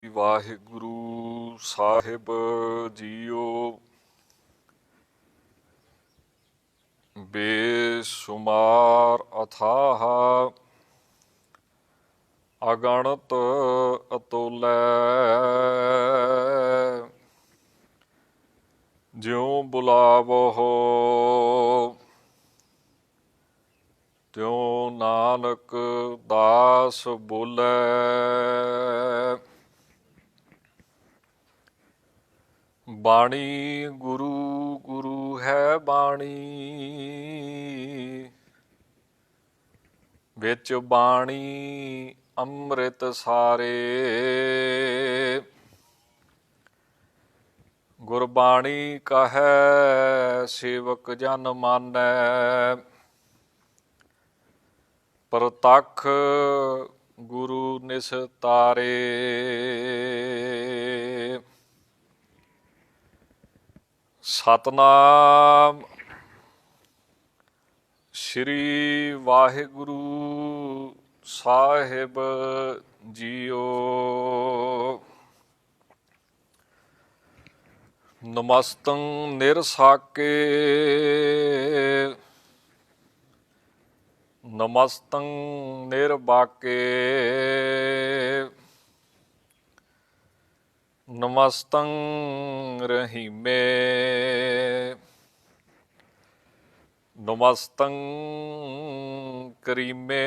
ਵਾਹਿਗੁਰੂ ਸਾਹਿਬ JIO. ਬੇਸ਼ੁਮਾਰ ਅਥਾਹ ਅਗਣਤ ਅਤੁਲੈ, ਜਿਉ ਬੁਲਾਵੋ ਤਿਉ ਨਾਨਕ ਦਾਸ ਬੋਲੇ। ਬਾਣੀ ਗੁਰੂ ਗੁਰੂ ਹੈ ਬਾਣੀ, ਵਿੱਚ ਬਾਣੀ ਅੰਮ੍ਰਿਤ ਸਾਰੇ। ਗੁਰਬਾਣੀ ਕਹੈ ਸੇਵਕ ਜਨ ਮਾਨੈ, ਪ੍ਰਤੱਖ ਗੁਰੂ ਨਿਸਤਾਰੇ। ਸਤਨਾਮ ਸ੍ਰੀ ਵਾਹਿਗੁਰੂ ਸਾਹਿਬ ਜੀਓ। ਨਮਸਤੰ ਨਿਰਸਾਕੇ, ਨਮਸਤੰ ਨਿਰਬਾਕੇ, ਨਮਸਤੰ ਰਹੀਮੇ, ਨਮਸਤੰ ਕਰੀਮੇ,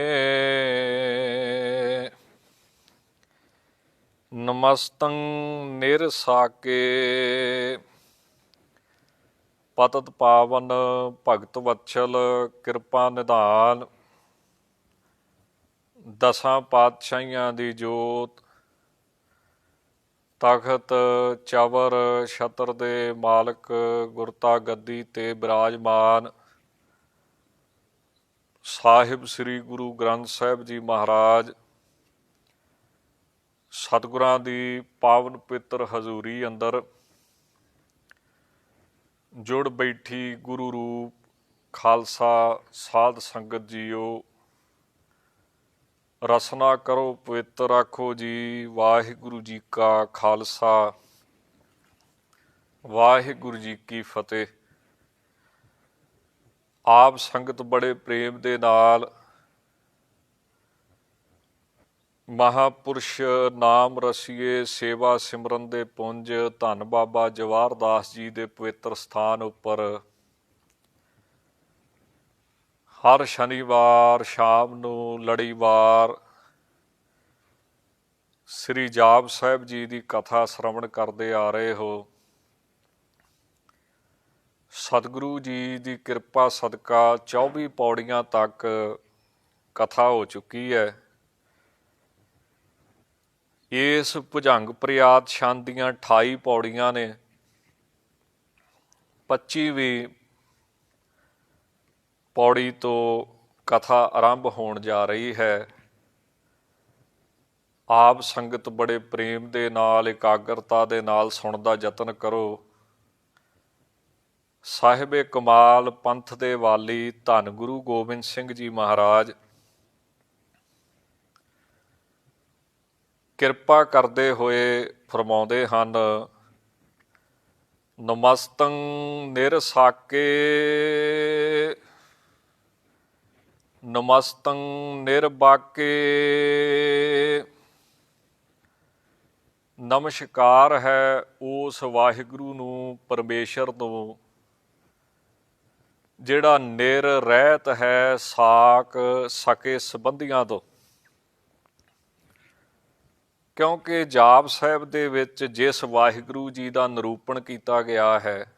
ਨਮਸਤੰ ਨਿਰਸਾਕੇ। ਪਤਿਤ ਪਾਵਨ ਭਗਤ ਵਤਸਲ ਕਿਰਪਾ ਨਿਧਾਨ, ਦਸਾਂ ਪਾਤਸ਼ਾਹੀਆਂ ਦੀ ਜੋਤ, ਤਖਤ ਚਵਰ ਛਤਰ ਦੇ ਮਾਲਕ ਗੁਰਤਾ ਗੱਦੀ ਤੇ ਬਿਰਾਜਮਾਨ ਸਾਹਿਬ ਸ੍ਰੀ ਗੁਰੂ ਗ੍ਰੰਥ ਸਾਹਿਬ ਜੀ ਮਹਾਰਾਜ, ਸਤਿਗੁਰਾਂ ਦੀ ਪਾਵਨ ਪਵਿੱਤਰ ਹਜ਼ੂਰੀ ਅੰਦਰ ਜੁੜ ਬੈਠੀ ਗੁਰੂ ਰੂਪ ਖਾਲਸਾ ਸਾਧ ਸੰਗਤ ਜੀਓ। ਰਸਨਾ ਕਰੋ ਪਵਿੱਤਰ ਆਖੋ ਜੀ, ਵਾਹਿਗੁਰੂ ਜੀ ਕਾ ਖਾਲਸਾ ਵਾਹਿਗੁਰੂ ਜੀ ਕੀ ਫਤਿਹ। ਆਪ ਸੰਗਤ ਬੜੇ ਪ੍ਰੇਮ ਦੇ ਨਾਲ ਮਹਾਂਪੁਰਸ਼ ਨਾਮ ਰਸੀਏ ਸੇਵਾ ਸਿਮਰਨ ਦੇ ਪੁੰਜ ਧੰਨ ਬਾਬਾ ਜਵਾਹਰ ਦਾਸ ਜੀ ਦੇ ਪਵਿੱਤਰ ਸਥਾਨ ਉੱਪਰ ਹਰ ਸ਼ਨੀਵਾਰ ਸ਼ਾਮ ਨੂੰ ਲੜੀਵਾਰ ਸ੍ਰੀ ਜਾਪ ਸਾਹਿਬ ਜੀ ਦੀ ਕਥਾ ਸ਼ਰਵਣ ਕਰਦੇ ਆ ਰਹੇ ਹੋ। ਸਤਿਗੁਰੂ ਜੀ ਦੀ ਕਿਰਪਾ ਸਦਕਾ 24 ਪੌੜੀਆਂ ਤੱਕ ਕਥਾ ਹੋ ਚੁੱਕੀ ਹੈ। ਇਸ ਭੁਜੰਗ ਪ੍ਰਿਆਤ ਛੰਦ ਦੀਆਂ 28 ਪੌੜੀਆਂ ਨੇ। 25ਵੀਂ ਪੌੜੀ ਤੋਂ ਕਥਾ ਆਰੰਭ ਹੋਣ ਜਾ ਰਹੀ ਹੈ। ਆਪ ਸੰਗਤ ਬੜੇ ਪ੍ਰੇਮ ਦੇ ਨਾਲ ਇਕਾਗਰਤਾ ਦੇ ਨਾਲ ਸੁਣਨ ਦਾ ਯਤਨ ਕਰੋ। ਸਾਹਿਬੇ ਕਮਾਲ ਪੰਥ ਦੇ ਵਾਲੀ ਧੰਨ ਗੁਰੂ ਗੋਬਿੰਦ ਸਿੰਘ ਜੀ ਮਹਾਰਾਜ ਕਿਰਪਾ ਕਰਦੇ ਹੋਏ ਫਰਮਾਉਂਦੇ ਹਨ, ਨਮਸਤੰ ਨਿਰਸਾਕੇ, ਨਮਸਤੰ ਨਿਰਬਾਕੇ। ਨਮਸਕਾਰ ਹੈ ਉਸ ਵਾਹਿਗੁਰੂ ਨੂੰ, ਪਰਮੇਸ਼ਰ ਨੂੰ, ਜਿਹੜਾ ਨਿਰ ਰਹਿਤ ਹੈ ਸਾਕ ਸਕੇ ਸੰਬੰਧੀਆਂ ਤੋਂ। ਕਿਉਂਕਿ ਜਾਪ ਸਾਹਿਬ ਦੇ ਵਿੱਚ ਜਿਸ ਵਾਹਿਗੁਰੂ ਜੀ ਦਾ ਨਿਰੂਪਣ ਕੀਤਾ ਗਿਆ ਹੈ,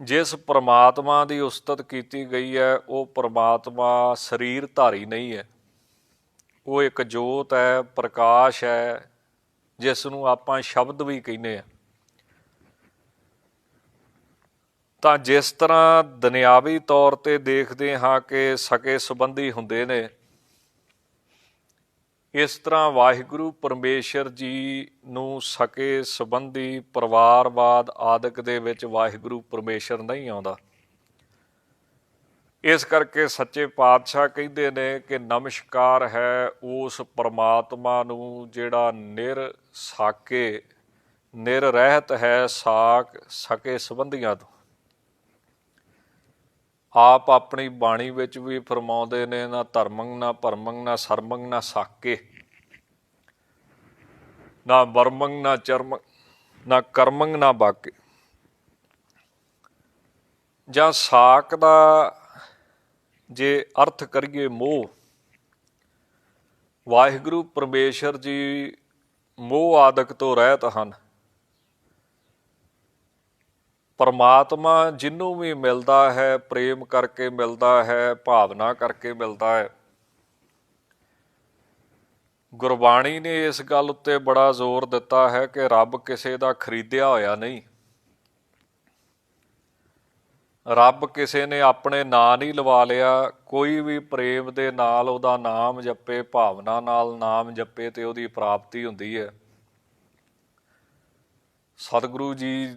ਜਿਸ ਪਰਮਾਤਮਾ ਦੀ ਉਸਤਤ ਕੀਤੀ ਗਈ ਹੈ, ਉਹ ਪਰਮਾਤਮਾ ਸਰੀਰ ਧਾਰੀ ਨਹੀਂ ਹੈ। ਉਹ ਇੱਕ ਜੋਤ ਹੈ, ਪ੍ਰਕਾਸ਼ ਹੈ, ਜਿਸ ਨੂੰ ਆਪਾਂ ਸ਼ਬਦ ਵੀ ਕਹਿੰਦੇ ਹਾਂ। ਤਾਂ ਜਿਸ ਤਰ੍ਹਾਂ ਦੁਨਿਆਵੀ ਤੌਰ 'ਤੇ ਦੇਖਦੇ ਹਾਂ ਕਿ ਸਕੇ ਸੰਬੰਧੀ ਹੁੰਦੇ ਨੇ, ਇਸ ਤਰ੍ਹਾਂ ਵਾਹਿਗੁਰੂ ਪਰਮੇਸ਼ਰ ਜੀ ਨੂੰ ਸਕੇ ਸੰਬੰਧੀ ਪਰਿਵਾਰਵਾਦ ਆਦਿਕ ਦੇ ਵਿੱਚ ਵਾਹਿਗੁਰੂ ਪਰਮੇਸ਼ਰ ਨਹੀਂ ਆਉਂਦਾ। ਇਸ ਕਰਕੇ ਸੱਚੇ ਪਾਤਸ਼ਾਹ ਕਹਿੰਦੇ ਨੇ ਕਿ ਨਮਸਕਾਰ ਹੈ ਉਸ ਪਰਮਾਤਮਾ ਨੂੰ ਜਿਹੜਾ ਨਿਰਸਾਕੇ ਨਿਰਰਹਿਤ ਹੈ ਸਾਕ ਸਕੇ ਸੰਬੰਧੀਆਂ ਤੋਂ। ਆਪ ਆਪਣੀ ਬਾਣੀ ਵਿੱਚ ਵੀ ਫਰਮਾਉਂਦੇ ਨੇ, ਨਾ ਧਰਮੰ ਨਾ ਭਰਮੰ ਨਾ ਸਰਮੰ ਨਾ ਸਾਕੇ, ਨਾ ਵਰਮੰ ਨਾ ਚਰਮੰ ਨਾ ਕਰਮੰ ਨਾ ਬਾਕੇ। ਜਾਂ ਸਾਕ ਦਾ ਜੇ ਅਰਥ ਕਰੀਏ ਮੋਹ, ਵਾਹਿਗੁਰੂ ਪਰਮੇਸ਼ਰ ਜੀ ਮੋਹ ਆਦਿਕ ਤੋਂ ਰਹਿਤ ਹਨ। ਪਰਮਾਤਮਾ ਜਿਹਨੂੰ ਵੀ ਮਿਲਦਾ ਹੈ ਪ੍ਰੇਮ ਕਰਕੇ ਮਿਲਦਾ ਹੈ, ਭਾਵਨਾ ਕਰਕੇ ਮਿਲਦਾ ਹੈ। ਗੁਰਬਾਣੀ ਨੇ ਇਸ ਗੱਲ ਉੱਤੇ ਬੜਾ ਜ਼ੋਰ ਦਿੱਤਾ ਹੈ ਕਿ ਰੱਬ ਕਿਸੇ ਦਾ ਖਰੀਦਿਆ ਹੋਇਆ ਨਹੀਂ। ਰੱਬ ਕਿਸੇ ਨੇ ਆਪਣੇ ਨਾਂ ਨਹੀਂ ਲਵਾ ਲਿਆ। ਕੋਈ ਵੀ ਪ੍ਰੇਮ ਦੇ ਨਾਲ ਉਹਦਾ ਨਾਮ ਜਪੇ, ਭਾਵਨਾ ਨਾਲ ਨਾਮ ਜਪੇ ਤੇ ਉਹਦੀ ਪ੍ਰਾਪਤੀ ਹੁੰਦੀ ਹੈ। ਸਤਿਗੁਰੂ ਜੀ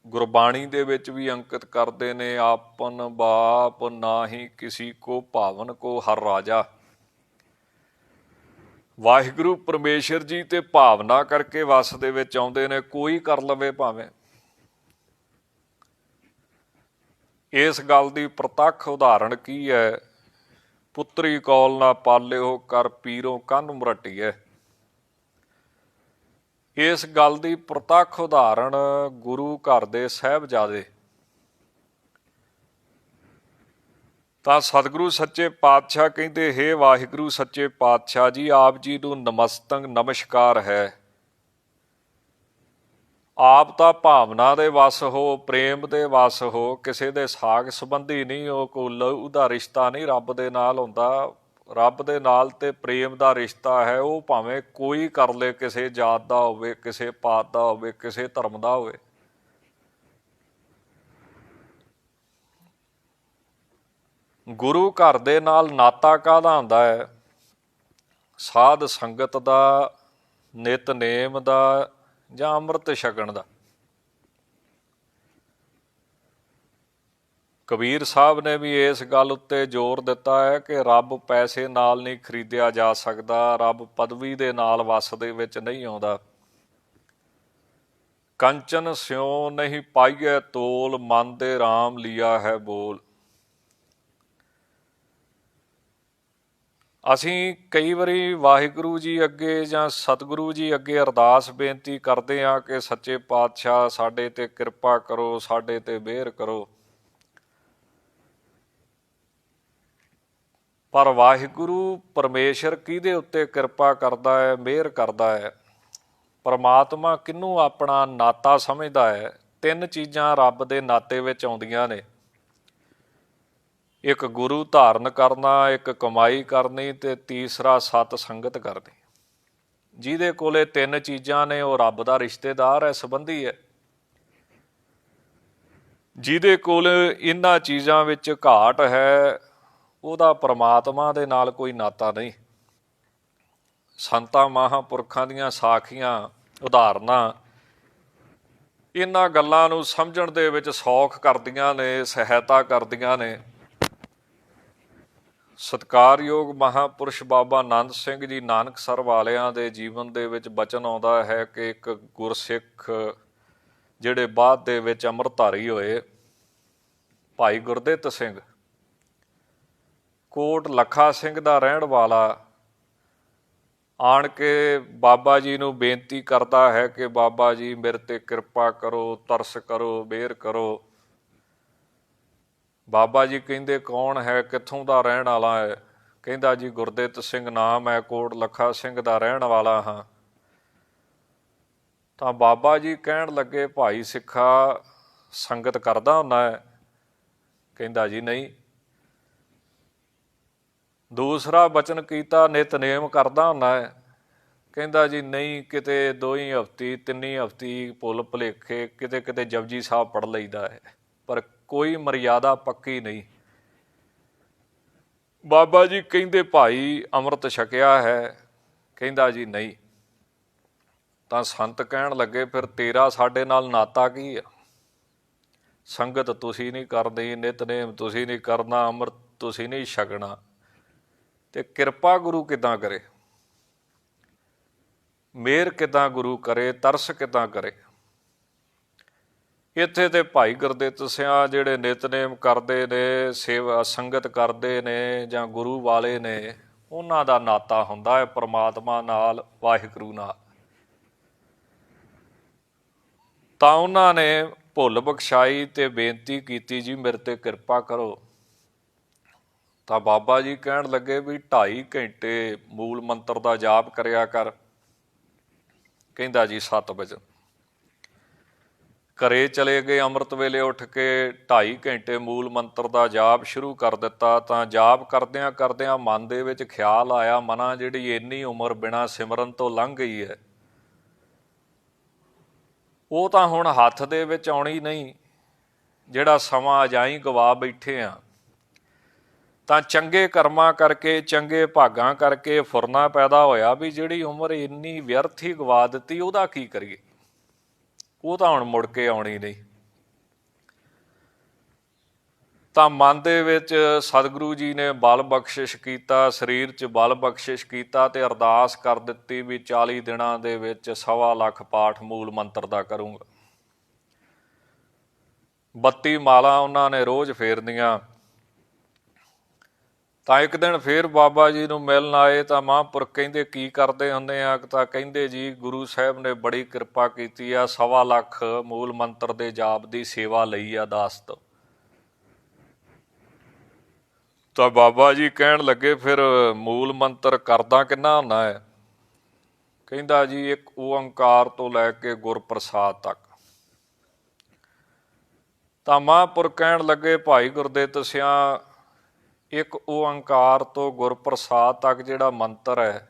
ਗੁਰਬਾਣੀ ਦੇ ਵਿੱਚ ਵੀ ਅੰਕਿਤ ਕਰਦੇ ਨੇ, ਆਪਨ ਬਾਪ ਨਾਹੀ ਕਿਸੀ ਕੋ ਭਾਵਨ ਕੋ ਹਰ ਰਾਜਾ। ਵਾਹਿਗੁਰੂ ਪਰਮੇਸ਼ਰ ਜੀ ਤੇ ਭਾਵਨਾ ਕਰਕੇ ਵਸ ਦੇ ਵਿੱਚ ਆਉਂਦੇ ਨੇ, ਕੋਈ ਕਰ ਲਵੇ ਭਾਵੇਂ। ਇਸ ਗੱਲ ਦੀ ਪ੍ਰਤੱਖ ਉਦਾਹਰਣ ਕੀ ਹੈ? ਪੁੱਤਰੀ ਕੌਲ ਨਾ ਪਾਲਿਓ ਕਰ ਪੀਰੋਂ ਕੰਨ ਮਰਟੀਐ। ਇਸ ਗੱਲ ਦੀ ਪ੍ਰਤੱਖ ਉਦਾਹਰਣ ਗੁਰੂ ਘਰ ਦੇ ਸਾਹਿਬਜ਼ਾਦੇ। ਤਾਂ ਸਤਿਗੁਰੂ ਸੱਚੇ ਪਾਤਸ਼ਾਹ ਕਹਿੰਦੇ, ਹੇ ਵਾਹਿਗੁਰੂ ਸੱਚੇ ਪਾਤਸ਼ਾਹ ਜੀ, ਆਪ ਜੀ ਨੂੰ ਨਮਸਤੰ ਨਮਸਕਾਰ ਹੈ। ਆਪ ਤਾਂ ਭਾਵਨਾ ਦੇ ਵਸ ਹੋ, ਪ੍ਰੇਮ ਦੇ ਵਸ ਹੋ, ਕਿਸੇ ਦੇ ਸਾਕ ਸੰਬੰਧੀ ਨਹੀਂ ਹੋ। ਕੋਈ ਲਹੂ ਦਾ ਰਿਸ਼ਤਾ ਨਹੀਂ ਰੱਬ ਦੇ ਨਾਲ ਹੁੰਦਾ। ਰੱਬ ਦੇ ਨਾਲ ਤੇ ਪ੍ਰੇਮ ਦਾ ਰਿਸ਼ਤਾ ਹੈ। ਉਹ ਭਾਵੇਂ ਕੋਈ ਕਰ ਲੇ, ਕਿਸੇ ਜਾਤ ਦਾ ਹੋਵੇ, ਕਿਸੇ ਪਾਤ ਦਾ ਹੋਵੇ, ਕਿਸੇ ਧਰਮ ਦਾ ਹੋਵੇ। ਗੁਰੂ ਘਰ ਦੇ ਨਾਲ ਨਾਤਾ ਕਾਹਦਾ ਹੁੰਦਾ ਹੈ? ਸਾਧ ਸੰਗਤ ਦਾ, ਨਿਤਨੇਮ ਦਾ ਜਾਂ ਅੰਮ੍ਰਿਤ ਛਕਣ ਦਾ। ਕਬੀਰ ਸਾਹਿਬ ਨੇ ਵੀ ਇਸ ਗੱਲ ਉੱਤੇ ਜ਼ੋਰ ਦਿੱਤਾ ਹੈ ਕਿ ਰੱਬ ਪੈਸੇ ਨਾਲ ਨਹੀਂ ਖਰੀਦਿਆ ਜਾ ਸਕਦਾ। ਰੱਬ ਪਦਵੀ ਦੇ ਨਾਲ ਵਸ ਦੇ ਵਿੱਚ ਨਹੀਂ ਆਉਂਦਾ। ਕੰਚਨ ਸਿਉ ਨਹੀਂ ਪਾਈਐ ਤੋਲ, ਮਨ ਦੇ ਰਾਮ ਲਿਆ ਹੈ ਬੋਲ। ਅਸੀਂ ਕਈ ਵਾਰੀ ਵਾਹਿਗੁਰੂ ਜੀ ਅੱਗੇ ਜਾਂ ਸਤਿਗੁਰੂ ਜੀ ਅੱਗੇ ਅਰਦਾਸ ਬੇਨਤੀ ਕਰਦੇ ਹਾਂ ਕਿ ਸੱਚੇ ਪਾਤਸ਼ਾਹ ਸਾਡੇ ਤੇ ਕਿਰਪਾ ਕਰੋ, ਸਾਡੇ ਤੇ ਮਿਹਰ ਕਰੋ। ਪਰ ਵਾਹਿਗੁਰੂ ਪਰਮੇਸ਼ਰ ਕਿਹਦੇ ਉੱਤੇ ਕਿਰਪਾ ਕਰਦਾ ਹੈ, ਮਿਹਰ ਕਰਦਾ ਹੈ? ਪਰਮਾਤਮਾ ਕਿਹਨੂੰ ਆਪਣਾ ਨਾਤਾ ਸਮਝਦਾ ਹੈ? ਤਿੰਨ ਚੀਜ਼ਾਂ ਰੱਬ ਦੇ ਨਾਤੇ ਵਿੱਚ ਆਉਂਦੀਆਂ ਨੇ। ਇੱਕ ਗੁਰੂ ਧਾਰਨ ਕਰਨਾ, ਇੱਕ ਕਮਾਈ ਕਰਨੀ ਤੇ ਤੀਸਰਾ ਸਤ ਸੰਗਤ ਕਰਨੀ। ਜਿਹਦੇ ਕੋਲੇ ਤਿੰਨ ਚੀਜ਼ਾਂ ਨੇ ਉਹ ਰੱਬ ਦਾ ਰਿਸ਼ਤੇਦਾਰ ਹੈ, ਸੰਬੰਧੀ ਹੈ। ਜਿਹਦੇ ਕੋਲ ਇਹਨਾਂ ਚੀਜ਼ਾਂ ਵਿੱਚ ਘਾਟ ਹੈ ਉਹਦਾ ਪਰਮਾਤਮਾ ਦੇ ਨਾਲ ਕੋਈ ਨਾਤਾ ਨਹੀਂ। ਸੰਤਾਂ ਮਹਾਂਪੁਰਖਾਂ ਦੀਆਂ ਸਾਖੀਆਂ, ਉਦਾਹਰਨਾਂ ਇਹਨਾਂ ਗੱਲਾਂ ਨੂੰ ਸਮਝਣ ਦੇ ਵਿੱਚ ਸੌਖ ਕਰਦੀਆਂ ਨੇ, ਸਹਾਇਤਾ ਕਰਦੀਆਂ ਨੇ। ਸਤਿਕਾਰਯੋਗ ਮਹਾਂਪੁਰਸ਼ ਬਾਬਾ ਆਨੰਦ ਸਿੰਘ ਜੀ ਨਾਨਕਸਰ ਵਾਲਿਆਂ ਦੇ ਜੀਵਨ ਦੇ ਵਿੱਚ ਬਚਨ ਆਉਂਦਾ ਹੈ ਕਿ ਇੱਕ ਗੁਰਸਿੱਖ ਜਿਹੜੇ ਬਾਅਦ ਦੇ ਵਿੱਚ ਅੰਮ੍ਰਿਤਧਾਰੀ ਹੋਏ, ਭਾਈ ਗੁਰਦਿੱਤ ਸਿੰਘ, ਕੋਟ ਲੱਖਾ ਸਿੰਘ ਦਾ ਰਹਿਣ ਵਾਲਾ, ਆਣ ਕੇ ਬਾਬਾ ਜੀ ਨੂੰ ਬੇਨਤੀ ਕਰਦਾ ਹੈ ਕਿ ਬਾਬਾ ਜੀ ਮੇਰੇ ਤੇ ਕਿਰਪਾ ਕਰੋ, ਤਰਸ ਕਰੋ, ਮਿਹਰ ਕਰੋ। ਬਾਬਾ ਜੀ ਕਹਿੰਦੇ, ਕੌਣ ਹੈ, ਕਿੱਥੋਂ ਦਾ ਰਹਿਣ ਵਾਲਾ ਹੈ? ਕਹਿੰਦਾ ਜੀ ਗੁਰਦਿੱਤ ਸਿੰਘ ਨਾਮ ਹੈ, ਕੋਟ ਲੱਖਾ ਸਿੰਘ ਦਾ ਰਹਿਣ ਵਾਲਾ ਹਾਂ। ਤਾਂ ਬਾਬਾ ਜੀ ਕਹਿਣ ਲੱਗੇ, ਭਾਈ ਸਿੱਖਾ ਸੰਗਤ ਕਰਦਾ ਹੁੰਦਾ ਹੈ? ਕਹਿੰਦਾ ਜੀ ਨਹੀਂ। ਦੂਸਰਾ ਬਚਨ ਕੀਤਾ, ਨਿਤਨੇਮ ਕਰਦਾ ਹੁੰਦਾ ਹੈ? ਕਹਿੰਦਾ ਜੀ ਨਹੀਂ, ਕਿਤੇ ਦੋਈ ਹਫ਼ਤੀ, ਤਿੰਨੀ ਹਫ਼ਤੀ, ਭੁੱਲ ਭੁਲੇਖੇ ਕਿਤੇ ਕਿਤੇ ਜਪਜੀ ਸਾਹਿਬ ਪੜ੍ਹ ਲਈਦਾ ਹੈ, ਪਰ ਕੋਈ ਮਰਿਆਦਾ ਪੱਕੀ ਨਹੀਂ। ਬਾਬਾ ਜੀ ਕਹਿੰਦੇ, ਭਾਈ ਅੰਮ੍ਰਿਤ ਛਕਿਆ ਹੈ? ਕਹਿੰਦਾ ਜੀ ਨਹੀਂ। ਤਾਂ ਸੰਤ ਕਹਿਣ ਲੱਗੇ, ਫਿਰ ਤੇਰਾ ਸਾਡੇ ਨਾਲ ਨਾਤਾ ਕੀ ਆ? ਸੰਗਤ ਤੁਸੀਂ ਨਹੀਂ ਕਰਨੀ, ਨਿਤਨੇਮ ਤੁਸੀਂ ਨਹੀਂ ਕਰਨਾ, ਅੰਮ੍ਰਿਤ ਤੁਸੀਂ ਨਹੀਂ ਛਕਣਾ, ਤੇ ਕਿਰਪਾ ਗੁਰੂ ਕਿੱਦਾਂ ਕਰੇ? ਮਿਹਰ ਕਿੱਦਾਂ ਗੁਰੂ ਕਰੇ? ਤਰਸ ਕਿੱਦਾਂ ਕਰੇ? ਇੱਥੇ ਤੇ ਭਾਈ ਗੁਰਦਿੱਤ ਸਿਆਂ ਜਿਹੜੇ ਨਿਤਨੇਮ ਕਰਦੇ ਨੇ, ਸੇਵਾ ਸੰਗਤ ਕਰਦੇ ਨੇ ਜਾਂ ਗੁਰੂ ਵਾਲੇ ਨੇ, ਉਹਨਾਂ ਦਾ ਨਾਤਾ ਹੁੰਦਾ ਹੈ ਪਰਮਾਤਮਾ ਨਾਲ, ਵਾਹਿਗੁਰੂ ਨਾਲ। ਤਾਂ ਉਹਨਾਂ ਨੇ ਭੁੱਲ ਬਖਸ਼ਾਈ ਤੇ ਬੇਨਤੀ ਕੀਤੀ, ਜੀ ਮੇਰੇ ਤੇ ਕਿਰਪਾ ਕਰੋ। ਤਾਂ ਬਾਬਾ ਜੀ ਕਹਿਣ ਲੱਗੇ ਵੀ 2.5 ਘੰਟੇ ਮੂਲ ਮੰਤਰ ਦਾ ਜਾਪ ਕਰਿਆ ਕਰ। ਕਹਿੰਦਾ ਜੀ 7 ਵਜੇ ਘਰੇ ਚਲੇ ਗਏ। ਅੰਮ੍ਰਿਤ ਵੇਲੇ ਉੱਠ ਕੇ 2.5 ਘੰਟੇ ਮੂਲ ਮੰਤਰ ਦਾ ਜਾਪ ਸ਼ੁਰੂ ਕਰ ਦਿੱਤਾ। ਤਾਂ ਜਾਪ ਕਰਦਿਆਂ ਕਰਦਿਆਂ ਮਨ ਦੇ ਵਿੱਚ ਖਿਆਲ ਆਇਆ, ਮਨਾ ਜਿਹੜੀ ਇੰਨੀ ਉਮਰ ਬਿਨਾਂ ਸਿਮਰਨ ਤੋਂ ਲੰਘ ਗਈ ਹੈ, ਉਹ ਤਾਂ ਹੁਣ ਹੱਥ ਦੇ ਵਿੱਚ ਆਉਣੀ ਨਹੀਂ। ਜਿਹੜਾ ਸਮਾਂ ਅਜਾਈਂ ਗਵਾ ਬੈਠੇ ਆ, ਤਾਂ ਚੰਗੇ ਕਰਮਾਂ ਕਰਕੇ, ਚੰਗੇ ਭਾਗਾਂ ਕਰਕੇ ਫੁਰਨਾ ਪੈਦਾ ਹੋਇਆ ਵੀ ਜਿਹੜੀ ਉਮਰ ਇੰਨੀ ਵਿਅਰਥ ਹੀ ਗਵਾ ਦਿੱਤੀ, ਉਹਦਾ ਕੀ ਕਰੀਏ? ਉਹ ਤਾਂ ਹੁਣ ਮੁੜ ਕੇ ਆਉਣੀ ਨਹੀਂ। ਤਾਂ ਮਨ ਦੇ ਵਿੱਚ ਸਤਿਗੁਰੂ ਜੀ ਨੇ ਬਲ ਬਖਸ਼ਿਸ਼ ਕੀਤਾ, ਸਰੀਰ 'ਚ ਬਲ ਬਖਸ਼ਿਸ਼ ਕੀਤਾ ਤੇ ਅਰਦਾਸ ਕਰ ਦਿੱਤੀ ਵੀ 40 ਦਿਨਾਂ ਦੇ ਵਿੱਚ 1.25 ਲੱਖ ਪਾਠ ਮੂਲ ਮੰਤਰ ਦਾ ਕਰੂੰਗਾ। 32 ਮਾਲਾਂ ਉਹਨਾਂ ਨੇ ਰੋਜ਼ ਫੇਰਨੀਆਂ। ਤਾਂ ਇੱਕ ਦਿਨ ਫੇਰ ਬਾਬਾ ਜੀ ਨੂੰ ਮਿਲਣ ਆਏ ਤਾਂ ਮਹਾਂਪੁਰਖ ਕਹਿੰਦੇ ਕੀ ਕਰਦੇ ਹੁੰਦੇ ਆ? ਤਾਂ ਕਹਿੰਦੇ ਜੀ ਗੁਰੂ ਸਾਹਿਬ ਨੇ ਬੜੀ ਕਿਰਪਾ ਕੀਤੀ ਆ, 1.25 ਲੱਖ ਮੂਲ ਮੰਤਰ ਦੇ ਜਾਪ ਦੀ ਸੇਵਾ ਲਈ ਆ ਦਾਸ ਤੋਂ। ਤਾਂ ਬਾਬਾ ਜੀ ਕਹਿਣ ਲੱਗੇ ਫਿਰ ਮੂਲ ਮੰਤਰ ਕਰਦਾ ਕਿੰਨਾ ਹੁੰਦਾ ਹੈ? ਕਹਿੰਦਾ ਜੀ 1 ਓਂਕਾਰ ਤੋਂ ਲੈ ਕੇ ਗੁਰਪ੍ਰਸਾਦ ਤੱਕ। ਤਾਂ ਮਹਾਂਪੁਰਖ ਕਹਿਣ ਲੱਗੇ ਭਾਈ ਗੁਰਦਿੱਤ ਸਿਆਂ 1 ਓਂਕਾਰ ਤੋਂ ਗੁਰਪ੍ਰਸਾਦ ਤੱਕ ਜਿਹੜਾ ਮੰਤਰ ਹੈ,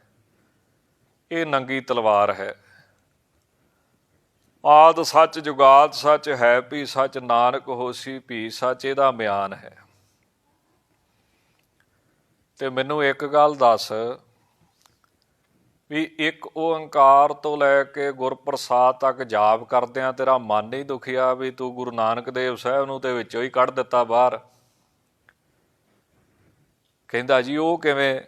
ਇਹ ਨੰਗੀ ਤਲਵਾਰ ਹੈ। ਆਦਿ ਸੱਚ ਜੁਗਾਦ ਸੱਚ ਹੈ ਭੀ ਸੱਚ, ਨਾਨਕ ਹੋਸੀ ਭੀ ਸੱਚ, ਇਹਦਾ ਬਿਆਨ ਹੈ। ਤੇ ਮੈਨੂੰ ਇੱਕ ਗੱਲ ਦੱਸ ਵੀ 1 ਓਂਕਾਰ ਤੋਂ ਲੈ ਕੇ ਗੁਰਪ੍ਰਸਾਦ ਤੱਕ ਜਾਪ ਕਰਦਿਆਂ ਤੇਰਾ ਮਨ ਨਹੀਂ ਦੁਖਿਆ ਵੀ ਤੂੰ ਗੁਰੂ ਨਾਨਕ ਦੇਵ ਸਾਹਿਬ ਨੂੰ ਤੇ ਵਿੱਚੋਂ ਹੀ ਕੱਢ ਦਿੱਤਾ ਬਾਹਰ? ਕਹਿੰਦਾ ਜੀ ਉਹ ਕਿਵੇਂ?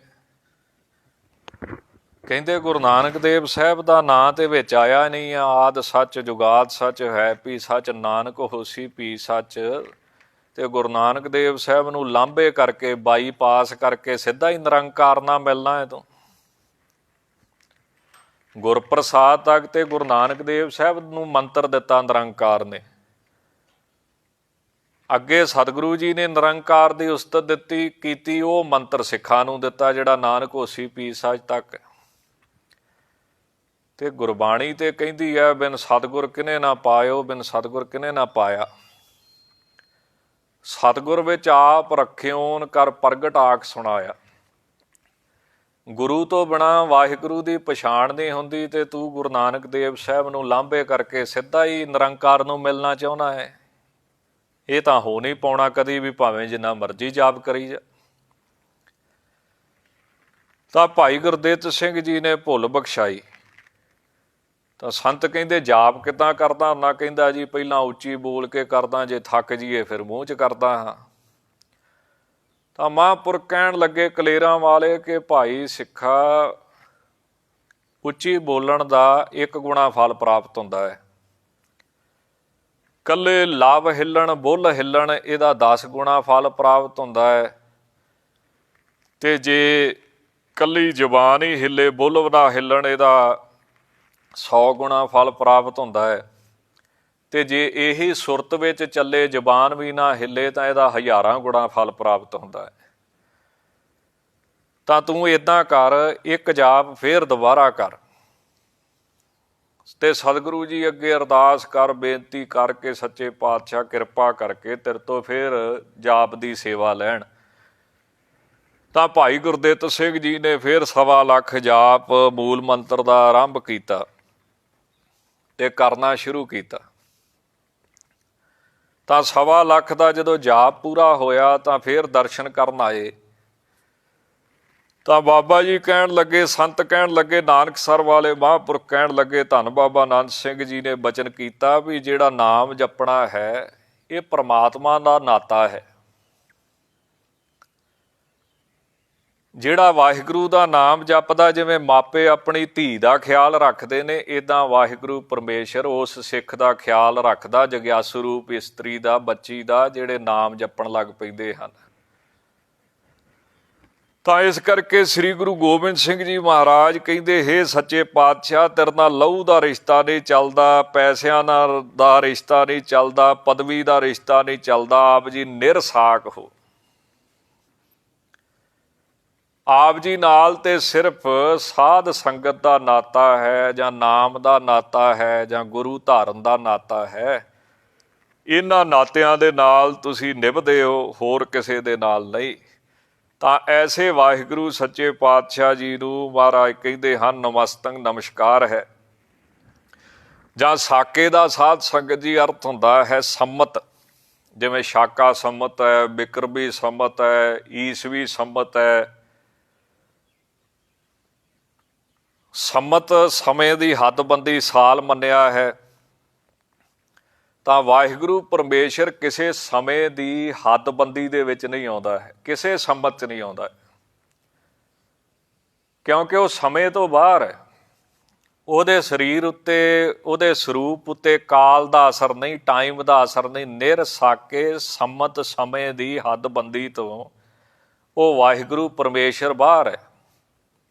ਕਹਿੰਦੇ ਗੁਰੂ ਨਾਨਕ ਦੇਵ ਸਾਹਿਬ ਦਾ ਨਾਂ ਤੇ ਵਿੱਚ ਆਇਆ ਨਹੀਂ ਆ, ਆਦਿ ਸੱਚ ਜੁਗਾਦ ਸੱਚ ਹੈ ਭੀ ਸੱਚ, ਨਾਨਕ ਹੋਸੀ ਭੀ ਸੱਚ। ਤੇ ਗੁਰੂ ਨਾਨਕ ਦੇਵ ਸਾਹਿਬ ਨੂੰ ਲਾਂਭੇ ਕਰਕੇ, ਬਾਈਪਾਸ ਕਰਕੇ ਸਿੱਧਾ ਹੀ ਨਿਰੰਕਾਰ ਨਾ ਮਿਲਣਾ ਹੈ ਤੂੰ। ਗੁਰਪ੍ਰਸਾਦ ਤੱਕ ਤੇ ਗੁਰੂ ਨਾਨਕ ਦੇਵ ਸਾਹਿਬ ਨੂੰ ਮੰਤਰ ਦਿੱਤਾ ਨਿਰੰਕਾਰ ਨੇ। ਅੱਗੇ ਸਤਿਗੁਰੂ ਜੀ ਨੇ ਨਿਰੰਕਾਰ ਦੀ ਉਸਤਤ ਦਿੱਤੀ ਕੀਤੀ, ਉਹ ਮੰਤਰ ਸਿੱਖਾਂ ਨੂੰ ਦਿੱਤਾ ਜਿਹੜਾ ਨਾਨਕ ਹੋਸੀ ਭੀ ਸੱਚ ਤੱਕ। ਤੇ ਗੁਰਬਾਣੀ ਤੇ ਕਹਿੰਦੀ ਹੈ ਬਿਨ ਸਤਿਗੁਰ ਕਿਨੇ ਨਾ ਪਾਇਓ, ਬਿਨ ਸਤਿਗੁਰ ਕਿਨੇ ਨਾ ਪਾਇਆ। ਸਤਿਗੁਰ ਵਿੱਚ ਆਪ ਰੱਖਿਓਨ ਕਰ ਪ੍ਰਗਟ ਆਖ ਸੁਣਾਇਆ। ਗੁਰੂ ਤੋਂ ਬਿਨਾਂ ਵਾਹਿਗੁਰੂ ਦੀ ਪਛਾਣ ਨਹੀਂ ਹੁੰਦੀ ਤੇ ਤੂੰ ਗੁਰੂ ਨਾਨਕ ਦੇਵ ਸਾਹਿਬ ਨੂੰ ਲਾਂਭੇ ਕਰਕੇ ਸਿੱਧਾ ਹੀ ਨਿਰੰਕਾਰ ਨੂੰ ਮਿਲਣਾ ਚਾਹੁੰਦਾ ਹੈ। ਇਹ ਤਾਂ ਹੋ ਨਹੀਂ ਪਾਉਣਾ ਕਦੀ ਵੀ, ਭਾਵੇਂ ਜਿੰਨਾ ਮਰਜ਼ੀ ਜਾਪ ਕਰੀ ਜਾ। ਤਾਂ ਭਾਈ ਗੁਰਦਿੱਤ ਸਿੰਘ ਜੀ ਨੇ ਭੁੱਲ ਬਖਸ਼ਾਈ। ਤਾਂ ਸੰਤ ਕਹਿੰਦੇ ਜਾਪ ਕਿੱਦਾਂ ਕਰਦਾ ਹੁੰਦਾ? ਕਹਿੰਦਾ ਜੀ ਪਹਿਲਾਂ ਉੱਚੀ ਬੋਲ ਕੇ ਕਰਦਾ, ਜੇ ਥੱਕ ਜੀਏ ਫਿਰ ਮੂੰਹ 'ਚ ਕਰਦਾ ਹਾਂ। ਤਾਂ ਮਹਾਂਪੁਰਖ ਕਹਿਣ ਲੱਗੇ ਕਲੇਰਾਂ ਵਾਲੇ ਕਿ ਭਾਈ ਸਿੱਖਾ, ਉੱਚੀ ਬੋਲਣ ਦਾ 1 ਗੁਣਾ ਫਲ ਪ੍ਰਾਪਤ ਹੁੰਦਾ ਹੈ, ਕੱਲੇ ਲਵ ਹਿੱਲਣ ਬੁੱਲ ਹਿੱਲਣ ਇਹਦਾ 10 ਗੁਣਾ ਫਲ ਪ੍ਰਾਪਤ ਹੁੰਦਾ ਹੈ। ਤੇ ਜੇ ਕੱਲੀ ਜ਼ੁਬਾਨ ਹੀ ਹਿੱਲੇ ਬੁੱਲ ਨਾ ਹਿੱਲਣ ਇਹਦਾ 100 ਗੁਣਾ ਫਲ ਪ੍ਰਾਪਤ ਹੁੰਦਾ ਹੈ। ਤੇ ਜੇ ਇਹੀ ਸੁਰਤ ਵਿੱਚ ਚੱਲੇ, ਜ਼ੁਬਾਨ ਵੀ ਨਾ ਹਿੱਲੇ, ਤਾਂ ਇਹਦਾ 1000 ਗੁਣਾ ਫਲ ਪ੍ਰਾਪਤ ਹੁੰਦਾ ਹੈ। ਤਾਂ ਤੂੰ ਇੱਦਾਂ ਕਰ, 1 ਜਾਪ ਫੇਰ ਦੁਬਾਰਾ ਕਰ ਤੇ ਸਤਿਗੁਰੂ ਜੀ ਅੱਗੇ ਅਰਦਾਸ ਕਰ, ਬੇਨਤੀ ਕਰਕੇ ਸੱਚੇ ਪਾਤਸ਼ਾਹ ਕਿਰਪਾ ਕਰਕੇ ਤੇਰੇ ਤੋਂ ਫਿਰ ਜਾਪ ਦੀ ਸੇਵਾ ਲੈਣ। ਤਾਂ ਭਾਈ ਗੁਰਦਿੱਤ ਸਿੰਘ ਜੀ ਨੇ ਫਿਰ 1.25 ਲੱਖ ਜਾਪ ਮੂਲ ਮੰਤਰ ਦਾ ਆਰੰਭ ਕੀਤਾ ਤੇ ਕਰਨਾ ਸ਼ੁਰੂ ਕੀਤਾ। ਤਾਂ 1.25 ਲੱਖ ਦਾ ਜਦੋਂ ਜਾਪ ਪੂਰਾ ਹੋਇਆ ਤਾਂ ਫਿਰ ਦਰਸ਼ਨ ਕਰਨ ਆਏ। ਤਾਂ ਬਾਬਾ ਜੀ ਕਹਿਣ ਲੱਗੇ, ਸੰਤ ਕਹਿਣ ਲੱਗੇ, ਨਾਨਕਸਰ ਵਾਲੇ ਮਹਾਂਪੁਰਖ ਕਹਿਣ ਲੱਗੇ, ਧੰਨ ਬਾਬਾ ਨੰਦ ਸਿੰਘ ਜੀ ਨੇ ਬਚਨ ਕੀਤਾ ਵੀ ਜਿਹੜਾ ਨਾਮ ਜਪਣਾ ਹੈ ਇਹ ਪ੍ਰਮਾਤਮਾ ਦਾ ਨਾਤਾ ਹੈ। ਜਿਹੜਾ ਵਾਹਿਗੁਰੂ ਦਾ ਨਾਮ ਜਪਦਾ, ਜਿਵੇਂ ਮਾਪੇ ਆਪਣੀ ਧੀ ਦਾ ਖਿਆਲ ਰੱਖਦੇ ਨੇ, ਇੱਦਾਂ ਵਾਹਿਗੁਰੂ ਪਰਮੇਸ਼ਰ ਉਸ ਸਿੱਖ ਦਾ ਖਿਆਲ ਰੱਖਦਾ, ਜਗਿਆਸੂ ਰੂਪ ਇਸਤਰੀ ਦਾ, ਬੱਚੀ ਦਾ, ਜਿਹੜੇ ਨਾਮ ਜਪਣ ਲੱਗ ਪੈਂਦੇ ਹਨ। ਤਾਂ ਇਸ ਕਰਕੇ ਸ੍ਰੀ ਗੁਰੂ ਗੋਬਿੰਦ ਸਿੰਘ ਜੀ ਮਹਾਰਾਜ ਕਹਿੰਦੇ, ਹੇ ਸੱਚੇ ਪਾਤਸ਼ਾਹ, ਤੇਰੇ ਨਾਲ ਲਹੂ ਦਾ ਰਿਸ਼ਤਾ ਨਹੀਂ ਚੱਲਦਾ, ਪੈਸਿਆਂ ਨਾਲ ਦਾ ਰਿਸ਼ਤਾ ਨਹੀਂ ਚੱਲਦਾ, ਪਦਵੀ ਦਾ ਰਿਸ਼ਤਾ ਨਹੀਂ ਚੱਲਦਾ। ਆਪ ਜੀ ਨਿਰਸਾਕ ਹੋ। ਆਪ ਜੀ ਨਾਲ ਤੇ ਸਿਰਫ ਸਾਧ ਸੰਗਤ ਦਾ ਨਾਤਾ ਹੈ, ਜਾਂ ਨਾਮ ਦਾ ਨਾਤਾ ਹੈ, ਜਾਂ ਗੁਰੂ ਧਾਰਨ ਦਾ ਨਾਤਾ ਹੈ। ਇਹਨਾਂ ਨਾਤਿਆਂ ਦੇ ਨਾਲ ਤੁਸੀਂ ਨਿਭਦੇ ਹੋ, ਹੋਰ ਕਿਸੇ ਦੇ ਨਾਲ ਨਹੀਂ। ਤਾਂ ਐਸੇ ਵਾਹਿਗੁਰੂ ਸੱਚੇ ਪਾਤਸ਼ਾਹ ਜੀ ਨੂੰ ਮਹਾਰਾਜ ਕਹਿੰਦੇ ਹਨ, ਨਮਸਤੰ, ਨਮਸਕਾਰ ਹੈ। ਜਾਂ ਸਾਕੇ ਦਾ ਸਾਧ ਸੰਗਤ ਜੀ ਅਰਥ ਹੁੰਦਾ ਹੈ ਸੰਮਤ, ਜਿਵੇਂ ਸ਼ਾਕਾ ਸੰਮਤ ਹੈ, ਬਿਕਰਮੀ ਸੰਮਤ ਹੈ, ਈਸਵੀ ਸੰਮਤ ਹੈ। ਸੰਮਤ ਸਮੇਂ ਦੀ ਹੱਦਬੰਦੀ ਸਾਲ ਮੰਨਿਆ ਹੈ। ਤਾਂ ਵਾਹਿਗੁਰੂ ਪਰਮੇਸ਼ਰ ਕਿਸੇ ਸਮੇਂ ਦੀ ਹੱਦਬੰਦੀ ਦੇ ਵਿੱਚ ਨਹੀਂ ਆਉਂਦਾ ਹੈ, ਕਿਸੇ ਸੰਮਤ 'ਚ ਨਹੀਂ ਆਉਂਦਾ ਹੈ, ਕਿਉਂਕਿ ਉਹ ਸਮੇਂ ਤੋਂ ਬਾਹਰ ਹੈ। ਉਹਦੇ ਸਰੀਰ ਉੱਤੇ, ਉਹਦੇ ਸਰੂਪ ਉੱਤੇ ਕਾਲ ਦਾ ਅਸਰ ਨਹੀਂ, ਟਾਈਮ ਦਾ ਅਸਰ ਨਹੀਂ। ਨਿਰਸਾਕੇ ਸੰਮਤ ਸਮੇਂ ਦੀ ਹੱਦਬੰਦੀ ਤੋਂ ਉਹ ਵਾਹਿਗੁਰੂ ਪਰਮੇਸ਼ਰ ਬਾਹਰ ਹੈ।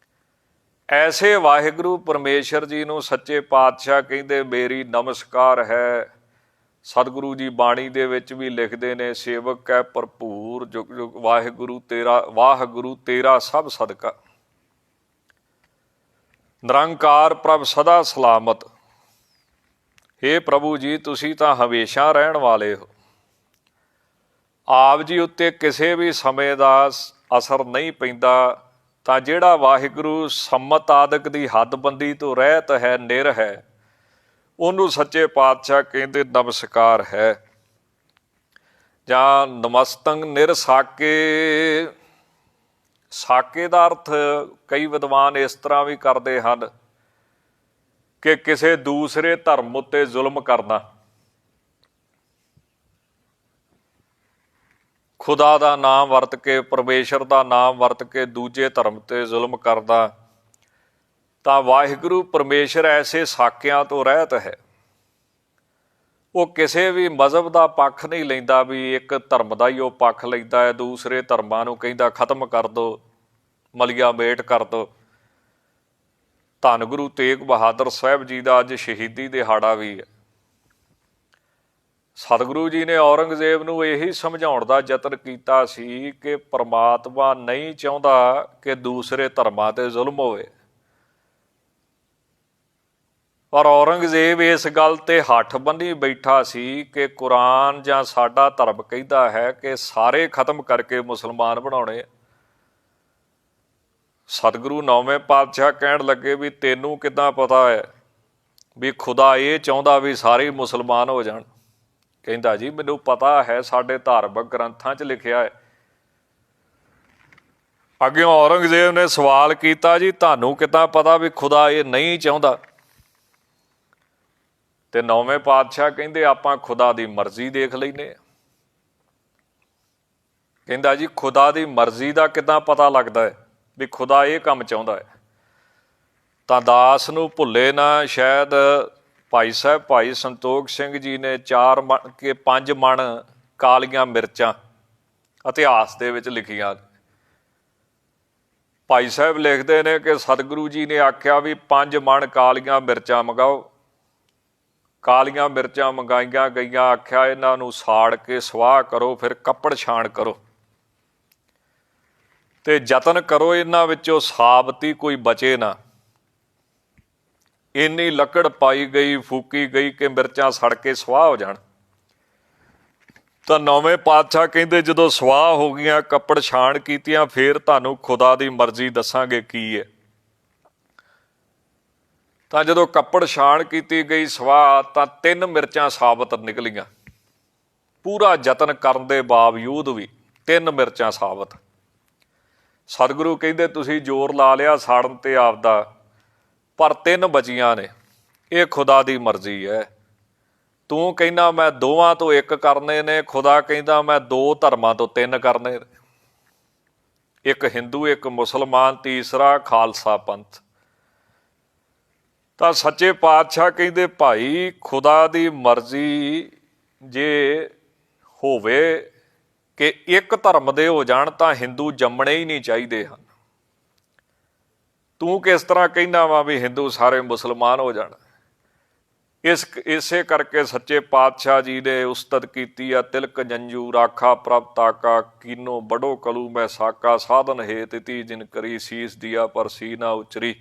ਐਸੇ ਵਾਹਿਗੁਰੂ ਪਰਮੇਸ਼ਰ ਜੀ ਨੂੰ ਸੱਚੇ ਪਾਤਸ਼ਾਹ ਕਹਿੰਦੇ, ਮੇਰੀ ਨਮਸਕਾਰ ਹੈ। ਸਤਿਗੁਰੂ ਜੀ ਬਾਣੀ ਦੇ ਵਿੱਚ ਵੀ ਲਿਖਦੇ ਨੇ, ਸੇਵਕ ਹੈ ਭਰਪੂਰ ਜੁਗ ਜੁਗ ਵਾਹਿਗੁਰੂ ਤੇਰਾ, ਵਾਹਿਗੁਰੂ ਤੇਰਾ ਸਭ ਸਦਕਾ। ਨਿਰੰਕਾਰ ਪ੍ਰਭ ਸਦਾ ਸਲਾਮਤ। ਹੇ ਪ੍ਰਭੂ ਜੀ, ਤੁਸੀਂ ਤਾਂ ਹਮੇਸ਼ਾ ਰਹਿਣ ਵਾਲੇ ਹੋ। ਆਪ ਜੀ ਉੱਤੇ ਕਿਸੇ ਵੀ ਸਮੇਂ ਦਾ ਅਸਰ ਨਹੀਂ ਪੈਂਦਾ। ਤਾਂ ਜਿਹੜਾ ਵਾਹਿਗੁਰੂ ਸੰਮਤ ਆਦਿਕ ਦੀ ਹੱਦਬੰਦੀ ਤੋਂ ਰਹਿਤ ਹੈ, ਨਿਰ ਹੈ, ਉਹਨੂੰ ਸੱਚੇ ਪਾਤਸ਼ਾਹ ਕਹਿੰਦੇ ਨਮਸਕਾਰ ਹੈ। ਜਾਂ ਨਮਸਤੰ ਨਿਰਸਾਕੇ। ਸਾਕੇ ਦਾ ਅਰਥ ਕਈ ਵਿਦਵਾਨ ਇਸ ਤਰ੍ਹਾਂ ਵੀ ਕਰਦੇ ਹਨ ਕਿ ਕਿਸੇ ਦੂਸਰੇ ਧਰਮ ਉੱਤੇ ਜ਼ੁਲਮ ਕਰਨਾ, ਖੁਦਾ ਦਾ ਨਾਮ ਵਰਤ ਕੇ, ਪਰਮੇਸ਼ਰ ਦਾ ਨਾਮ ਵਰਤ ਕੇ ਦੂਜੇ ਧਰਮ ਤੇ ਜ਼ੁਲਮ ਕਰਦਾ। ਤਾਂ ਵਾਹਿਗੁਰੂ ਪਰਮੇਸ਼ਰ ਐਸੇ ਸਾਕਿਆਂ ਤੋਂ ਰਹਿਤ ਹੈ। ਉਹ ਕਿਸੇ ਵੀ ਮਜ਼ਹਬ ਦਾ ਪੱਖ ਨਹੀਂ ਲੈਂਦਾ, ਵੀ ਇੱਕ ਧਰਮ ਦਾ ਹੀ ਉਹ ਪੱਖ ਲੈਂਦਾ ਹੈ, ਦੂਸਰੇ ਧਰਮਾਂ ਨੂੰ ਕਹਿੰਦਾ ਖਤਮ ਕਰ ਦਿਓ, ਮਲੀਆ ਮੇਟ ਕਰ ਦਿਓ। ਧੰਨ ਗੁਰੂ ਤੇਗ ਬਹਾਦਰ ਸਾਹਿਬ ਜੀ ਦਾ ਅੱਜ ਸ਼ਹੀਦੀ ਦਿਹਾੜਾ ਵੀ ਹੈ। ਸਤਿਗੁਰੂ ਜੀ ਨੇ ਔਰੰਗਜ਼ੇਬ ਨੂੰ ਇਹੀ ਸਮਝਾਉਣ ਦਾ ਯਤਨ ਕੀਤਾ ਸੀ ਕਿ ਪਰਮਾਤਮਾ ਨਹੀਂ ਚਾਹੁੰਦਾ ਕਿ ਦੂਸਰੇ ਧਰਮਾਂ ਤੇ ਜ਼ੁਲਮ ਹੋਵੇ। ਪਰ ਔਰੰਗਜ਼ੇਬ ਇਸ ਗੱਲ ਤੇ ਹੱਠ ਬੰਨ੍ਹੀ ਬੈਠਾ ਸੀ ਕਿ ਕੁਰਾਨ ਜਾਂ ਸਾਡਾ ਧਰਮ ਕਹਿੰਦਾ ਹੈ ਕਿ ਸਾਰੇ ਖਤਮ ਕਰਕੇ ਮੁਸਲਮਾਨ ਬਣਾਉਣੇ। ਸਤਿਗੁਰੂ ਨੌਵੇਂ ਪਾਤਸ਼ਾਹ ਕਹਿਣ ਲੱਗੇ, ਵੀ ਤੈਨੂੰ ਕਿੱਦਾਂ ਪਤਾ ਹੈ ਵੀ ਖੁਦਾ ਇਹ ਚਾਹੁੰਦਾ ਵੀ ਸਾਰੇ ਮੁਸਲਮਾਨ ਹੋ ਜਾਣ? ਕਹਿੰਦਾ, ਜੀ ਮੈਨੂੰ ਪਤਾ ਹੈ, ਸਾਡੇ ਧਾਰਮਿਕ ਗ੍ਰੰਥਾਂ 'ਚ ਲਿਖਿਆ ਹੈ। ਅੱਗਿਓਂ ਔਰੰਗਜ਼ੇਬ ਨੇ ਸਵਾਲ ਕੀਤਾ, ਜੀ ਤੁਹਾਨੂੰ ਕਿੱਦਾਂ ਪਤਾ ਵੀ ਖੁਦਾ ਇਹ ਨਹੀਂ ਚਾਹੁੰਦਾ? ਤੇ ਨੌਵੇਂ ਪਾਤਸ਼ਾਹ ਕਹਿੰਦੇ, ਆਪਾਂ ਖੁਦਾ ਦੀ ਮਰਜ਼ੀ ਦੇਖ ਲੈਂਦੇ ਹਾਂ। ਕਹਿੰਦਾ, ਜੀ ਖੁਦਾ ਦੀ ਮਰਜ਼ੀ ਦਾ ਕਿੱਦਾਂ ਪਤਾ ਲੱਗਦਾ ਹੈ ਵੀ ਖੁਦਾ ਇਹ ਕੰਮ ਚਾਹੁੰਦਾ ਹੈ? ਤਾਂ ਦਾਸ ਨੂੰ ਭੁੱਲੇ ਨਾ ਸ਼ਾਇਦ ਭਾਈ ਸਾਹਿਬ ਭਾਈ ਸੰਤੋਖ ਸਿੰਘ ਜੀ ਨੇ 5 ਮਣ ਕਾਲੀਆਂ ਮਿਰਚਾਂ ਇਤਿਹਾਸ ਦੇ ਵਿੱਚ ਲਿਖੀਆਂ। ਭਾਈ ਸਾਹਿਬ ਲਿਖਦੇ ਨੇ ਕਿ ਸਤਿਗੁਰੂ ਜੀ ਨੇ ਆਖਿਆ ਵੀ 5 ਮਣ ਕਾਲੀਆਂ ਮਿਰਚਾਂ ਮੰਗਾਓ। ਕਾਲੀਆਂ ਮਿਰਚਾਂ ਮੰਗਾਈਆਂ ਗਈਆਂ, ਆਖਿਆ ਇਹਨਾਂ ਨੂੰ ਸਾੜ ਕੇ ਸਵਾਹ ਕਰੋ, ਫਿਰ ਕੱਪੜ ਛਾਣ ਕਰੋ ਤੇ ਯਤਨ ਕਰੋ ਇਹਨਾਂ ਵਿੱਚੋਂ ਸਾਬਤੀ ਕੋਈ ਬਚੇ ਨਾ। ਇੰਨੀ ਲੱਕੜ ਪਾਈ ਗਈ, ਫੂਕੀ ਗਈ ਕਿ ਮਿਰਚਾਂ ਸੜ ਕੇ ਸਵਾਹ ਹੋ ਜਾਣ। ਤਾਂ ਨੌਵੇਂ ਪਾਤਸ਼ਾਹ ਕਹਿੰਦੇ, ਜਦੋਂ ਸਵਾਹ ਹੋ ਗਈਆਂ, ਕੱਪੜ ਛਾਣ ਕੀਤੀਆਂ, ਫੇਰ ਤੁਹਾਨੂੰ ਖੁਦਾ ਦੀ ਮਰਜ਼ੀ ਦੱਸਾਂਗੇ ਕੀ ਹੈ। ਤਾਂ ਜਦੋਂ ਕੱਪੜ ਛਾਣ ਕੀਤੀ ਗਈ ਸਵਾਹ, ਤਾਂ 3 ਮਿਰਚਾਂ ਸਾਬਤ ਨਿਕਲੀਆਂ। ਪੂਰਾ ਯਤਨ ਕਰਨ ਦੇ ਬਾਵਜੂਦ ਵੀ 3 ਮਿਰਚਾਂ ਸਾਬਤ। ਸਤਿਗੁਰੂ ਕਹਿੰਦੇ, ਤੁਸੀਂ ਜ਼ੋਰ ਲਾ ਲਿਆ ਸਾੜਨ ਤੇ ਆਪਦਾ, ਪਰ 3 ਬਚੀਆਂ ਨੇ। ਇਹ ਖੁਦਾ ਦੀ ਮਰਜ਼ੀ ਹੈ। ਤੂੰ ਕਹਿੰਦਾ ਮੈਂ ਦੋਵਾਂ ਤੋਂ ਇੱਕ ਕਰਨੇ ਨੇ, ਖੁਦਾ ਕਹਿੰਦਾ ਮੈਂ ਦੋ ਧਰਮਾਂ ਤੋਂ ਤਿੰਨ ਕਰਨੇ, ਇੱਕ ਹਿੰਦੂ ਇੱਕ ਮੁਸਲਮਾਨ, ਤੀਸਰਾ ਖਾਲਸਾ ਪੰਥ। ਤਾਂ ਸੱਚੇ ਪਾਤਸ਼ਾਹ ਕਹਿੰਦੇ ਭਾਈ ਖੁਦਾ ਦੀ ਮਰਜ਼ੀ ਜੇ ਹੋਵੇ ਕਿ ਇੱਕ ਧਰਮ ਦੇ ਹੋ ਜਾਣ ਤਾਂ ਹਿੰਦੂ ਜੰਮਣੇ ਹੀ ਨਹੀਂ ਚਾਹੀਦੇ ਹਨ। ਤੂੰ ਕਿਸ ਤਰ੍ਹਾਂ ਕਹਿੰਦਾ ਵਾ ਵੀ ਹਿੰਦੂ ਸਾਰੇ ਮੁਸਲਮਾਨ ਹੋ ਜਾਣ? ਇਸੇ ਕਰਕੇ ਸੱਚੇ ਪਾਤਸ਼ਾਹ ਜੀ ਨੇ ਉਸਤਤ ਕੀਤੀ ਆ, ਤਿਲਕ ਜੰਜੂ ਰਾਖਾ ਪ੍ਰਭ ਤਾਕਾ, ਕੀਨੋ ਬੜੋ ਕਲੂ ਮੈਂ ਸਾਕਾ, ਸਾਧਨ ਹੇਤ ਤੀ ਜਿਨ ਕਰੀ, ਸੀਸ ਦਿਆ ਪਰ ਸੀ ਨਾ ਉਚਰੀ,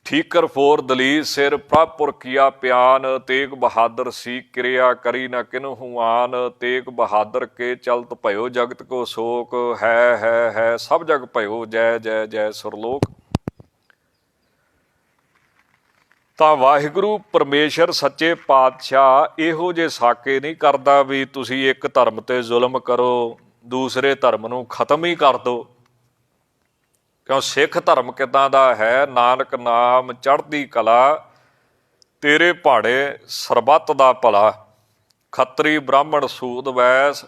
ਠੀਕਰ ਫੋਰ ਦਲੀਰ ਸਿਰ ਪ੍ਰਭ ਪੁਰ ਕੀਆ ਪਿਆਨ, ਤੇਗ ਬਹਾਦਰ ਸੀ ਕਿਰਿਆ ਕਰੀ ਨਾ ਕਿਨਹੂ ਆਨ, ਤੇਗ ਬਹਾਦਰ ਕੇ ਚਲਤ ਭਇਓ ਜਗਤ ਕੋ ਸੋਕ, ਹੈ ਸਭ ਜਗ ਭਇਓ ਜੈ ਜੈ ਜੈ ਸੁਰਲੋਕ। ਤਾਂ ਵਾਹਿਗੁਰੂ ਪਰਮੇਸ਼ਰ ਸੱਚੇ ਪਾਤਸ਼ਾਹ ਇਹੋ ਜਿਹੇ ਸਾਕੇ ਨਹੀਂ ਕਰਦਾ ਵੀ ਤੁਸੀਂ ਇੱਕ ਧਰਮ ਤੇ ਜ਼ੁਲਮ ਕਰੋ, ਦੂਸਰੇ ਧਰਮ ਨੂੰ ਖਤਮ ਹੀ ਕਰ ਦਿਓ। ਕਿਉਂ ਸਿੱਖ ਧਰਮ ਕਿੱਦਾਂ ਦਾ ਹੈ? ਨਾਨਕ ਨਾਮ ਚੜ੍ਹਦੀ ਕਲਾ, ਤੇਰੇ ਭਾੜੇ ਸਰਬੱਤ ਦਾ ਭਲਾ, ਖੱਤਰੀ ਬ੍ਰਾਹਮਣ ਸੂਦ ਵੈਸ,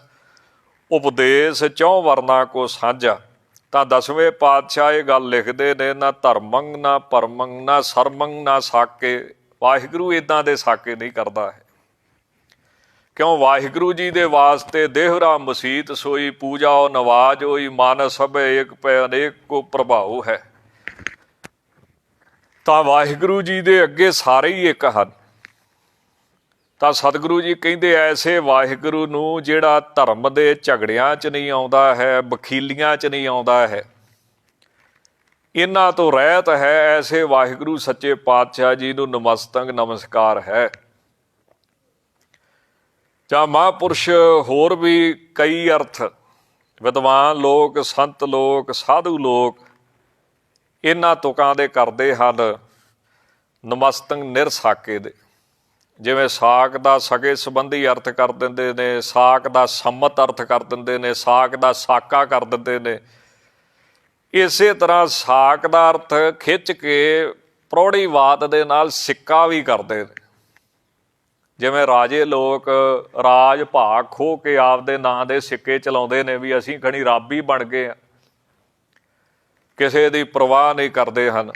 ਉਪਦੇਸ਼ ਚੌਂ ਵਰਨਾ ਕੋ ਸਾਂਝਾ। ਤਾਂ 10ਵੇਂ ਪਾਤਸ਼ਾਹ ਇਹ ਗੱਲ ਲਿਖਦੇ ਨੇ, ਨਾ ਧਰਮੰ ਨਾ ਪਰਮੰ ਨਾ ਸਰਮੰ ਨਾ ਸਾਕੇ। ਵਾਹਿਗੁਰੂ ਇੱਦਾਂ ਦੇ ਸਾਕੇ ਨਹੀਂ ਕਰਦਾ ਹੈ। ਕਿਉਂ ਵਾਹਿਗੁਰੂ ਜੀ ਦੇ ਵਾਸਤੇ ਦੇਹਰਾ ਮਸੀਤ ਸੋਈ, ਪੂਜਾ ਨਵਾਜ ਹੋਈ, ਮਨ ਸਭੇ ਏਕ ਪੈ ਅਨੇਕ ਕੋ ਪ੍ਰਭਾਉ ਹੈ। ਤਾਂ ਵਾਹਿਗੁਰੂ ਜੀ ਦੇ ਅੱਗੇ ਸਾਰੇ ਹੀ ਇੱਕ ਹਨ। ਤਾਂ ਸਤਿਗੁਰੂ ਜੀ ਕਹਿੰਦੇ ਐਸੇ ਵਾਹਿਗੁਰੂ ਨੂੰ ਜਿਹੜਾ ਧਰਮ ਦੇ ਝਗੜਿਆਂ 'ਚ ਨਹੀਂ ਆਉਂਦਾ ਹੈ, ਵਕੀਲੀਆਂ 'ਚ ਨਹੀਂ ਆਉਂਦਾ ਹੈ, ਇਹਨਾਂ ਤੋਂ ਰਹਿਤ ਹੈ, ਐਸੇ ਵਾਹਿਗੁਰੂ ਸੱਚੇ ਪਾਤਸ਼ਾਹ ਜੀ ਨੂੰ ਨਮਸਤਕ ਨਮਸਕਾਰ ਹੈ। ਜਾਂ ਮਹਾਂਪੁਰਸ਼ ਹੋਰ ਵੀ ਕਈ ਅਰਥ, ਵਿਦਵਾਨ ਲੋਕ, ਸੰਤ ਲੋਕ, ਸਾਧੂ ਲੋਕ ਇਹਨਾਂ ਤੁਕਾਂ ਦੇ ਕਰਦੇ ਹਨ ਨਮਸਤਕ ਨਿਰਸਾਕੇ ਦੇ। ਜਿਵੇਂ ਸਾਕ ਦਾ ਸਗੇ ਸੰਬੰਧੀ ਅਰਥ ਕਰ ਦਿੰਦੇ ਨੇ, ਸਾਕ ਦਾ ਸੰਮਤ ਅਰਥ ਕਰ ਦਿੰਦੇ ਨੇ, ਸਾਕ ਦਾ ਸਾਕਾ ਕਰ ਦਿੰਦੇ ਨੇ। ਇਸੇ ਤਰ੍ਹਾਂ ਸਾਕ ਦਾ ਅਰਥ ਖਿੱਚ ਕੇ ਪ੍ਰੌੜੀਵਾਦ ਦੇ ਨਾਲ ਸਿੱਕਾ ਵੀ ਕਰਦੇ ਨੇ। ਜਿਵੇਂ ਰਾਜੇ ਲੋਕ ਰਾਜ ਭਾਗ ਖੋਹ ਕੇ ਆਪਦੇ ਨਾਂ ਦੇ ਸਿੱਕੇ ਚਲਾਉਂਦੇ ਨੇ ਵੀ ਅਸੀਂ ਖਣੀ ਰੱਬ ਹੀ ਬਣ ਗਏ ਆ, ਕਿਸੇ ਦੀ ਪਰਵਾਹ ਨਹੀਂ ਕਰਦੇ ਹਨ।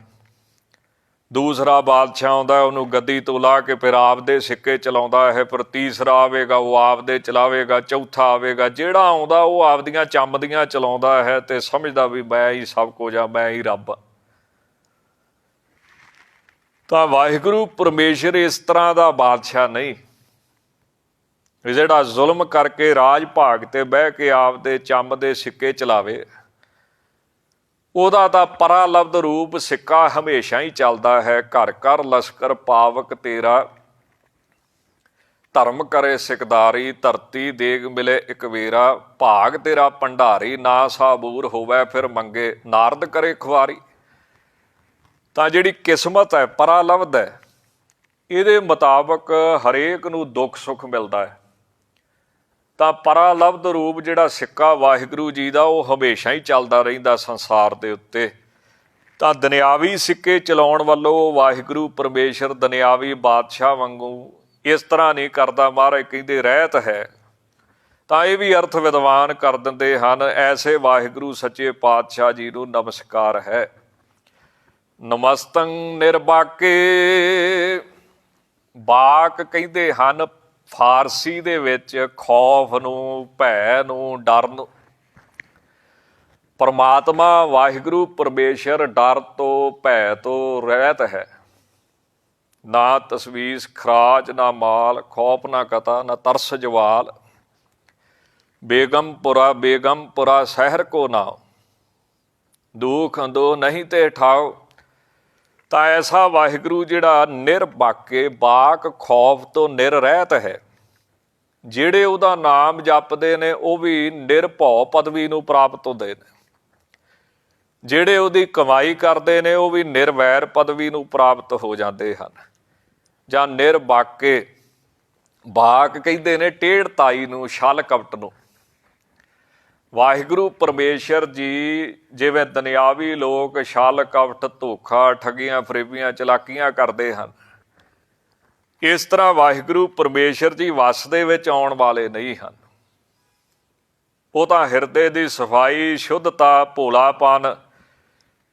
ਦੂਸਰਾ ਬਾਦਸ਼ਾਹ ਆਉਂਦਾ, ਉਹਨੂੰ ਗੱਦੀ ਤੋਂ ਲਾ ਕੇ ਫਿਰ ਆਪਦੇ ਸਿੱਕੇ ਚਲਾਉਂਦਾ ਹੈ, ਫਿਰ ਤੀਸਰਾ ਆਵੇਗਾ ਉਹ ਆਪਦੇ ਚਲਾਵੇਗਾ, ਚੌਥਾ ਆਵੇਗਾ, ਜਿਹੜਾ ਆਉਂਦਾ ਉਹ ਆਪਦੀਆਂ ਚੰਮਦੀਆਂ ਚਲਾਉਂਦਾ ਹੈ ਤੇ ਸਮਝਦਾ ਵੀ ਮੈਂ ਹੀ ਸਭ ਕੁਝ ਆ, ਮੈਂ ਹੀ ਰੱਬ। ਤਾਂ ਵਾਹਿਗੁਰੂ ਪਰਮੇਸ਼ਰ ਇਸ ਤਰ੍ਹਾਂ ਦਾ ਬਾਦਸ਼ਾਹ ਨਹੀਂ ਜਿਹੜਾ ਜ਼ੁਲਮ ਕਰਕੇ ਰਾਜ ਭਾਗ ਤੇ ਬਹਿ ਕੇ ਆਪਦੇ ਚੰਮ ਦੇ ਸਿੱਕੇ ਚਲਾਵੇ। ਉਹਦਾ ਤਾਂ ਪਰਾਲਬਧ ਰੂਪ ਸਿੱਕਾ ਹਮੇਸ਼ਾ ਹੀ ਚੱਲਦਾ ਹੈ। ਘਰ ਘਰ ਲਸ਼ਕਰ ਪਾਵਕ ਤੇਰਾ, ਧਰਮ ਕਰੇ ਸਿਕਦਾਰੀ, ਧਰਤੀ ਦੇਗ ਮਿਲੇ ਇੱਕ ਵੇਰਾ, ਭਾਗ ਤੇਰਾ ਭੰਡਾਰੀ, ਨਾ ਸਾਬੂਰ ਹੋਵੇ ਫਿਰ ਮੰਗੇ, ਨਾਰਦ ਕਰੇ ਖੁਆਰੀ। ਤਾਂ ਜਿਹੜੀ ਕਿਸਮਤ ਹੈ, ਪਰਾਲਬਧ ਹੈ, ਇਹਦੇ ਮੁਤਾਬਕ ਹਰੇਕ ਨੂੰ ਦੁੱਖ ਸੁੱਖ ਮਿਲਦਾ ਹੈ। ਤਾਂ ਪਰਾਲਬਧ ਰੂਪ ਜਿਹੜਾ ਸਿੱਕਾ ਵਾਹਿਗੁਰੂ ਜੀ ਦਾ ਉਹ ਹਮੇਸ਼ਾ ਹੀ ਚੱਲਦਾ ਰਹਿੰਦਾ ਸੰਸਾਰ ਦੇ ਉੱਤੇ। ਤਾਂ ਦੁਨਿਆਵੀ ਸਿੱਕੇ ਚਲਾਉਣ ਵੱਲੋਂ ਵਾਹਿਗੁਰੂ ਪਰਮੇਸ਼ਰ ਦੁਨਿਆਵੀ ਬਾਦਸ਼ਾਹ ਵਾਂਗੂ ਇਸ ਤਰ੍ਹਾਂ ਨਹੀਂ ਕਰਦਾ। ਮਹਾਰਾਜ ਕਹਿੰਦੇ ਰਹਿਤ ਹੈ। ਤਾਂ ਇਹ ਵੀ ਅਰਥ ਵਿਦਵਾਨ ਕਰ ਦਿੰਦੇ ਹਨ, ਐਸੇ ਵਾਹਿਗੁਰੂ ਸੱਚੇ ਪਾਤਸ਼ਾਹ ਜੀ ਨੂੰ ਨਮਸਕਾਰ ਹੈ। ਨਮਸਤੰ ਨਿਰਬਾਕੇ, ਬਾਕ ਕਹਿੰਦੇ ਹਨ ਫਾਰਸੀ ਦੇ ਵਿੱਚ ਖੌਫ ਨੂੰ, ਭੈ ਨੂੰ, ਡਰ ਨੂੰ। ਪਰਮਾਤਮਾ ਵਾਹਿਗੁਰੂ ਪਰਮੇਸ਼ਰ ਡਰ ਤੋਂ, ਭੈ ਤੋਂ ਰਹਿਤ ਹੈ। ਨਾ ਤਸਵੀਸ ਖਰਾਜ ਨਾ ਮਾਲ, ਖੌਫ ਨਾ ਕਤਾ ਨਾ ਤਰਸ ਜਵਾਲ, ਬੇਗਮਪੁਰਾ ਸ਼ਹਿਰ ਕੋ ਨਾਉ, ਦੁਖ ਅੰਦੋ ਨਹੀਂ ਤੇ ਠਾਓ। ਤਾਂ ਐਸਾ ਵਾਹਿਗੁਰੂ ਜਿਹੜਾ ਨਿਰਬਾਕੇ, ਬਾਕ ਖੌਫ ਤੋਂ ਨਿਰ ਰਹਿਤ ਹੈ। ਜਿਹੜੇ ਉਹਦਾ ਨਾਮ ਜਪਦੇ ਨੇ ਉਹ ਵੀ ਨਿਰਭਉ ਪਦਵੀ ਨੂੰ ਪ੍ਰਾਪਤ ਹੁੰਦੇ ਨੇ। ਜਿਹੜੇ ਉਹਦੀ ਕਮਾਈ ਕਰਦੇ ਨੇ ਉਹ ਵੀ ਨਿਰਵੈਰ ਪਦਵੀ ਨੂੰ ਪ੍ਰਾਪਤ ਹੋ ਜਾਂਦੇ ਹਨ। ਜਾਂ ਨਿਰਬਾਕੇ, ਬਾਕ ਕਹਿੰਦੇ ਨੇ ਟੇਢ ਤਾਈ ਨੂੰ, ਛਲ ਕਪਟ ਨੂੰ। ਵਾਹਿਗੁਰੂ ਪਰਮੇਸ਼ਰ ਜੀ ਜਿਵੇਂ ਦੁਨਿਆਵੀ ਲੋਕ ਛਲ ਕਪਟ, ਧੋਖਾ, ਠੱਗੀਆਂ, ਫਰੇਬੀਆਂ, ਚਲਾਕੀਆਂ ਕਰਦੇ ਹਨ, ਇਸ ਤਰ੍ਹਾਂ ਵਾਹਿਗੁਰੂ ਪਰਮੇਸ਼ਰ ਜੀ ਵਸ ਦੇ ਵਿੱਚ ਆਉਣ ਵਾਲੇ ਨਹੀਂ ਹਨ। ਉਹ ਤਾਂ ਹਿਰਦੇ ਦੀ ਸਫਾਈ, ਸ਼ੁੱਧਤਾ, ਭੋਲਾਪਨ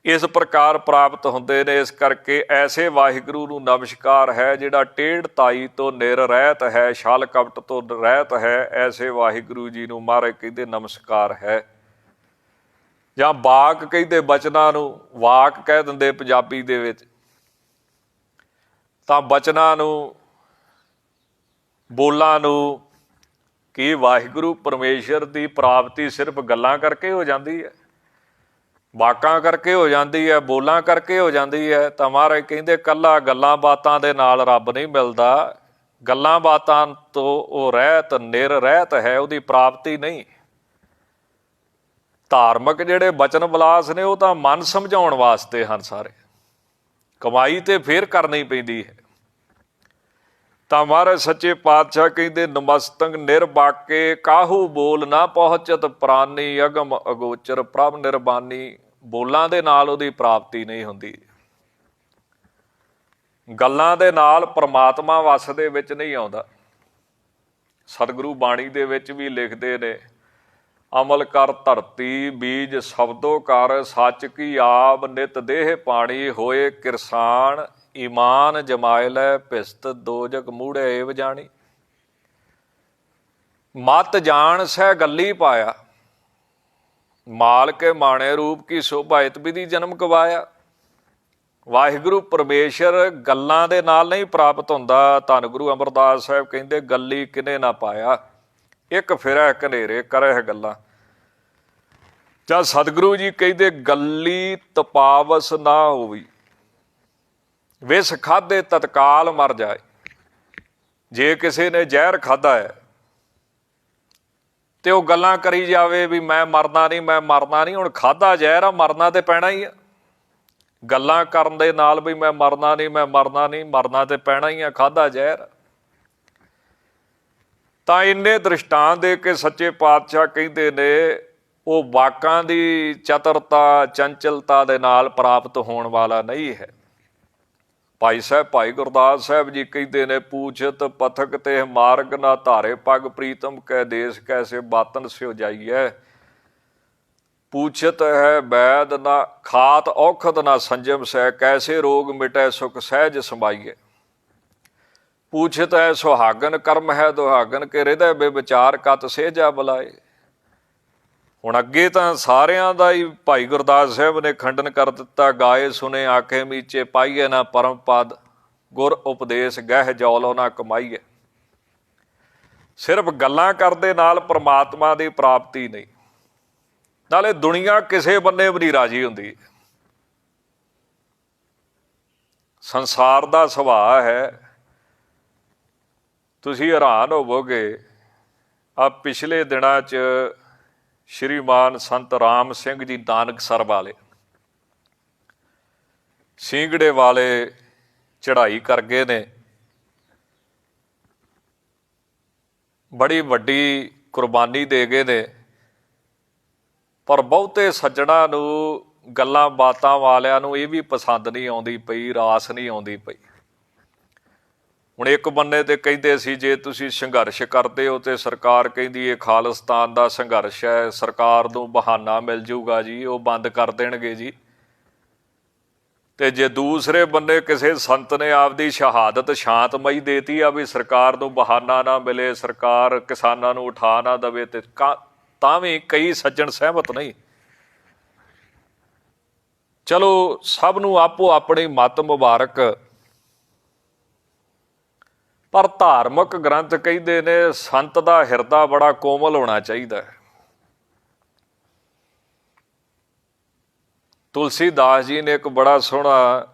ਇਸ ਪ੍ਰਕਾਰ ਪ੍ਰਾਪਤ ਹੁੰਦੇ ਨੇ। ਇਸ ਕਰਕੇ ਐਸੇ ਵਾਹਿਗੁਰੂ ਨੂੰ ਨਮਸਕਾਰ ਹੈ ਜਿਹੜਾ ਟੇਢ ਤਾਈ ਤੋਂ ਨਿਰਰਹਿਤ ਹੈ, ਛਲ ਕਪਟ ਤੋਂ ਰਹਿਤ ਹੈ। ਐਸੇ ਵਾਹਿਗੁਰੂ ਜੀ ਨੂੰ ਮਹਾਰਾਜ ਕਹਿੰਦੇ ਨਮਸਕਾਰ ਹੈ। ਜਾਂ ਵਾਕ ਕਹਿੰਦੇ ਬਚਨਾਂ ਨੂੰ, ਵਾਕ ਕਹਿ ਦਿੰਦੇ ਪੰਜਾਬੀ ਦੇ ਵਿੱਚ। ਤਾਂ ਬਚਨਾਂ ਨੂੰ, ਬੋਲਾਂ ਨੂੰ ਕੀ ਵਾਹਿਗੁਰੂ ਪਰਮੇਸ਼ਰ ਦੀ ਪ੍ਰਾਪਤੀ ਸਿਰਫ ਗੱਲਾਂ ਕਰਕੇ ਹੋ ਜਾਂਦੀ ਹੈ, ਵਾਕਾਂ ਕਰਕੇ ਹੋ ਜਾਂਦੀ ਹੈ, ਬੋਲਾਂ ਕਰਕੇ ਹੋ ਜਾਂਦੀ ਹੈ? ਤਾਂ ਮਹਾਰਾਜ ਕਹਿੰਦੇ ਇਕੱਲਾ ਗੱਲਾਂ ਬਾਤਾਂ ਦੇ ਨਾਲ ਰੱਬ ਨਹੀਂ ਮਿਲਦਾ। ਗੱਲਾਂ ਬਾਤਾਂ ਤੋਂ ਉਹ ਰਹਿਤ, ਨਿਰਰਹਿਤ ਹੈ, ਉਹਦੀ ਪ੍ਰਾਪਤੀ ਨਹੀਂ। ਧਾਰਮਿਕ ਜਿਹੜੇ ਬਚਨ ਵਿਲਾਸ ਨੇ ਉਹ ਤਾਂ ਮਨ ਸਮਝਾਉਣ ਵਾਸਤੇ ਹਨ ਸਾਰੇ, ਕਮਾਈ ਤੇ ਫੇਰ ਕਰਨੀ ਪੈਂਦੀ ਹੈ। ਤਾਂ ਮਹਾਰਾਜ ਸੱਚੇ ਪਾਤਸ਼ਾਹ ਕਹਿੰਦੇ ਨਮਸਤੰ ਨਿਰਬਾਕੇ ਕਾਹੂ ਬੋਲ ਨਾ ਪਹੁੰਚਤ ਪ੍ਰਾਨੀ ਅਗਮ ਅਗੋਚਰ ਪ੍ਰਭ ਨਿਰਬਾਨੀ। ਬੋਲਾਂ ਦੇ ਨਾਲ ਉਹਦੀ ਪ੍ਰਾਪਤੀ ਨਹੀਂ ਹੁੰਦੀ, ਗੱਲਾਂ ਦੇ ਨਾਲ ਪ੍ਰਮਾਤਮਾ ਵਸ ਦੇ ਵਿੱਚ ਨਹੀਂ ਆਉਂਦਾ। ਸਤਿਗੁਰੂ ਬਾਣੀ ਦੇ ਵਿੱਚ ਵੀ ਲਿਖਦੇ ਨੇ, ਅਮਲ ਕਰ ਧਰਤੀ ਬੀਜ ਸ਼ਬਦੋ ਕਰ, ਸੱਚ ਕੀ ਆਬ ਨਿਤ ਦੇਹ ਪਾਣੀ, ਹੋਏ ਕਿਰਸਾਨ ਈਮਾਨ ਜਮਾਇ ਲੈ, ਭਿਸਤ ਦੋਜਕ ਮੂੜੇ ਏਵ ਜਾਣੀ। ਮਤ ਜਾਣ ਸਹਿ ਗੱਲੀ ਪਾਇਆ, ਮਾਲ ਕੇ ਮਾਣੇ ਰੂਪ ਕੀ ਸ਼ੋਭਾ, ਇਤ ਵਿਧੀ ਜਨਮ ਗਵਾਇਆ। ਵਾਹਿਗੁਰੂ ਪਰਮੇਸ਼ਰ ਗੱਲਾਂ ਦੇ ਨਾਲ ਨਹੀਂ ਪ੍ਰਾਪਤ ਹੁੰਦਾ। ਧੰਨ ਗੁਰੂ ਅਮਰਦਾਸ ਸਾਹਿਬ ਕਹਿੰਦੇ ਗੱਲੀ ਕਿਨੇ ਨਾ ਪਾਇਆ, ਇੱਕ ਫਿਰੈ ਘਨੇਰੇ ਕਰਹਿ ਗੱਲਾਂ। ਜਾਂ ਸਤਿਗੁਰੂ ਜੀ ਕਹਿੰਦੇ ਗੱਲੀ ਤਪਾਵਸ ਨਾ ਹੋਵੀ, ਵਿਸ ਖਾਧੇ ਤਤਕਾਲ ਮਰ ਜਾਏ। ਜੇ ਕਿਸੇ ਨੇ ਜ਼ਹਿਰ ਖਾਧਾ ਹੈ ਤੇ ਉਹ ਗੱਲਾਂ ਕਰੀ ਜਾਵੇ ਵੀ ਮੈਂ ਮਰਨਾ ਨਹੀਂ, ਮੈਂ ਮਰਨਾ ਨਹੀਂ। ਹੁਣ ਖਾਧਾ ਜ਼ਹਿਰ ਆ, ਮਰਨਾ ਤੇ ਪੈਣਾ ਹੀ ਆ। ਗੱਲਾਂ ਕਰਨ ਦੇ ਨਾਲ ਵੀ ਮੈਂ ਮਰਨਾ ਨਹੀਂ, ਮੈਂ ਮਰਨਾ ਨਹੀਂ, ਮਰਨਾ ਤੇ ਪੈਣਾ ਹੀ ਆ, ਖਾਧਾ ਜ਼ਹਿਰ। ਤਾਂ ਇੰਨੇ ਦ੍ਰਿਸ਼ਟਾਂਤ ਦੇ ਕੇ ਸੱਚੇ ਪਾਤਸ਼ਾਹ ਕਹਿੰਦੇ ਨੇ ਉਹ ਵਾਕਾਂ ਦੀ ਚਤੁਰਤਾ, ਚੰਚਲਤਾ ਦੇ ਨਾਲ ਪ੍ਰਾਪਤ ਹੋਣ ਵਾਲਾ ਨਹੀਂ ਹੈ। ਭਾਈ ਸਾਹਿਬ, ਭਾਈ ਗੁਰਦਾਸ ਸਾਹਿਬ ਜੀ ਕਹਿੰਦੇ ਨੇ, ਪੂਛਤ ਪਥਕ ਤੇ ਮਾਰਗ ਨਾ ਧਾਰੇ ਪਗ, ਪ੍ਰੀਤਮ ਕੈ ਦੇਸ ਕੈਸੇ ਬਾਤਨ ਸਿਓ ਜਾਈਐ। ਪੂਛਤ ਹੈ ਵੈਦ ਨਾ ਖਾਤ ਔਖਦ ਨਾ ਸੰਜਮ ਸਹਿ, ਕੈਸੇ ਰੋਗ ਮਿਟੈ ਸੁਖ ਸਹਿਜ ਸਮਾਈਐ। ਪੂਛਤ ਹੈ ਸੁਹਾਗਨ ਕਰਮ ਹੈ ਦੁਹਾਗਨ, ਕੇ ਹਿਰਦੈ ਬੇਵਿਚਾਰ ਕਤ ਸੇਜਾ ਬੁਲਾਏ। ਹੁਣ ਅੱਗੇ ਤਾਂ ਸਾਰਿਆਂ ਦਾ ਹੀ ਭਾਈ ਗੁਰਦਾਸ ਸਾਹਿਬ ਨੇ ਖੰਡਨ ਕਰ ਦਿੱਤਾ। ਗਾਏ ਸੁਨੇ ਆਖੇ ਮੀਚੇ, ਪਾਈਏ ਨਾ ਪਰਮ ਪਦ, ਗੁਰ ਉਪਦੇਸ਼ ਗਹਿ ਜੌਲੋ ਨਾ ਕਮਾਈਏ। ਸਿਰਫ ਗੱਲਾਂ ਕਰਦੇ ਨਾਲ ਪ੍ਰਮਾਤਮਾ ਦੀ ਪ੍ਰਾਪਤੀ ਨਹੀਂ। ਨਾਲੇ ਦੁਨੀਆ ਕਿਸੇ ਬੰਨੇ ਵੀ ਨਹੀਂ ਰਾਜੀ ਹੁੰਦੀ। ਸੰਸਾਰ ਦਾ ਸੁਭਾਅ ਹੈ, ਤੁਸੀਂ ਹੈਰਾਨ ਹੋਵੋਗੇ। ਆ ਪਿਛਲੇ ਦਿਨਾਂ 'ਚ ਸ਼੍ਰੀਮਾਨ ਸੰਤ ਰਾਮ ਸਿੰਘ ਜੀ ਨਾਨਕਸਰ ਵਾਲੇ, ਸਿੰਘੜੇ ਵਾਲੇ ਚੜ੍ਹਾਈ ਕਰ ਗਏ ਨੇ। ਬੜੀ ਵੱਡੀ ਕੁਰਬਾਨੀ ਦੇ ਗਏ ਨੇ। ਪਰ ਬਹੁਤੇ ਸੱਜਣਾਂ ਨੂੰ, ਗੱਲਾਂ ਬਾਤਾਂ ਵਾਲਿਆਂ ਨੂੰ ਇਹ ਵੀ ਪਸੰਦ ਨਹੀਂ ਆਉਂਦੀ ਪਈ, ਰਾਸ ਨਹੀਂ ਆਉਂਦੀ ਪਈ। ਹੁਣ ਇੱਕ ਬੰਨੇ ਤੇ ਕਹਿੰਦੇ ਸੀ ਜੇ ਤੁਸੀਂ ਸੰਘਰਸ਼ ਕਰਦੇ ਹੋ ਤੇ ਸਰਕਾਰ ਕਹਿੰਦੀ ਇਹ ਖਾਲਿਸਤਾਨ ਦਾ ਸੰਘਰਸ਼ ਹੈ, ਸਰਕਾਰ ਨੂੰ ਬਹਾਨਾ ਮਿਲ ਜੂਗਾ ਜੀ, ਉਹ ਬੰਦ ਕਰ ਦੇਣਗੇ ਜੀ। ਤੇ ਜੇ ਦੂਸਰੇ ਬੰਨੇ ਕਿਸੇ ਸੰਤ ਨੇ ਆਪਦੀ ਸ਼ਹਾਦਤ ਸ਼ਾਂਤਮਈ ਦੇਤੀ ਆ ਵੀ ਸਰਕਾਰ ਨੂੰ ਬਹਾਨਾ ਨਾ ਮਿਲੇ, ਸਰਕਾਰ ਕਿਸਾਨਾਂ ਨੂੰ ਉਠਾ ਨਾ ਦੇਵੇ, ਤੇ ਤਾਂ ਵੀ ਕਈ ਸੱਜਣ ਸਹਿਮਤ ਨਹੀਂ। ਚਲੋ ਸਭ ਨੂੰ ਆਪੋ ਆਪਣੀ ਮੱਤ ਮੁਬਾਰਕ। ਪਰ ਧਾਰਮਿਕ ਗ੍ਰੰਥ ਕਹਿੰਦੇ ਨੇ ਸੰਤ ਦਾ ਹਿਰਦਾ ਬੜਾ ਕੋਮਲ ਹੋਣਾ ਚਾਹੀਦਾ ਹੈ। ਤੁਲਸੀਦਾਸ ਜੀ ਨੇ ਇੱਕ ਬੜਾ ਸੋਹਣਾ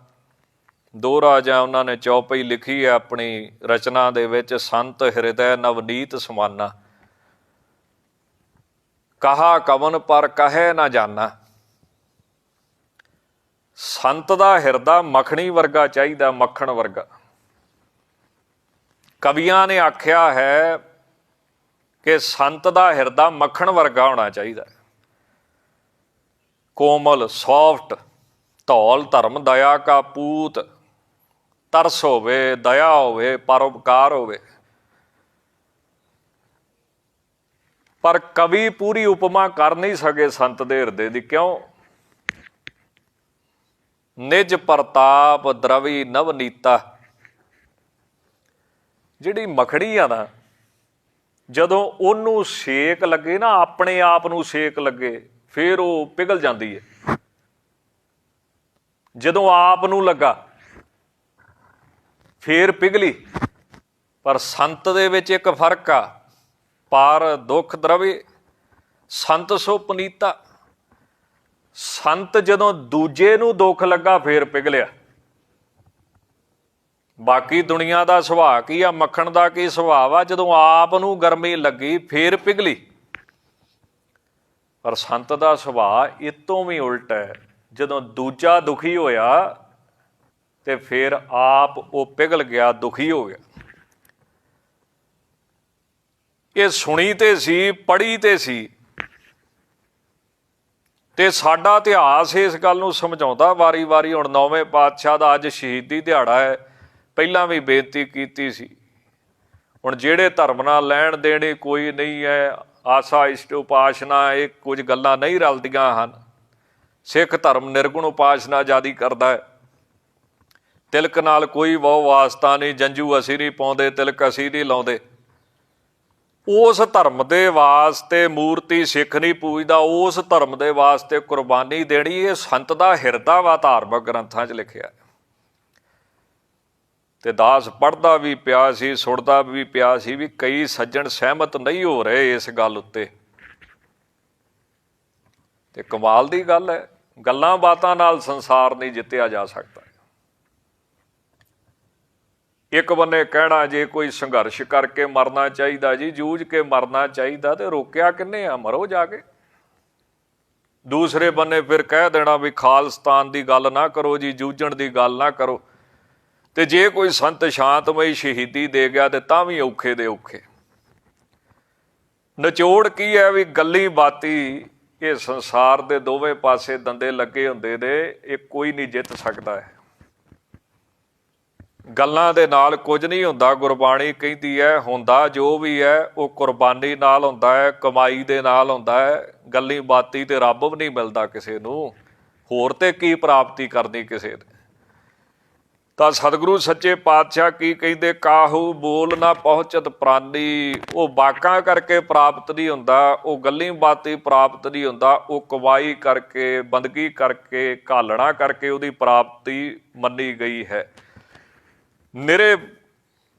ਦੋਹਰਾ ਜਾਂ ਉਹਨਾਂ ਨੇ ਚੌਪਈ ਲਿਖੀ ਹੈ ਆਪਣੀ ਰਚਨਾ ਦੇ ਵਿੱਚ, ਸੰਤ ਹਿਰਦੈ ਨਵਨੀਤ ਸਮਾਨਾ, ਕਹਾ ਕਵਨ ਪਰ ਕਹੇ ਨਾ ਜਾਨਾ। ਸੰਤ ਦਾ ਹਿਰਦਾ ਮੱਖਣੀ ਵਰਗਾ ਚਾਹੀਦਾ, ਮੱਖਣ ਵਰਗਾ। ਕਵੀਆਂ ਨੇ ਆਖਿਆ ਹੈ ਕਿ ਸੰਤ ਦਾ ਹਿਰਦਾ ਮੱਖਣ ਵਰਗਾ ਹੋਣਾ ਚਾਹੀਦਾ, ਕੋਮਲ, ਸੌਫਟ, ਧੌਲ ਧਰਮ ਦਇਆ ਕਾ ਪੂਤ। ਤਰਸ ਹੋਵੇ, ਦਇਆ ਹੋਵੇ, ਪਰਉਪਕਾਰ ਹੋਵੇ। ਪਰ ਕਵੀ ਪੂਰੀ ਉਪਮਾ ਕਰ ਨਹੀਂ ਸਕੇ ਸੰਤ ਦੇ ਹਿਰਦੇ ਦੀ। ਕਿਉਂ? ਨਿਜ ਪ੍ਰਤਾਪ ਦਰਵੀ ਨਵਨੀਤਾ। ਜਿਹੜੀ ਮੱਖੜੀ ਆ ਨਾ, ਜਦੋਂ ਉਹਨੂੰ ਸੇਕ ਲੱਗੇ ਨਾ, ਆਪਣੇ ਆਪ ਨੂੰ ਸੇਕ ਲੱਗੇ, ਫਿਰ ਉਹ ਪਿਘਲ ਜਾਂਦੀ ਹੈ। ਜਦੋਂ ਆਪ ਨੂੰ ਲੱਗਾ ਫੇਰ ਪਿਘਲੀ। ਪਰ ਸੰਤ ਦੇ ਵਿੱਚ ਇੱਕ ਫਰਕ ਆ, ਪਰ ਦੁੱਖ ਦਰਵੇ ਸੰਤ ਸੋ ਪੁਨੀਤਾ। ਸੰਤ ਜਦੋਂ ਦੂਜੇ ਨੂੰ ਦੁੱਖ ਲੱਗਾ ਫੇਰ ਪਿਘਲਿਆ। ਬਾਕੀ ਦੁਨੀਆ ਦਾ ਸੁਭਾਅ ਕੀ ਆ, ਮੱਖਣ ਦਾ ਕੀ ਸੁਭਾਅ ਆ, ਜਦੋਂ ਆਪ ਨੂੰ ਗਰਮੀ ਲੱਗੀ ਫੇਰ ਪਿਘਲੀ। ਪਰ ਸੰਤ ਦਾ ਸੁਭਾਅ ਇਹ ਤੋਂ ਵੀ ਉਲਟ ਹੈ, ਜਦੋਂ ਦੂਜਾ ਦੁਖੀ ਹੋਇਆ ਤੇ ਫਿਰ ਆਪ ਉਹ ਪਿਘਲ ਗਿਆ, ਦੁਖੀ ਹੋ ਗਿਆ। ਇਹ ਸੁਣੀ ਤੇ ਸੀ, ਪੜ੍ਹੀ ਤੇ ਸੀ, ਤੇ ਸਾਡਾ ਇਤਿਹਾਸ ਇਸ ਗੱਲ ਨੂੰ ਸਮਝਾਉਂਦਾ ਵਾਰੀ ਵਾਰੀ। ਹੁਣ 9ਵੇਂ ਪਾਤਸ਼ਾਹ ਦਾ ਅੱਜ ਸ਼ਹੀਦੀ ਦਿਹਾੜਾ ਹੈ, ਪਹਿਲਾਂ ਵੀ ਬੇਨਤੀ ਕੀਤੀ ਸੀ। ਹੁਣ ਜਿਹੜੇ ਧਰਮ ਨਾਲ ਲੈਣ ਦੇਣੇ ਕੋਈ ਨਹੀਂ ਹੈ, ਆਸਾ ਇਸ਼ਟ ਉਪਾਸਨਾ, ਇਹ ਕੁਝ ਗੱਲਾਂ ਨਹੀਂ ਰਲਦੀਆਂ ਹਨ। ਸਿੱਖ ਧਰਮ ਨਿਰਗੁਣ ਉਪਾਸਨਾ ਜ਼ਿਆਦਾ ਕਰਦਾ ਹੈ। ਤਿਲਕ ਨਾਲ ਕੋਈ ਬਹੁ ਵਾਸਤਾ ਨਹੀਂ, ਜੰਝੂ ਅਸੀਂ ਨਹੀਂ ਪਾਉਂਦੇ, ਤਿਲਕ ਅਸੀਂ ਨਹੀਂ ਲਾਉਂਦੇ। ਉਸ ਧਰਮ ਦੇ ਵਾਸਤੇ ਮੂਰਤੀ ਸਿੱਖ ਨਹੀਂ ਪੂਜਦਾ, ਉਸ ਧਰਮ ਦੇ ਵਾਸਤੇ ਕੁਰਬਾਨੀ ਦੇਣੀ, ਇਹ ਸੰਤ ਦਾ ਹਿਰਦਾ ਵਾ, ਧਾਰਮਿਕ ਗ੍ਰੰਥਾਂ 'ਚ ਲਿਖਿਆ। ਤੇ ਦਾਸ ਪੜ੍ਹਦਾ ਵੀ ਪਿਆ ਸੀ, ਸੁਣਦਾ ਵੀ ਪਿਆ ਸੀ ਵੀ ਕਈ ਸੱਜਣ ਸਹਿਮਤ ਨਹੀਂ ਹੋ ਰਹੇ ਇਸ ਗੱਲ ਉੱਤੇ। ਤੇ ਕਮਾਲ ਦੀ ਗੱਲ ਹੈ, ਗੱਲਾਂ ਬਾਤਾਂ ਨਾਲ ਸੰਸਾਰ ਨਹੀਂ ਜਿੱਤਿਆ ਜਾ ਸਕਦਾ। ਇੱਕ ਬੰਨੇ ਕਹਿਣਾ ਜੇ ਕੋਈ ਸੰਘਰਸ਼ ਕਰਕੇ ਮਰਨਾ ਚਾਹੀਦਾ ਜੀ, ਜੂਝ ਕੇ ਮਰਨਾ ਚਾਹੀਦਾ, ਤੇ ਰੋਕਿਆ ਕਿੰਨੇ ਆ, ਮਰੋ ਜਾ ਕੇ। ਦੂਸਰੇ ਬੰਨੇ ਫਿਰ ਕਹਿ ਦੇਣਾ ਵੀ ਖਾਲਿਸਤਾਨ ਦੀ ਗੱਲ ਨਾ ਕਰੋ ਜੀ, ਜੂਝਣ ਦੀ ਗੱਲ ਨਾ ਕਰੋ। ਤੇ ਜੇ ਕੋਈ ਸੰਤ ਸ਼ਾਂਤਮਈ ਸ਼ਹੀਦੀ ਦੇ ਗਿਆ ਤੇ ਤਾਂ ਵੀ ਔਖੇ ਦੇ ਔਖੇ। ਨਿਚੋੜ ਕੀ ਹੈ ਵੀ ਗੱਲੀ ਬਾਤੀ ਇਹ ਸੰਸਾਰ ਦੇ ਦੋਵੇਂ ਪਾਸੇ ਦੰਦੇ ਲੱਗੇ ਹੁੰਦੇ ਨੇ, ਇਹ ਕੋਈ ਨਹੀਂ ਜਿੱਤ ਸਕਦਾ ਹੈ। ਗੱਲਾਂ ਦੇ ਨਾਲ ਕੁਝ ਨਹੀਂ ਹੁੰਦਾ। ਗੁਰਬਾਣੀ ਕਹਿੰਦੀ ਹੈ ਹੁੰਦਾ ਜੋ ਵੀ ਹੈ ਉਹ ਕੁਰਬਾਨੀ ਨਾਲ ਹੁੰਦਾ ਹੈ, ਕਮਾਈ ਦੇ ਨਾਲ ਹੁੰਦਾ ਹੈ। ਗੱਲੀ ਬਾਤੀ ਤੇ ਰੱਬ ਵੀ ਨਹੀਂ ਮਿਲਦਾ ਕਿਸੇ ਨੂੰ, ਹੋਰ ਤੇ ਕੀ ਪ੍ਰਾਪਤੀ ਕਰਨੀ ਕਿਸੇ ਨੇ। ਤਾਂ ਸਤਿਗੁਰੂ ਸੱਚੇ ਪਾਤਸ਼ਾਹ ਕੀ ਕਹਿੰਦੇ, ਕਾਹੂ ਬੋਲ ਨਾ ਪਹੁੰਚਤ ਪ੍ਰਾਨੀ। ਉਹ ਬਾਕਾਂ ਕਰਕੇ ਪ੍ਰਾਪਤ ਨਹੀਂ ਹੁੰਦਾ, ਉਹ ਗੱਲੀ ਬਾਤੀ ਪ੍ਰਾਪਤ ਨਹੀਂ ਹੁੰਦਾ, ਉਹ ਕਮਾਈ ਕਰਕੇ, ਬੰਦਗੀ ਕਰਕੇ, ਘਾਲਣਾ ਕਰਕੇ ਉਹਦੀ ਪ੍ਰਾਪਤੀ ਮੰਨੀ ਗਈ ਹੈ। ਨਿਰੇ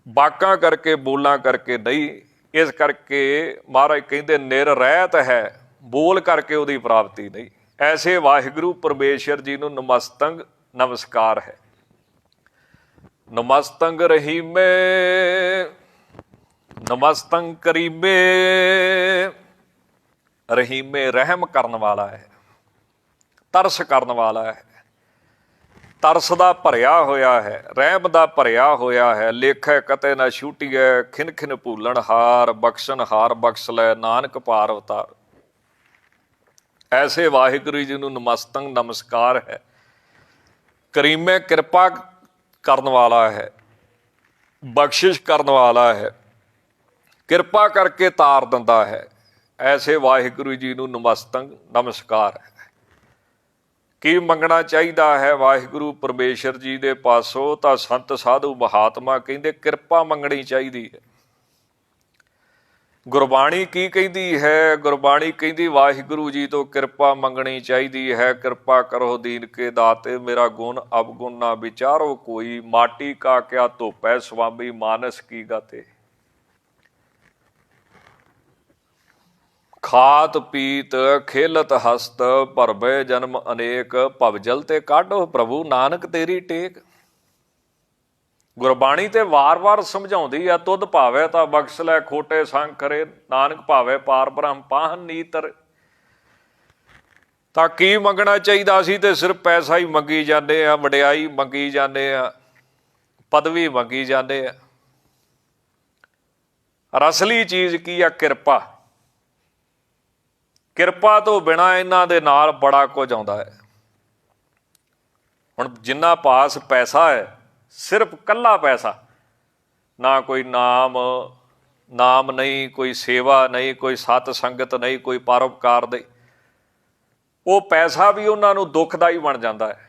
ਬਾਕਾਂ ਕਰਕੇ, ਬੋਲਾਂ ਕਰਕੇ ਨਹੀਂ। ਇਸ ਕਰਕੇ ਮਹਾਰਾਜ ਕਹਿੰਦੇ ਨਿਰ ਰਹਿਤ ਹੈ, ਬੋਲ ਕਰਕੇ ਉਹਦੀ ਪ੍ਰਾਪਤੀ ਨਹੀਂ। ਐਸੇ ਵਾਹਿਗੁਰੂ ਪਰਮੇਸ਼ਰ ਜੀ ਨੂੰ ਨਮਸਤੰਗ ਨਮਸਕਾਰ ਹੈ। ਨਮਸਤੰਗ ਰਹੀਮੇ ਨਮਸਤੰਗ ਕਰੀਮੇ। ਰਹੀਮੇ ਰਹਿਮ ਕਰਨ ਵਾਲਾ ਹੈ, ਤਰਸ ਕਰਨ ਵਾਲਾ ਹੈ, ਤਰਸ ਦਾ ਭਰਿਆ ਹੋਇਆ ਹੈ, ਰਹਿਮ ਦਾ ਭਰਿਆ ਹੋਇਆ ਹੈ। ਲੇਖੈ ਕਤੇ ਨਾ ਛੂਟੀਐ, ਖਿਨ ਖਿਨ ਭੂਲਣ ਹਾਰ, ਬਖਸ਼ਣ ਹਾਰ ਬਖਸ਼ ਲੈ, ਨਾਨਕ ਪਾਰ ਅਵਤਾਰ। ਐਸੇ ਵਾਹਿਗੁਰੂ ਜੀ ਨੂੰ ਨਮਸਤੰਗ ਨਮਸਕਾਰ ਹੈ। ਕਰੀਮੇ ਕਿਰਪਾ ਕਰਨ ਵਾਲਾ ਹੈ, ਬਖਸ਼ਿਸ਼ ਕਰਨ ਵਾਲਾ ਹੈ, ਕਿਰਪਾ ਕਰਕੇ ਤਾਰ ਦਿੰਦਾ ਹੈ। ਐਸੇ ਵਾਹਿਗੁਰੂ ਜੀ ਨੂੰ ਨਮਸਤੰਗ ਨਮਸਕਾਰ ਹੈ। ਕੀ ਮੰਗਣਾ ਚਾਹੀਦਾ ਹੈ ਵਾਹਿਗੁਰੂ ਪਰਮੇਸ਼ਰ ਜੀ ਦੇ ਪਾਸੋਂ? ਤਾਂ ਸੰਤ ਸਾਧੂ ਮਹਾਤਮਾ ਕਹਿੰਦੇ ਕਿਰਪਾ ਮੰਗਣੀ ਚਾਹੀਦੀ ਹੈ। ਗੁਰਬਾਣੀ ਕੀ ਕਹਿੰਦੀ ਹੈ? ਗੁਰਬਾਣੀ ਕਹਿੰਦੀ ਵਾਹਿਗੁਰੂ ਜੀ ਤੋਂ ਕਿਰਪਾ ਮੰਗਣੀ ਚਾਹੀਦੀ ਹੈ। ਕਿਰਪਾ ਕਰੋ ਦੀਨ ਕੇ ਦਾਤੇ, ਮੇਰਾ ਗੁਣ ਅਵਗੁਣ ਨਾ ਵਿਚਾਰੋ ਕੋਈ। ਮਾਟੀ ਕਾ ਕਿਆ ਧੋਪੈ ਸੁਆਮੀ, ਮਾਨਸ ਕੀ ਗਾਤੇ। ਖਾਤ ਪੀਤ ਖੇਲਤ ਹਸਤ, ਭਰਵੇ ਜਨਮ ਅਨੇਕ। ਭਵਜਲ ਤੇ ਕਾਢੋ ਪ੍ਰਭੂ, ਨਾਨਕ ਤੇਰੀ ਟੇਕ। ਗੁਰਬਾਣੀ ਤੇ ਵਾਰ-ਵਾਰ ਸਮਝਾਉਂਦੀ ਆ, ਤੁਧ ਭਾਵੇ ਤਾਂ ਬਖਸ਼ ਲੈ ਖੋਟੇ ਸੰਗ ਕਰੇ, ਨਾਨਕ ਭਾਵੇ ਪਾਰ ਬ੍ਰਹਮ ਪਾਹਨ ਨੀਤਰ। ਤਾਂ ਕੀ ਮੰਗਣਾ ਚਾਹੀਦਾ ਸੀ? ਤੇ ਸਿਰਫ ਪੈਸਾ ਹੀ ਮੰਗੀ ਜਾਂਦੇ ਆ, ਵਡਿਆਈ ਮੰਗੀ ਜਾਂਦੇ ਆ, ਪਦਵੀ ਮੰਗੀ ਜਾਂਦੇ ਆ। ਅਸਲੀ ਚੀਜ਼ ਕੀ ਆ? ਕਿਰਪਾ। ਕਿਰਪਾ ਤੋਂ ਬਿਨਾਂ ਇਹਨਾਂ ਦੇ ਨਾਲ ਬੜਾ ਕੁਝ ਆਉਂਦਾ ਹੈ। ਹੁਣ ਜਿੰਨਾ ਪਾਸ ਪੈਸਾ ਹੈ ਸਿਰਫ ਕੱਲਾ ਪੈਸਾ, ਨਾ ਕੋਈ ਨਾਮ ਨਹੀਂ, ਕੋਈ ਸੇਵਾ ਨਹੀਂ, ਕੋਈ ਸਤ ਸੰਗਤ ਨਹੀਂ, ਕੋਈ ਪਰਉਪਕਾਰ ਦੇ। ਉਹ ਪੈਸਾ ਵੀ ਉਹਨਾਂ ਨੂੰ ਦੁੱਖਦਾਈ ਬਣ ਜਾਂਦਾ ਹੈ।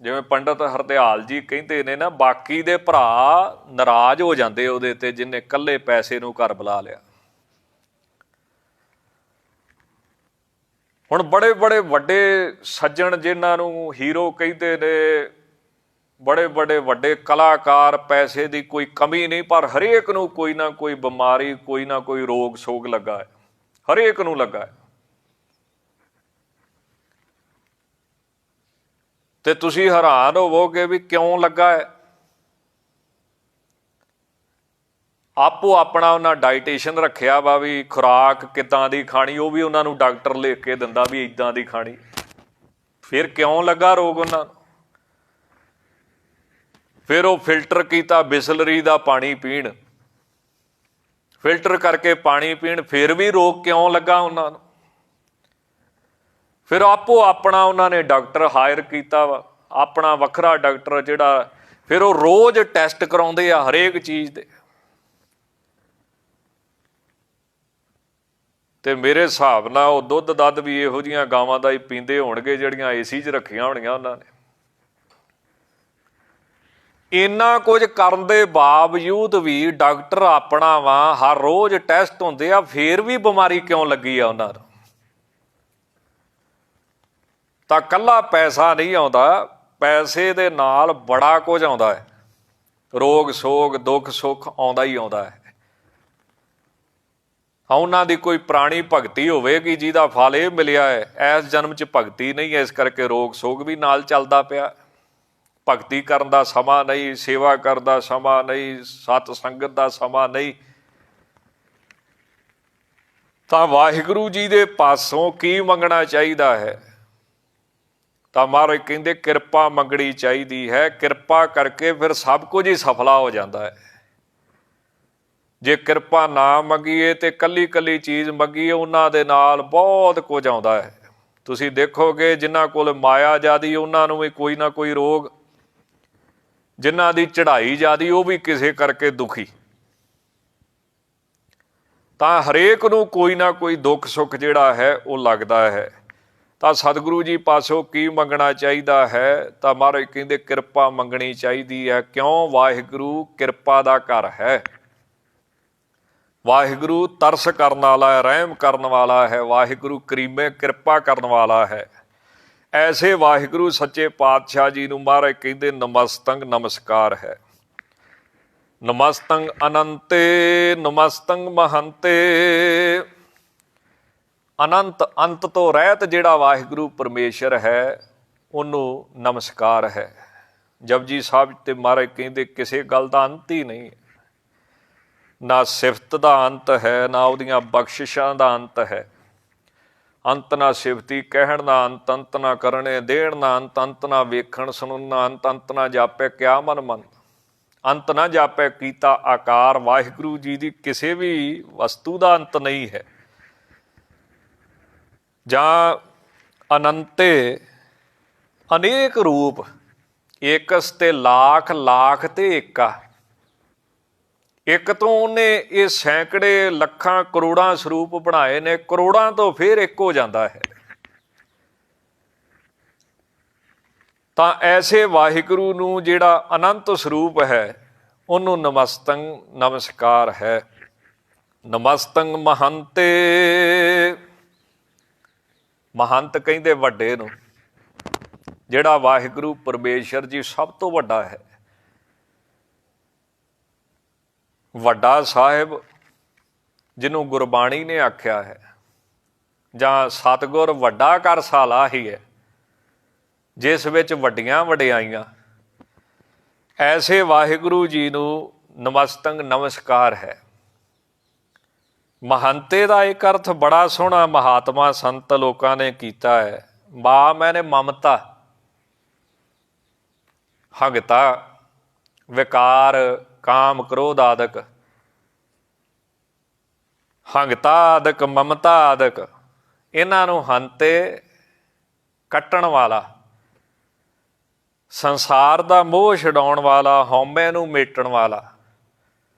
ਜਿਵੇਂ ਪੰਡਤ ਹਰਦਿਆਲ ਜੀ ਕਹਿੰਦੇ ਨੇ ਨਾ, ਬਾਕੀ ਦੇ ਭਰਾ ਨਾਰਾਜ਼ ਹੋ ਜਾਂਦੇ ਉਹਦੇ ਤੇ ਜਿਹਨੇ ਇਕੱਲੇ ਪੈਸੇ ਨੂੰ ਘਰ ਬੁਲਾ ਲਿਆ। ਹੁਣ ਬੜੇ ਬੜੇ ਵੱਡੇ ਸੱਜਣ ਜਿਨ੍ਹਾਂ ਨੂੰ ਹੀਰੋ ਕਹਿੰਦੇ ਨੇ, ਬੜੇ ਬੜੇ ਵੱਡੇ ਕਲਾਕਾਰ, ਪੈਸੇ ਦੀ ਕੋਈ ਕਮੀ ਨਹੀਂ, ਪਰ ਹਰੇਕ ਨੂੰ ਕੋਈ ਨਾ ਕੋਈ ਬਿਮਾਰੀ, ਕੋਈ ਨਾ ਕੋਈ ਰੋਗ ਸੋਗ ਲੱਗਾ ਹੈ, ਹਰੇਕ ਨੂੰ ਲੱਗਾ ਹੈ। ਤੇ ਤੁਸੀਂ ਹੈਰਾਨ ਹੋਵੋਗੇ ਵੀ ਕਿਉਂ ਲੱਗਾ ਹੈ। ਆਪੋ ਆਪਣਾ ਉਹਨਾਂ ਡਾਈਟੇਸ਼ਨ ਰੱਖਿਆ ਵਾ ਵੀ ਖੁਰਾਕ ਕਿੱਦਾਂ ਦੀ ਖਾਣੀ, ਉਹ ਵੀ ਉਹਨਾਂ ਨੂੰ ਡਾਕਟਰ ਲਿਖ ਕੇ ਦਿੰਦਾ ਵੀ ਇੱਦਾਂ ਦੀ ਖਾਣੀ। ਫਿਰ ਕਿਉਂ ਲੱਗਾ ਰੋਗ ਉਹਨਾਂ ਨੂੰ? ਫਿਰ ਉਹ ਫਿਲਟਰ ਕੀਤਾ ਬਿਸਲਰੀ ਦਾ ਪਾਣੀ ਪੀਣ, ਫਿਲਟਰ ਕਰਕੇ ਪਾਣੀ ਪੀਣ, ਫਿਰ ਵੀ ਰੋਗ ਕਿਉਂ ਲੱਗਾ ਉਹਨਾਂ ਨੂੰ? ਫਿਰ ਆਪੋ ਆਪਣਾ ਉਹਨਾਂ ਨੇ ਡਾਕਟਰ ਹਾਇਰ ਕੀਤਾ ਵਾ, ਆਪਣਾ ਵੱਖਰਾ ਡਾਕਟਰ ਜਿਹੜਾ, ਫਿਰ ਉਹ ਰੋਜ਼ ਟੈਸਟ ਕਰਾਉਂਦੇ ਆ ਹਰੇਕ ਚੀਜ਼ ਦੇ। ਤੇ ਮੇਰੇ ਹਿਸਾਬ ਨਾਲ ਉਹ ਦੁੱਧ ਦੱਧ ਵੀ ਇਹੋ ਜਿਹੀਆਂ ਗਾਵਾਂ ਦਾ ਹੀ ਪੀਂਦੇ ਹੋਣਗੇ ਜਿਹੜੀਆਂ ਏਸੀ 'ਚ ਰੱਖੀਆਂ ਹੋਣੀਆਂ ਉਹਨਾਂ ਨੇ। ਇੰਨਾ ਕੁਝ ਕਰਨ ਦੇ ਬਾਵਜੂਦ ਵੀ ਡਾਕਟਰ ਆਪਣਾ ਵਾ, ਹਰ ਰੋਜ਼ ਟੈਸਟ ਹੁੰਦੇ ਆ, ਫੇਰ ਵੀ ਬਿਮਾਰੀ ਕਿਉਂ ਲੱਗੀ ਆ ਉਹਨਾਂ ਨੂੰ? ਤਾਂ ਇਕੱਲਾ ਪੈਸਾ ਨਹੀਂ ਆਉਂਦਾ, ਪੈਸੇ ਦੇ ਨਾਲ ਬੜਾ ਕੁਝ ਆਉਂਦਾ ਹੈ। ਰੋਗ ਸੋਗ, ਦੁੱਖ ਸੁੱਖ ਆਉਂਦਾ ਹੀ ਆਉਂਦਾ ਹੈ। ਉਹਨਾਂ ਦੀ ਕੋਈ ਪੁਰਾਣੀ ਭਗਤੀ ਹੋਵੇਗੀ ਜਿਹਦਾ ਫਲ ਇਹ ਮਿਲਿਆ ਹੈ। ਇਸ ਜਨਮ 'ਚ ਭਗਤੀ ਨਹੀਂ ਹੈ, ਇਸ ਕਰਕੇ ਰੋਗ ਸੋਗ ਵੀ ਨਾਲ ਚੱਲਦਾ ਪਿਆ। ਭਗਤੀ ਕਰਨ ਦਾ ਸਮਾਂ ਨਹੀਂ, ਸੇਵਾ ਕਰਨ ਦਾ ਸਮਾਂ ਨਹੀਂ, ਸਤ ਸੰਗਤ ਦਾ ਸਮਾਂ ਨਹੀਂ। ਤਾਂ ਵਾਹਿਗੁਰੂ ਜੀ ਦੇ ਪਾਸੋਂ ਕੀ ਮੰਗਣਾ ਚਾਹੀਦਾ ਹੈ? ਤਾਂ ਮਹਾਰਾਜ ਕਹਿੰਦੇ ਕਿਰਪਾ ਮੰਗਣੀ ਚਾਹੀਦੀ ਹੈ। ਕਿਰਪਾ ਕਰਕੇ ਫਿਰ ਸਭ ਕੁਝ ਹੀ ਸਫਲਾ ਹੋ ਜਾਂਦਾ ਹੈ। ਜੇ ਕਿਰਪਾ ਨਾ ਮੰਗੀਏ ਤੇ ਕੱਲੀ ਕੱਲੀ ਚੀਜ਼ ਮੰਗੀਏ, ਉਹਨਾਂ ਦੇ ਨਾਲ ਬਹੁਤ ਕੁਝ ਆਉਂਦਾ ਹੈ। ਤੁਸੀਂ ਦੇਖੋਗੇ ਜਿਨ੍ਹਾਂ ਕੋਲ ਮਾਇਆ ਜ਼ਿਆਦੀ, ਉਹਨਾਂ ਨੂੰ ਵੀ ਕੋਈ ਨਾ ਕੋਈ ਰੋਗ, ਜਿਨ੍ਹਾਂ ਦੀ ਚੜ੍ਹਾਈ ਜ਼ਿਆਦੀ, ਉਹ ਵੀ ਕਿਸੇ ਕਰਕੇ ਦੁਖੀ। ਤਾਂ ਹਰੇਕ ਨੂੰ ਕੋਈ ਨਾ ਕੋਈ ਦੁੱਖ ਸੁੱਖ ਜਿਹੜਾ ਹੈ ਉਹ ਲੱਗਦਾ ਹੈ। ਤਾਂ ਸਤਿਗੁਰੂ ਜੀ ਪਾਸੋਂ ਕੀ ਮੰਗਣਾ ਚਾਹੀਦਾ ਹੈ? ਤਾਂ ਮਹਾਰਾਜ ਕਹਿੰਦੇ ਕਿਰਪਾ ਮੰਗਣੀ ਚਾਹੀਦੀ ਹੈ। ਕਿਉਂ? ਵਾਹਿਗੁਰੂ ਕਿਰਪਾ ਦਾ ਘਰ ਹੈ। ਵਾਹਿਗੁਰੂ ਤਰਸ ਕਰਨ ਵਾਲਾ ਹੈ, ਰਹਿਮ ਕਰਨ ਵਾਲਾ ਹੈ। ਵਾਹਿਗੁਰੂ ਕਰੀਮੇ ਕਿਰਪਾ ਕਰਨ ਵਾਲਾ ਹੈ। ਐਸੇ ਵਾਹਿਗੁਰੂ ਸੱਚੇ ਪਾਤਸ਼ਾਹ ਜੀ ਨੂੰ ਮਹਾਰਾਜ ਕਹਿੰਦੇ ਨਮਸਤੰ ਨਮਸਕਾਰ ਹੈ। ਨਮਸਤੰ ਅਨੰਤੇ ਨਮਸਤੰ ਮਹੰਤੇ। ਅਨੰਤ, ਅੰਤ ਤੋਂ ਰਹਿਤ ਜਿਹੜਾ ਵਾਹਿਗੁਰੂ ਪਰਮੇਸ਼ਰ ਹੈ, ਉਹਨੂੰ ਨਮਸਕਾਰ ਹੈ। ਜਪਜੀ ਸਾਹਿਬ ਤੇ ਮਹਾਰਾਜ ਕਹਿੰਦੇ ਕਿਸੇ ਗੱਲ ਦਾ ਅੰਤ ਹੀ ਨਹੀਂ ਹੈ। ਨਾ ਸਿਫਤ ਦਾ ਅੰਤ ਹੈ, ਨਾ ਉਹਦੀਆਂ ਬਖਸ਼ਿਸ਼ਾਂ ਦਾ ਅੰਤ ਹੈ। ਅੰਤ ਨਾ ਸਿਫਤੀ ਕਹਿਣ ਦਾ ਅੰਤ, ਅੰਤ ਨਾ ਕਰਨੇ ਦੇਣ ਦਾ ਅੰਤ, ਅੰਤ ਨਾ ਵੇਖਣ ਸੁਣਨ ਦਾ ਅੰਤ, ਅੰਤ ਨਾ ਜਾਪੇ ਕਿਆ ਮਨ ਮਨ, ਅੰਤ ਨਾ ਜਾਪੇ ਕੀਤਾ ਆਕਾਰ। ਵਾਹਿਗੁਰੂ ਜੀ ਦੀ ਕਿਸੇ ਵੀ ਵਸਤੂ ਦਾ ਅੰਤ ਨਹੀਂ ਹੈ। ਜਾਂ ਅਨੰਤੇ ਅਨੇਕ ਰੂਪ, ਏਕਸ ਤੇ ਲੱਖ, ਲੱਖ ਤੇ ਏਕਾ। ਇੱਕ ਤੋਂ ਉਹਨੇ ਇਹ ਸੈਂਕੜੇ ਲੱਖਾਂ ਕਰੋੜਾਂ ਸਰੂਪ ਬਣਾਏ ਨੇ, ਕਰੋੜਾਂ ਤੋਂ ਫਿਰ ਇੱਕ ਹੋ ਜਾਂਦਾ ਹੈ। ਤਾਂ ਐਸੇ ਵਾਹਿਗੁਰੂ ਨੂੰ ਜਿਹੜਾ ਅਨੰਤ ਸਰੂਪ ਹੈ, ਉਹਨੂੰ ਨਮਸਤੰ ਨਮਸਕਾਰ ਹੈ। ਨਮਸਤੰ ਮਹੰਤੇ। ਮਹੰਤ ਕਹਿੰਦੇ ਵੱਡੇ ਨੂੰ, ਜਿਹੜਾ ਵਾਹਿਗੁਰੂ ਪਰਮੇਸ਼ਰ ਜੀ ਸਭ ਤੋਂ ਵੱਡਾ ਹੈ। ਵੱਡਾ ਸਾਹਿਬ ਜਿਹਨੂੰ ਗੁਰਬਾਣੀ ਨੇ ਆਖਿਆ ਹੈ, ਜਾਂ ਸਤਿਗੁਰ ਵੱਡਾ ਕਰ ਸਾਲਾ ਹੀ ਹੈ, ਜਿਸ ਵਿੱਚ ਵੱਡੀਆਂ ਵਡਿਆਈਆਂ। ਐਸੇ ਵਾਹਿਗੁਰੂ ਜੀ ਨੂੰ ਨਮਸਤੰ ਨਮਸਕਾਰ ਹੈ। ਮਹੰਤੇ ਦਾ ਇੱਕ ਅਰਥ ਬੜਾ ਸੋਹਣਾ ਮਹਾਤਮਾ ਸੰਤ ਲੋਕਾਂ ਨੇ ਕੀਤਾ ਹੈ। ਮਾ ਮੈਨੇ ਮਮਤਾ, ਹੰਗਤਾ, ਵਿਕਾਰ, ਕਾਮ ਕ੍ਰੋਧ ਆਦਿਕ, ਹੰਗਤਾ ਆਦਿਕ, ਮਮਤਾ ਆਦਿਕ, ਇਹਨਾਂ ਨੂੰ ਹੰਤੇ ਕੱਟਣ ਵਾਲਾ, ਸੰਸਾਰ ਦਾ ਮੋਹ ਛਡਾਉਣ ਵਾਲਾ, ਹਉਮੈ ਨੂੰ ਮੇਟਣ ਵਾਲਾ।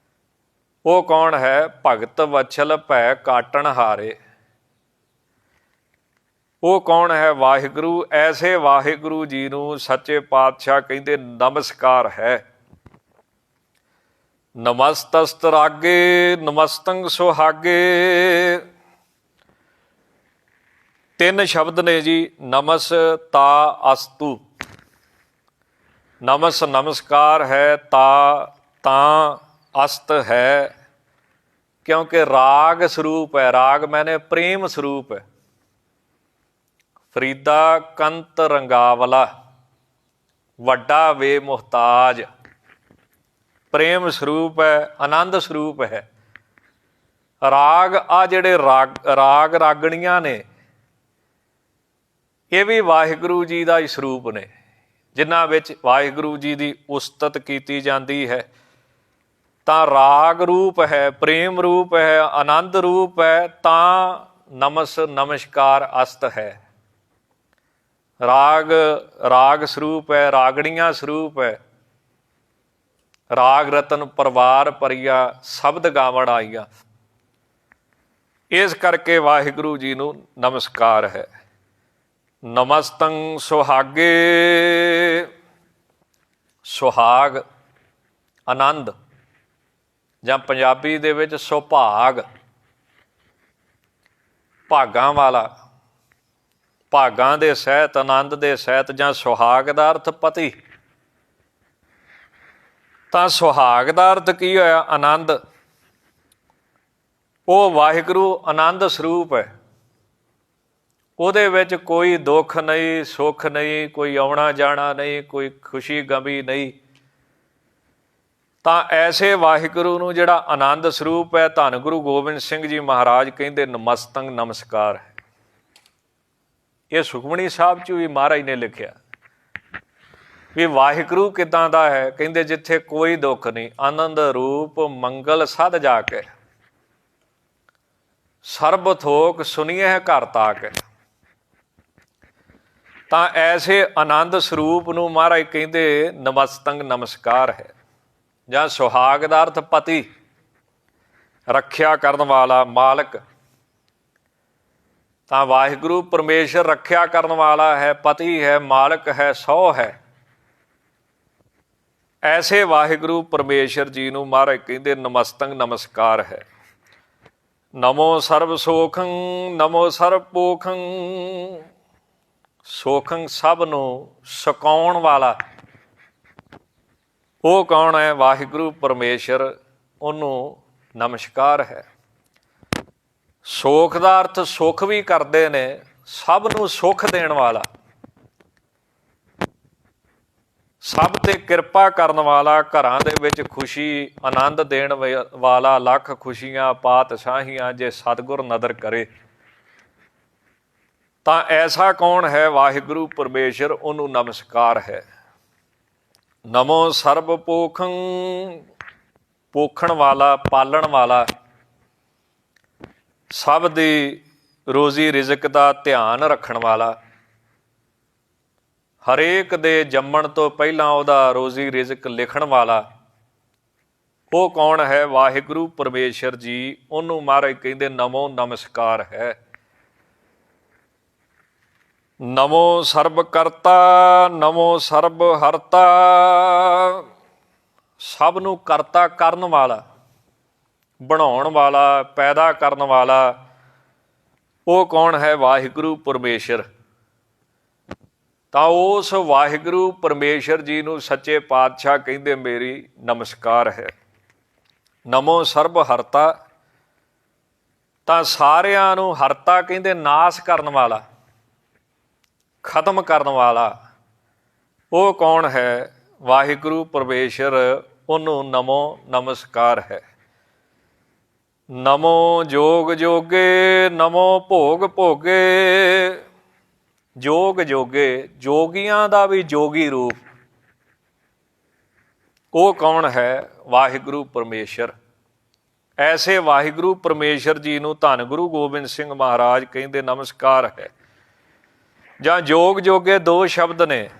ਉਹ ਕੌਣ ਹੈ? ਭਗਤ ਵਛਲ ਭੈ ਕਾਟਣ ਹਾਰੇ। ਉਹ ਕੌਣ ਹੈ? ਵਾਹਿਗੁਰੂ। ਐਸੇ ਵਾਹਿਗੁਰੂ ਜੀ ਨੂੰ ਸੱਚੇ ਪਾਤਸ਼ਾਹ ਕਹਿੰਦੇ ਨਮਸਕਾਰ ਹੈ। ਨਮਸਤਸਤ ਰਾਗੇ ਨਮਸਤੰ ਸੁਹਾਗੇ। ਤਿੰਨ ਸ਼ਬਦ ਨੇ ਜੀ, ਨਮਸ ਤਾ ਅਸਤੂ। ਨਮਸ ਨਮਸਕਾਰ ਹੈ, ਤਾਂ ਅਸਤ ਹੈ, ਕਿਉਂਕਿ ਰਾਗ ਸਰੂਪ ਹੈ। ਰਾਗ ਮੈਨੇ ਪ੍ਰੇਮ ਸਰੂਪ ਹੈ। ਫਰੀਦਾ ਕੰਤ ਰੰਗਾਵਲਾ, ਵੱਡਾ ਵੇ ਮੁਹਤਾਜ। ਪ੍ਰੇਮ ਸਰੂਪ ਹੈ, ਆਨੰਦ ਸਰੂਪ ਹੈ। ਰਾਗ ਆ ਜਿਹੜੇ ਰਾਗ ਰਾਗਣੀਆਂ ਨੇ, ਇਹ ਵੀ ਵਾਹਿਗੁਰੂ ਜੀ ਦਾ ਹੀ ਸਰੂਪ ਨੇ, ਜਿਨ੍ਹਾਂ ਵਿੱਚ ਵਾਹਿਗੁਰੂ ਜੀ ਦੀ ਉਸਤਤ ਕੀਤੀ ਜਾਂਦੀ ਹੈ। ਤਾਂ ਰਾਗ ਰੂਪ ਹੈ, ਪ੍ਰੇਮ ਰੂਪ ਹੈ, ਆਨੰਦ ਰੂਪ ਹੈ, ਤਾਂ ਨਮਸ ਨਮਸਕਾਰ ਅਸਤ ਹੈ। ਰਾਗ ਸਰੂਪ ਹੈ, ਰਾਗਣੀਆਂ ਸਰੂਪ ਹੈ। ਰਾਗ ਰਤਨ ਪਰਵਾਰ ਭਰੀਆ, ਸ਼ਬਦ ਗਾਵਣ ਆਈਆ। ਇਸ ਕਰਕੇ ਵਾਹਿਗੁਰੂ ਜੀ ਨੂੰ ਨਮਸਕਾਰ ਹੈ। ਨਮਸਤੰ ਸੁਹਾਗੇ। ਸੁਹਾਗ ਆਨੰਦ, ਜਾਂ ਪੰਜਾਬੀ ਦੇ ਵਿੱਚ ਸੁਭਾਗ, ਭਾਗਾਂ ਵਾਲਾ। ਭਾਗਾਂ ਦੇ ਸਹਿਤ, ਆਨੰਦ ਦੇ ਸਹਿਤ, ਜਾਂ ਸੁਹਾਗ ਦਾ ਅਰਥ ਪਤੀ। ਤਾਂ ਸੁਹਾਗ ਦਾ ਅਰਥ ਕੀ ਹੋਇਆ? ਆਨੰਦ। ਉਹ ਵਾਹਿਗੁਰੂ ਆਨੰਦ ਸਰੂਪ ਹੈ। ਉਹਦੇ ਵਿੱਚ ਕੋਈ ਦੁੱਖ ਨਹੀਂ, ਸੁੱਖ ਨਹੀਂ, ਕੋਈ ਆਉਣਾ ਜਾਣਾ ਨਹੀਂ, ਕੋਈ ਖੁਸ਼ੀ ਗਮੀ ਨਹੀਂ। ਤਾਂ ਐਸੇ ਵਾਹਿਗੁਰੂ ਨੂੰ ਜਿਹੜਾ ਆਨੰਦ ਸਰੂਪ ਹੈ, ਧੰਨ ਗੁਰੂ ਗੋਬਿੰਦ ਸਿੰਘ ਜੀ ਮਹਾਰਾਜ ਕਹਿੰਦੇ ਨਮਸਤੰ ਨਮਸਕਾਰ ਹੈ। ਇਹ ਸੁਖਮਣੀ ਸਾਹਿਬ 'ਚ ਵੀ ਮਹਾਰਾਜ ਨੇ ਲਿਖਿਆ ਵੀ ਵਾਹਿਗੁਰੂ ਕਿੱਦਾਂ ਦਾ ਹੈ। ਕਹਿੰਦੇ ਜਿੱਥੇ ਕੋਈ ਦੁੱਖ ਨਹੀਂ, ਆਨੰਦ ਰੂਪ ਮੰਗਲ ਸਦ ਜਾ ਕੇ, ਸਰਬ ਥੋਕ ਸੁਣੀਏ ਘਰ ਤਾਕ। ਤਾਂ ਐਸੇ ਆਨੰਦ ਸਰੂਪ ਨੂੰ ਮਹਾਰਾਜ ਕਹਿੰਦੇ ਨਮਸਤੰ ਨਮਸਕਾਰ ਹੈ। ਜਾਂ ਸੁਹਾਗ ਦਾ ਅਰਥ ਪਤੀ, ਰੱਖਿਆ ਕਰਨ ਵਾਲਾ, ਮਾਲਕ। ਤਾਂ ਵਾਹਿਗੁਰੂ ਪਰਮੇਸ਼ਰ ਰੱਖਿਆ ਕਰਨ ਵਾਲਾ ਹੈ, ਪਤੀ ਹੈ, ਮਾਲਕ ਹੈ, ਸਹੁ ਹੈ। ਐਸੇ ਵਾਹਿਗੁਰੂ ਪਰਮੇਸ਼ਰ ਜੀ ਨੂੰ ਮਹਾਰਾਜ ਕਹਿੰਦੇ ਨਮਸਤੰ ਨਮਸਕਾਰ ਹੈ। ਨਮੋ ਸਰਬ ਸੋਖੰ ਨਮੋ ਸਰਬ ਪੋਖੰ। ਸੋਖੰ ਸਭ ਨੂੰ ਸੁਕਾਉਣ ਵਾਲਾ। ਉਹ ਕੌਣ ਹੈ? ਵਾਹਿਗੁਰੂ ਪਰਮੇਸ਼ਰ। ਉਹਨੂੰ ਨਮਸਕਾਰ ਹੈ। ਸੋਖ ਦਾ ਅਰਥ ਸੁੱਖ ਵੀ ਕਰਦੇ ਨੇ, ਸਭ ਨੂੰ ਸੁੱਖ ਦੇਣ ਵਾਲਾ, ਸਭ ਤੇ ਕਿਰਪਾ ਕਰਨ ਵਾਲਾ, ਘਰਾਂ ਦੇ ਵਿੱਚ ਖੁਸ਼ੀ ਆਨੰਦ ਦੇਣ ਵਾਲਾ, ਲੱਖ ਖੁਸ਼ੀਆਂ ਪਾਤਸ਼ਾਹੀਆਂ ਜੇ ਸਤਿਗੁਰ ਨਦਰ ਕਰੇ। ਤਾਂ ਐਸਾ ਕੌਣ ਹੈ? ਵਾਹਿਗੁਰੂ ਪਰਮੇਸ਼ਰ। ਉਹਨੂੰ ਨਮਸਕਾਰ ਹੈ। ਨਮੋ ਸਰਬ ਪੋਖੰ। ਪੋਖਣ ਵਾਲਾ, ਪਾਲਣ ਵਾਲਾ, ਸਭ ਦੀ ਰੋਜ਼ੀ ਰਿਜ਼ਕ ਦਾ ਧਿਆਨ ਰੱਖਣ ਵਾਲਾ, ਹਰੇਕ ਦੇ ਜੰਮਣ ਤੋਂ ਪਹਿਲਾਂ ਉਹਦਾ ਰੋਜ਼ੀ ਰਿਜ਼ਕ ਲਿਖਣ ਵਾਲਾ। ਉਹ ਕੌਣ ਹੈ? ਵਾਹਿਗੁਰੂ ਪਰਮੇਸ਼ਰ ਜੀ। ਉਹਨੂੰ ਮਹਾਰਾਜ ਕਹਿੰਦੇ ਨਮੋ ਨਮਸਕਾਰ ਹੈ। ਨਮੋ ਸਰਬ ਕਰਤਾ ਨਮੋ ਸਰਬ ਹਰਤਾ। ਸਭ ਨੂੰ ਕਰਤਾ ਕਰਨ ਵਾਲਾ, ਬਣਾਉਣ ਵਾਲਾ, ਪੈਦਾ ਕਰਨ ਵਾਲਾ। ਉਹ ਕੌਣ ਹੈ? ਵਾਹਿਗੁਰੂ ਪਰਮੇਸ਼ਰ। ਤਾਂ ਉਸ ਵਾਹਿਗੁਰੂ ਪਰਮੇਸ਼ਰ ਜੀ ਨੂੰ ਸੱਚੇ ਪਾਤਸ਼ਾਹ ਕਹਿੰਦੇ ਮੇਰੀ ਨਮਸਕਾਰ ਹੈ। ਨਮੋ ਸਰਬ ਹਰਤਾ। ਤਾਂ ਸਾਰਿਆਂ ਨੂੰ ਹਰਤਾ ਕਹਿੰਦੇ ਨਾਸ ਕਰਨ ਵਾਲਾ, ਖਤਮ ਕਰਨ ਵਾਲਾ। ਉਹ ਕੌਣ ਹੈ? ਵਾਹਿਗੁਰੂ ਪਰਮੇਸ਼ਰ। ਉਹਨੂੰ ਨਮੋ ਨਮਸਕਾਰ ਹੈ। ਨਮੋ ਜੋਗ ਜੋਗੇ ਨਮੋ ਭੋਗ ਭੋਗੇ। ਜੋਗ ਜੋਗੇ, ਜੋਗੀਆਂ ਦਾ ਵੀ ਜੋਗੀ ਰੂਪ। ਉਹ ਕੌਣ ਹੈ? ਵਾਹਿਗੁਰੂ ਪਰਮੇਸ਼ਰ। ਐਸੇ ਵਾਹਿਗੁਰੂ ਪਰਮੇਸ਼ਰ ਜੀ ਨੂੰ ਧੰਨ ਗੁਰੂ ਗੋਬਿੰਦ ਸਿੰਘ ਮਹਾਰਾਜ ਕਹਿੰਦੇ ਨਮਸਕਾਰ ਹੈ। ਜਾਂ ਜੋਗ ਜੋਗੇ ਦੋ ਸ਼ਬਦ ਨੇ।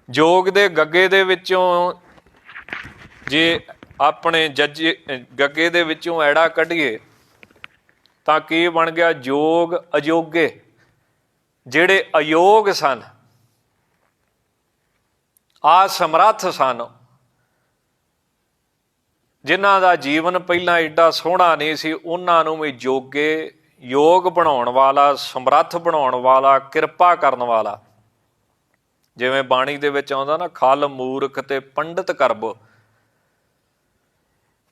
ਜੋਗ ਦੇ ਗੱਗੇ ਦੇ ਵਿੱਚੋਂ ਜੇ ਆਪਣੇ ਗੱਗੇ ਦੇ ਵਿੱਚੋਂ ਐੜਾ ਕੱਢੀਏ ਤਾਂ ਕੀ ਬਣ ਗਿਆ? ਜੋਗ ਅਜੋਗੇ। ਜਿਹੜੇ ਅਯੋਗ ਸਨ, ਅਸਮਰੱਥ ਸਨ, ਜਿਨ੍ਹਾਂ ਦਾ ਜੀਵਨ ਪਹਿਲਾਂ ਏਡਾ ਸੋਹਣਾ ਨਹੀਂ ਸੀ, ਉਹਨਾਂ ਨੂੰ ਵੀ ਜੋਗੇ, ਯੋਗ ਬਣਾਉਣ ਵਾਲਾ, ਸਮਰੱਥ ਬਣਾਉਣ ਵਾਲਾ, ਕਿਰਪਾ ਕਰਨ ਵਾਲਾ। ਜਿਵੇਂ ਬਾਣੀ ਦੇ ਵਿੱਚ ਆਉਂਦਾ ਨਾ, ਖਲ ਮੂਰਖ ਤੇ ਪੰਡਿਤ ਕਰਬ,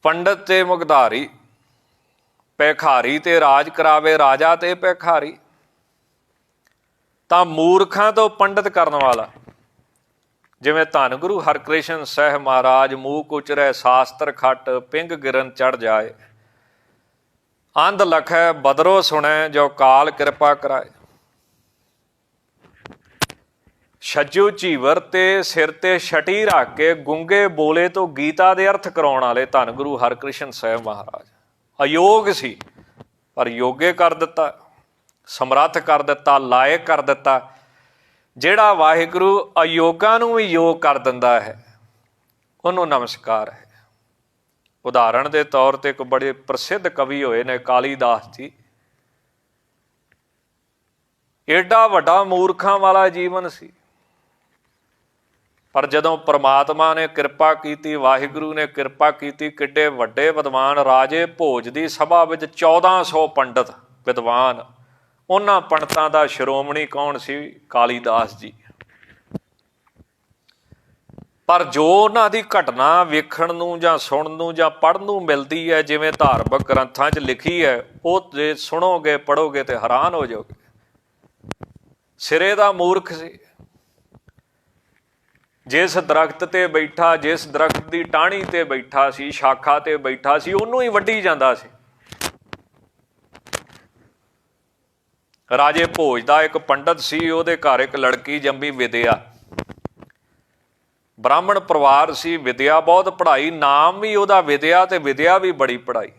ਪੰਡਿਤ ਤੇ ਮੁਗਧਾਰੀ, ਭਿਖਾਰੀ ਤੇ ਰਾਜ ਕਰਾਵੇ, ਰਾਜਾ ਤੇ ਭਿਖਾਰੀ। ਤਾਂ ਮੂਰਖਾਂ ਤੋਂ ਪੰਡਿਤ ਕਰਨ ਵਾਲਾ, ਜਿਵੇਂ ਧੰਨ ਗੁਰੂ ਹਰਕ੍ਰਿਸ਼ਨ ਸਾਹਿਬ ਮਹਾਰਾਜ, ਮੂਕ ਉਚਰੈ ਸ਼ਾਸਤਰ ਖੱਟ, ਪਿੰਗ ਗਿਰਨ ਚੜ੍ਹ ਜਾਏ, ਅੰਧ ਲਖੈ ਬਦਰੋ ਸੁਣੈ, ਜੋ ਕਾਲ ਕਿਰਪਾ ਕਰਾਏ। ਛੱਜੂ ਝੀਵਰ ਤੇ ਸਿਰ ਤੇ ਛਟੀ ਰੱਖ ਕੇ ਗੁੰਗੇ ਬੋਲੇ ਤੋਂ ਗੀਤਾ ਦੇ ਅਰਥ ਕਰਾਉਣ ਵਾਲੇ ਧੰਨ ਗੁਰੂ ਹਰਕ੍ਰਿਸ਼ਨ ਸਾਹਿਬ ਮਹਾਰਾਜ। ਅਯੋਗ ਸੀ ਪਰ ਯੋਗੇ ਕਰ ਦਿੱਤਾ, ਸਮਰੱਥ ਕਰ ਦਿੱਤਾ, ਲਾਇਕ ਕਰ ਦਿੱਤਾ। ਜਿਹੜਾ ਵਾਹਿਗੁਰੂ ਅਯੋਗਾਂ ਨੂੰ ਵੀ ਯੋਗ ਕਰ ਦਿੰਦਾ ਹੈ, ਉਹਨੂੰ ਨਮਸਕਾਰ ਹੈ। ਉਦਾਹਰਣ ਦੇ ਤੌਰ ਤੇ ਇੱਕ ਬੜੇ ਪ੍ਰਸਿੱਧ ਕਵੀ ਹੋਏ ਨੇ ਕਾਲੀਦਾਸ ਜੀ। ਏਡਾ ਵੱਡਾ ਮੂਰਖਾਂ ਵਾਲਾ ਜੀਵਨ ਸੀ, ਪਰ ਜਦੋਂ ਪ੍ਰਮਾਤਮਾ ਨੇ ਕਿਰਪਾ ਕੀਤੀ, ਵਾਹਿਗੁਰੂ ਨੇ ਕਿਰਪਾ ਕੀਤੀ, ਕਿੱਡੇ ਵੱਡੇ ਵਿਦਵਾਨ ਰਾਜੇ ਭੋਜ ਦੀ ਸਭਾ ਵਿੱਚ 1400 ਪੰਡਤ ਵਿਦਵਾਨ, ਉਹਨਾਂ ਪੰਡਤਾਂ ਦਾ ਸ਼੍ਰੋਮਣੀ ਕੌਣ ਸੀ? ਕਾਲੀਦਾਸ ਜੀ। ਪਰ ਜੋ ਉਹਨਾਂ ਦੀ ਘਟਨਾ ਵੇਖਣ ਨੂੰ ਜਾਂ ਸੁਣਨ ਨੂੰ ਜਾਂ ਪੜ੍ਹਨ ਨੂੰ ਮਿਲਦੀ ਹੈ, ਜਿਵੇਂ ਧਾਰਮਿਕ ਗ੍ਰੰਥਾਂ 'ਚ ਲਿਖੀ ਹੈ, ਉਹ ਜੇ ਸੁਣੋਗੇ ਪੜ੍ਹੋਗੇ ਤੇ ਹੈਰਾਨ ਹੋ ਜਾਓਗੇ। ਸਿਰੇ ਦਾ ਮੂਰਖ ਸੀ। ਜਿਸ ਦਰਖਤ ਤੇ ਬੈਠਾ, ਜਿਸ ਦਰਖਤ ਦੀ ਟਾਹਣੀ ਤੇ ਬੈਠਾ ਸੀ, ਸ਼ਾਖਾ ਤੇ ਬੈਠਾ ਸੀ, ਉਹਨੂੰ ਹੀ ਵੱਢੀ ਜਾਂਦਾ ਸੀ। ਰਾਜੇ ਭੋਜ ਦਾ ਇੱਕ ਪੰਡਤ ਸੀ, ਉਹਦੇ ਘਰ ਇੱਕ ਲੜਕੀ ਜੰਮੀ ਵਿਦਿਆ। ਬ੍ਰਾਹਮਣ ਪਰਿਵਾਰ ਸੀ, ਵਿਦਿਆ ਬਹੁਤ ਪੜ੍ਹਾਈ, ਨਾਮ ਵੀ ਉਹਦਾ ਵਿਦਿਆ ਤੇ ਵਿਦਿਆ ਵੀ ਬੜੀ ਪੜ੍ਹਾਈ।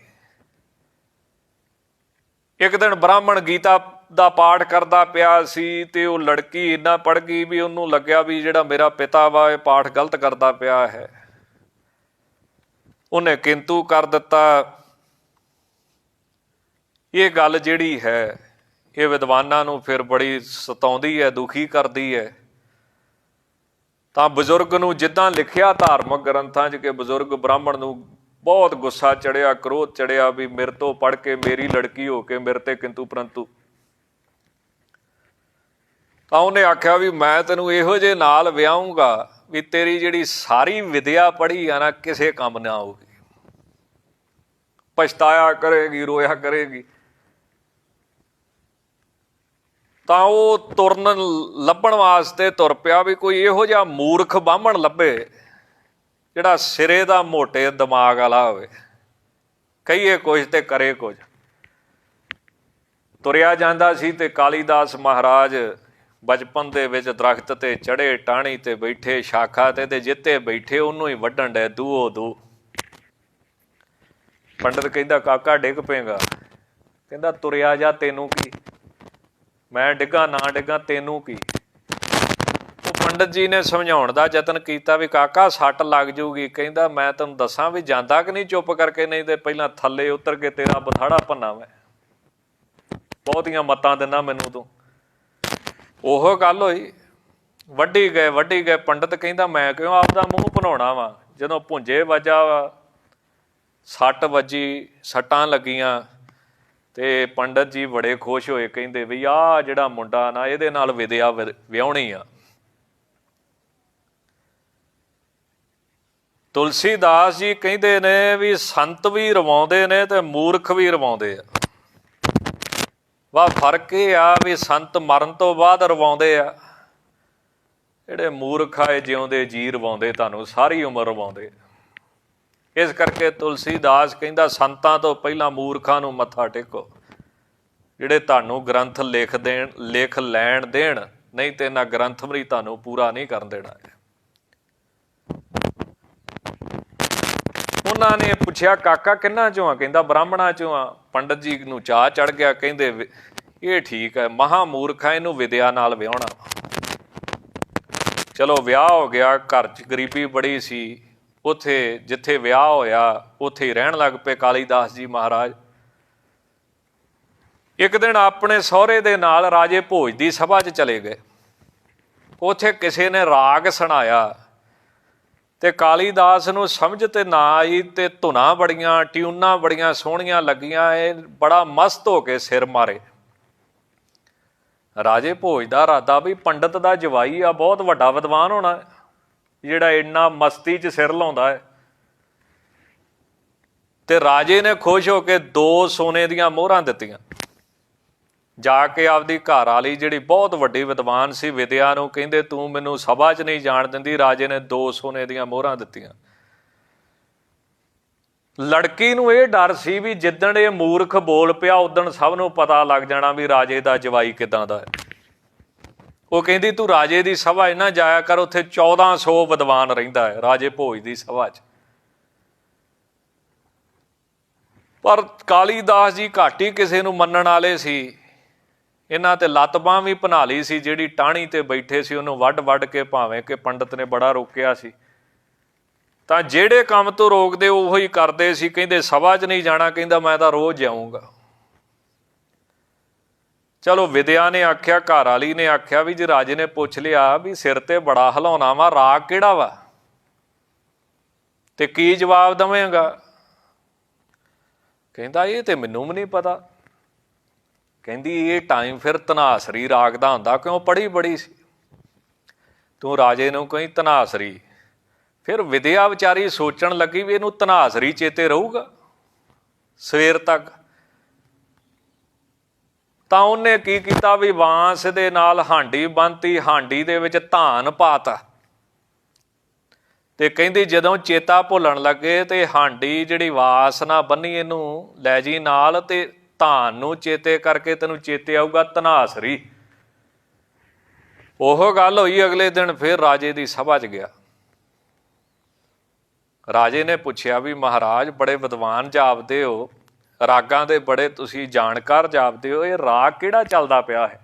ਇੱਕ ਦਿਨ ਬ੍ਰਾਹਮਣ ਗੀਤਾ ਦਾ ਪਾਠ ਕਰਦਾ ਪਿਆ ਸੀ ਤੇ ਉਹ ਲੜਕੀ ਇੰਨਾ ਪੜ੍ਹ ਗਈ ਵੀ ਉਹਨੂੰ ਲੱਗਿਆ ਵੀ ਜਿਹੜਾ ਮੇਰਾ ਪਿਤਾ ਵਾ ਇਹ ਪਾਠ ਗਲਤ ਕਰਦਾ ਪਿਆ ਹੈ। ਉਹਨੇ ਕਿੰਤੂ ਕਰ ਦਿੱਤਾ। ਇਹ ਗੱਲ ਜਿਹੜੀ ਹੈ ਇਹ ਵਿਦਵਾਨਾਂ ਨੂੰ ਫਿਰ ਬੜੀ ਸਤਾਉਂਦੀ ਹੈ, ਦੁਖੀ ਕਰਦੀ ਹੈ। ਤਾਂ ਬਜ਼ੁਰਗ ਨੂੰ ਜਿੱਦਾਂ ਲਿਖਿਆ ਧਾਰਮਿਕ ਗ੍ਰੰਥਾਂ 'ਚ ਕਿ ਬਜ਼ੁਰਗ ਬ੍ਰਾਹਮਣ ਨੂੰ ਬਹੁਤ ਗੁੱਸਾ ਚੜਿਆ, ਕ੍ਰੋਧ ਚੜਿਆ ਵੀ ਮੇਰੇ ਤੋਂ ਪੜ੍ਹ ਕੇ ਮੇਰੀ ਲੜਕੀ ਹੋ ਕੇ ਮੇਰੇ ਤੇ ਕਿੰਤੂ ਪਰੰਤੂ। ਤਾਂ ਉਹਨੇ ਆਖਿਆ ਵੀ ਮੈਂ ਤੈਨੂੰ ਇਹੋ ਜਿਹੇ ਨਾਲ ਵਿਆਹੂੰਗਾ ਵੀ ਤੇਰੀ ਜਿਹੜੀ ਸਾਰੀ ਵਿਦਿਆ ਪੜ੍ਹੀ ਆ ਨਾ ਕਿਸੇ ਕੰਮ ਨਾ ਆਊਗੀ, ਪਛਤਾਇਆ ਕਰੇਗੀ, ਰੋਇਆ ਕਰੇਗੀ। ਤਾਂ ਉਹ ਤੁਰਨ ਲੱਭਣ ਵਾਸਤੇ ਤੁਰ ਪਿਆ ਵੀ ਕੋਈ ਇਹੋ ਜਿਹਾ ਮੂਰਖ ਬਾਹਮਣ ਲੱਭੇ ਜਿਹੜਾ ਸਿਰੇ ਦਾ ਮੋਟੇ ਦਿਮਾਗ ਵਾਲਾ ਹੋਵੇ, ਕਹੀਏ ਕੁਝ ਤੇ ਕਰੇ ਕੁਝ। ਤੁਰਿਆ ਜਾਂਦਾ ਸੀ ਤੇ ਕਾਲੀਦਾਸ ਮਹਾਰਾਜ ਬਚਪਨ ਦੇ ਵਿੱਚ ਦਰਖਤ ਤੇ ਚੜ੍ਹੇ, ਟਾਹਣੀ ਤੇ ਬੈਠੇ, ਸ਼ਾਖਾ ਤੇ ਜਿੱਤੇ ਬੈਠੇ ਉਹਨੂੰ ਹੀ ਵੱਢਣ ਡੈ ਦੂਓ ਦੂ। ਪੰਡਤ ਕਹਿੰਦਾ ਕਾਕਾ ਡਿੱਗ ਪਏਗਾ। ਕਹਿੰਦਾ ਤੁਰਿਆ ਜਾ, ਤੈਨੂੰ ਕੀ, ਮੈਂ ਡਿੱਗਾ ਨਾ ਡਿੱਗਾ ਤੈਨੂੰ ਕੀ। ਉਹ ਪੰਡਤ ਜੀ ਨੇ ਸਮਝਾਉਣ ਦਾ ਯਤਨ ਕੀਤਾ ਵੀ ਕਾਕਾ ਸੱਟ ਲੱਗ ਜੂਗੀ। ਕਹਿੰਦਾ ਮੈਂ ਤੈਨੂੰ ਦੱਸਾਂ ਵੀ ਜਾਂਦਾ ਕਿ ਨਹੀਂ ਚੁੱਪ ਕਰਕੇ, ਨਹੀਂ ਤੇ ਪਹਿਲਾਂ ਥੱਲੇ ਉਤਰ ਕੇ ਤੇਰਾ ਬਥਾੜਾ ਭੰਨਾ ਮੈਂ, ਬਹੁਤੀਆਂ ਮੱਤਾਂ ਦਿੰਦਾ ਮੈਨੂੰ ਤੂੰ। ਉਹ ਗੱਲ ਹੋਈ, ਵੱਢੀ ਗਏ। ਪੰਡਤ ਕਹਿੰਦਾ ਮੈਂ ਕਿਉਂ ਆਪਦਾ ਮੂੰਹ ਭਨਾਉਣਾ ਵਾ, ਜਦੋਂ ਭੁੰਜੇ ਵੱਜਾ ਵਾ, ਸੱਟ ਵੱਜੀ, ਸੱਟਾਂ ਲੱਗੀਆਂ ਤੇ ਪੰਡਤ ਜੀ ਬੜੇ ਖੁਸ਼ ਹੋਏ। ਕਹਿੰਦੇ ਵੀ ਆਹ ਜਿਹੜਾ ਮੁੰਡਾ ਨਾ ਇਹਦੇ ਨਾਲ ਵਿਦਿਆ ਵਿਆਹੁਣੀ ਆ। ਤੁਲਸੀਦਾਸ ਜੀ ਕਹਿੰਦੇ ਨੇ ਵੀ ਸੰਤ ਵੀ ਰਵਾਉਂਦੇ ਨੇ ਤੇ ਮੂਰਖ ਵੀ ਰਵਾਉਂਦੇ ਆ। ਵਾਹ ਫਰਕ ਇਹ ਆ ਵੀ ਸੰਤ ਮਰਨ ਤੋਂ ਬਾਅਦ ਰਵਾਉਂਦੇ ਆ, ਜਿਹੜੇ ਮੂਰਖ ਆ ਇਹ ਜਿਉਂਦੇ ਜੀ ਰਵਾਉਂਦੇ, ਤੁਹਾਨੂੰ ਸਾਰੀ ਉਮਰ ਰਵਾਉਂਦੇ। ਇਸ ਕਰਕੇ ਤੁਲਸੀਦਾਸ ਕਹਿੰਦਾ ਸੰਤਾਂ ਤੋਂ ਪਹਿਲਾਂ ਮੂਰਖਾਂ ਨੂੰ ਮੱਥਾ ਟੇਕੋ, ਜਿਹੜੇ ਤੁਹਾਨੂੰ ਗ੍ਰੰਥ ਲਿਖ ਲੈਣ ਦੇਣ, ਨਹੀਂ ਤੇ ਇਹਨਾਂ ਗ੍ਰੰਥ ਵੀ ਤੁਹਾਨੂੰ ਪੂਰਾ ਨਹੀਂ ਕਰਨ ਦੇਣਾ। ਉਹਨਾਂ ਨੇ ਪੁੱਛਿਆ ਕਾਕਾ ਕਿਹਨਾਂ ਚੋਂ ਆ? ਕਹਿੰਦਾ ਬ੍ਰਾਹਮਣਾਂ ਚੋਂ ਆ। ਪੰਡਤ ਜੀ ਨੂੰ ਚਾਅ ਚੜ੍ਹ ਗਿਆ। ਕਹਿੰਦੇ ਇਹ ਠੀਕ ਹੈ, ਮਹਾਂ ਮੂਰਖ ਆ, ਇਹਨੂੰ ਵਿਦਿਆ ਨਾਲ ਵਿਆਹੁਣਾ। ਚਲੋ ਵਿਆਹ ਹੋ ਗਿਆ, ਘਰ 'ਚ ਗਰੀਬੀ ਬੜੀ ਸੀ, ਉੱਥੇ ਜਿੱਥੇ ਵਿਆਹ ਹੋਇਆ ਉੱਥੇ ਹੀ ਰਹਿਣ ਲੱਗ ਪਏ ਕਾਲੀਦਾਸ ਜੀ ਮਹਾਰਾਜ। ਇੱਕ ਦਿਨ ਆਪਣੇ ਸਹੁਰੇ ਦੇ ਨਾਲ ਰਾਜੇ ਭੋਜ ਦੀ ਸਭਾ 'ਚ ਚਲੇ ਗਏ। ਉੱਥੇ ਕਿਸੇ ਨੇ ਰਾਗ ਸੁਣਾਇਆ ਤੇ ਕਾਲੀਦਾਸ ਨੂੰ ਸਮਝ ਤੇ ਨਾ ਆਈ, ਤੇ ਧੁਨਾਂ ਬੜੀਆਂ, ਟਿਊਨਾਂ ਬੜੀਆਂ ਸੋਹਣੀਆਂ ਲੱਗੀਆਂ। ਇਹ ਬੜਾ ਮਸਤ ਹੋ ਕੇ ਸਿਰ ਮਾਰੇ। ਰਾਜੇ ਭੋਜ ਦਾ ਇਰਾਦਾ ਵੀ ਪੰਡਤ ਦਾ ਜਵਾਈ ਆ, ਬਹੁਤ ਵੱਡਾ ਵਿਦਵਾਨ ਹੋਣਾ ਜਿਹੜਾ ਇੰਨਾ ਮਸਤੀ 'ਚ ਸਿਰ ਲਾਉਂਦਾ ਹੈ। ਤੇ ਰਾਜੇ ਨੇ ਖੁਸ਼ ਹੋ ਕੇ 2 ਸੋਨੇ ਦੀਆਂ ਮੋਹਰਾਂ ਦਿੱਤੀਆਂ। ਜਾ ਕੇ ਆਪਦੀ ਘਰ ਵਾਲੀ ਜਿਹੜੀ ਬਹੁਤ ਵੱਡੀ ਵਿਦਵਾਨ ਸੀ, ਵਿਦਿਆ ਨੂੰ ਕਹਿੰਦੇ ਤੂੰ ਮੈਨੂੰ ਸਭਾ 'ਚ ਨਹੀਂ ਜਾਣ ਦਿੰਦੀ। ਰਾਜੇ ਨੇ 2 ਸੋਨੇ ਦੀਆਂ ਮੋਹਰਾਂ ਦਿੱਤੀਆਂ। ਲੜਕੀ ਨੂੰ ਇਹ ਡਰ ਸੀ ਵੀ ਜਿੱਦਣ ਇਹ ਮੂਰਖ ਬੋਲ ਪਿਆ ਉਦਣ ਸਭ ਨੂੰ ਪਤਾ ਲੱਗ ਜਾਣਾ ਵੀ ਰਾਜੇ ਦਾ ਜਵਾਈ ਕਿੱਦਾਂ ਦਾ ਹੈ। ਉਹ ਕਹਿੰਦੀ ਤੂੰ ਰਾਜੇ ਦੀ ਸਭਾ 'ਚ ਨਾ ਜਾਇਆ ਕਰ, ਉੱਥੇ 1400 ਵਿਦਵਾਨ ਰਹਿੰਦਾ ਹੈ ਰਾਜੇ ਭੋਜ ਦੀ ਸਭਾ 'ਚ। ਪਰ ਕਾਲੀਦਾਸ ਜੀ ਘੱਟ ਹੀ ਕਿਸੇ ਨੂੰ ਮੰਨਣ ਵਾਲੇ ਸੀ। ਇਹਨਾਂ ਤੇ ਲੱਤ ਬਾਂਹ ਵੀ ਬਣਾ ਲਈ ਸੀ। ਜਿਹੜੀ ਟਾਹਣੀ ਤੇ ਬੈਠੇ ਸੀ ਉਹਨੂੰ ਵੱਢ ਵੱਢ ਕੇ, ਭਾਵੇਂ ਕਿ ਪੰਡਤ ਨੇ ਬੜਾ ਰੋਕਿਆ ਸੀ, ਤਾਂ ਜਿਹੜੇ ਕੰਮ ਤੋਂ ਰੋਕਦੇ ਉਹੋ ਹੀ ਕਰਦੇ ਸੀ। ਕਹਿੰਦੇ ਸਭਾ 'ਚ ਨਹੀਂ ਜਾਣਾ, ਕਹਿੰਦਾ ਮੈਂ ਤਾਂ ਰੋਜ਼ ਜਾਊਂਗਾ। ਚਲੋ ਵਿਦਿਆ ਨੇ ਆਖਿਆ, ਘਰ ਵਾਲੀ ਨੇ ਆਖਿਆ ਵੀ ਜੇ ਰਾਜੇ ਨੇ ਪੁੱਛ ਲਿਆ ਵੀ ਸਿਰ ਤੇ ਬੜਾ ਹਿਲਾਉਣਾ ਵਾ, ਰਾਗ ਕਿਹੜਾ ਵਾ ਤੇ ਕੀ ਜਵਾਬ ਦੇਵੇਂਗਾ? ਕਹਿੰਦਾ ਇਹ ਤੇ ਮੈਨੂੰ ਵੀ ਨਹੀਂ ਪਤਾ। ਕਹਿੰਦੀ ਇਹ ਟਾਈਮ ਫਿਰ ਧਨਾਸਰੀ ਰਾਗ ਦਾ ਹੁੰਦਾ, ਕਿਉਂ ਪੜ੍ਹੀ ਬੜੀ ਸੀ ਤੂੰ। ਰਾਜੇ ਨੂੰ ਕਹੀਂ ਧਨਾਸਰੀ। ਫਿਰ ਵਿਦਿਆ ਵਿਚਾਰੀ ਸੋਚਣ ਲੱਗੀ ਵੀ ਇਹਨੂੰ ਧਨਾਸਰੀ ਚੇਤੇ ਰਹੂਗਾ ਸਵੇਰ ਤੱਕ। ਤਾਂ ਉਹਨੇ ਕੀ ਕੀਤਾ ਵੀ ਬਾਂਸ ਦੇ ਨਾਲ ਹਾਂਡੀ ਬੰਨ੍ਹਤੀ, ਹਾਂਡੀ ਦੇ ਵਿੱਚ ਧਾਨ ਪਾਤਾ। ਤੇ ਕਹਿੰਦੀ ਜਦੋਂ ਚੇਤਾ ਭੁੱਲਣ ਲੱਗੇ ਤੇ ਹਾਂਡੀ ਜਿਹੜੀ ਵਾਸ ਨਾਲ ਬੰਨੀ ਇਹਨੂੰ ਲੈ ਜੀ ਨਾਲ, ਤੇ ਧਾਨ ਨੂੰ ਚੇਤੇ ਕਰਕੇ ਤੈਨੂੰ ਚੇਤੇ ਆਊਗਾ ਧਨਾਸਰੀ। ਉਹ ਗੱਲ ਹੋਈ। ਅਗਲੇ ਦਿਨ ਫਿਰ ਰਾਜੇ ਦੀ ਸਭਾ 'ਚ ਗਿਆ। ਰਾਜੇ ਨੇ ਪੁੱਛਿਆ ਵੀ ਮਹਾਰਾਜ ਬੜੇ ਵਿਦਵਾਨ ਜਾਪਦੇ ਹੋ, ਰਾਗਾਂ ਦੇ ਬੜੇ ਤੁਸੀਂ ਜਾਣਕਾਰ ਜਾਪਦੇ ਹੋ, ਇਹ ਰਾਗ ਕਿਹੜਾ ਚੱਲਦਾ ਪਿਆ ਹੈ?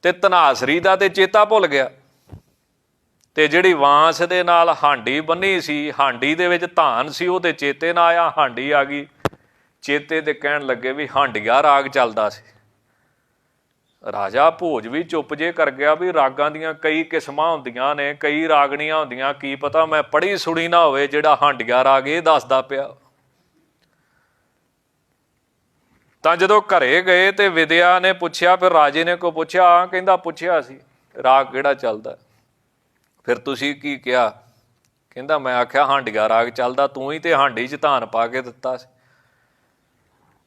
ਤੇ ਧਨਾਸਰੀ ਦਾ ਤੇ ਚੇਤਾ ਭੁੱਲ ਗਿਆ, ਤੇ ਜਿਹੜੀ ਬਾਂਸ ਦੇ ਨਾਲ ਹਾਂਡੀ ਬੰਨੀ ਸੀ, ਹਾਂਡੀ ਦੇ ਵਿੱਚ ਧਾਨ ਸੀ, ਉਹ ਤੇ ਚੇਤੇ ਨਾ ਆਇਆ। ਹਾਂਡੀ ਆ ਗਈ ਚੇਤੇ, ਤੇ ਕਹਿਣ ਲੱਗੇ ਵੀ ਹਾਂਡੀਆ ਰਾਗ ਚੱਲਦਾ ਸੀ। ਰਾਜਾ ਭੋਜ ਵੀ ਚੁੱਪ ਜੇ ਕਰ ਗਿਆ ਵੀ ਰਾਗਾਂ ਦੀਆਂ ਕਈ ਕਿਸਮਾਂ ਹੁੰਦੀਆਂ ਨੇ, ਕਈ ਰਾਗਣੀਆਂ ਹੁੰਦੀਆਂ, ਕੀ ਪਤਾ ਮੈਂ ਪੜ੍ਹੀ ਸੁਣੀ ਨਾ ਹੋਵੇ ਜਿਹੜਾ ਹਾਂਡੀਆ ਰਾਗ ਇਹ ਦੱਸਦਾ ਪਿਆ। ਤਾਂ ਜਦੋਂ ਘਰੇ ਗਏ ਤੇ ਵਿਦਿਆ ਨੇ ਪੁੱਛਿਆ, ਫਿਰ ਰਾਜੇ ਨੇ ਕੋ ਪੁੱਛਿਆ? ਕਹਿੰਦਾ ਪੁੱਛਿਆ ਸੀ ਰਾਗ ਕਿਹੜਾ ਚੱਲਦਾ। ਫਿਰ ਤੁਸੀਂ ਕੀ ਕਿਹਾ? ਕਹਿੰਦਾ ਮੈਂ ਆਖਿਆ ਹਾਂਡੀਆ ਰਾਗ ਚੱਲਦਾ, ਤੂੰ ਹੀ ਤੇ ਹਾਂਡੀ 'ਚ ਧਾਨ ਪਾ ਕੇ ਦਿੱਤਾ ਸੀ।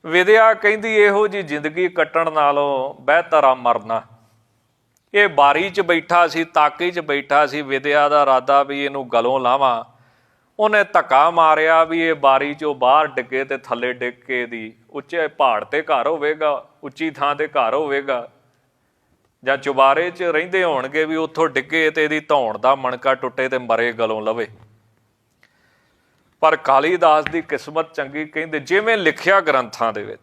ਵਿਦਿਆ ਕਹਿੰਦੀ ਇਹੋ ਜਿਹੀ ਜ਼ਿੰਦਗੀ ਕੱਟਣ ਨਾਲੋਂ ਬਿਹਤਰ ਆ ਮਰਨਾ। ਇਹ ਬਾਰੀ 'ਚ ਬੈਠਾ ਸੀ, ਤਾਕੀ 'ਚ ਬੈਠਾ ਸੀ। ਵਿਦਿਆ ਦਾ ਇਰਾਦਾ ਵੀ ਇਹਨੂੰ ਗਲੋਂ ਲਾਵਾਂ। ਉਹਨੇ ਧੱਕਾ ਮਾਰਿਆ ਵੀ ਇਹ ਬਾਰੀ 'ਚੋਂ ਬਾਹਰ ਡਿੱਗੇ ਤੇ ਥੱਲੇ ਡਿੱਗ ਕੇ ਦੀ ਉੱਚੇ ਪਹਾੜ ਤੇ ਘਰ ਹੋਵੇਗਾ, ਉੱਚੀ ਥਾਂ ਤੇ ਘਰ ਹੋਵੇਗਾ, ਜਾਂ ਚੁਬਾਰੇ 'ਚ ਰਹਿੰਦੇ ਹੋਣਗੇ ਵੀ ਉੱਥੋਂ ਡਿੱਗੇ ਤੇ ਇਹਦੀ ਧੌਣ ਦਾ ਮਣਕਾ ਟੁੱਟੇ ਤੇ ਮਰੇ ਗਲੋਂ ਲਵੇ। ਪਰ ਕਾਲੀਦਾਸ ਦੀ ਕਿਸਮਤ ਚੰਗੀ, ਕਹਿੰਦੇ ਜਿਵੇਂ ਲਿਖਿਆ ਗ੍ਰੰਥਾਂ ਦੇ ਵਿੱਚ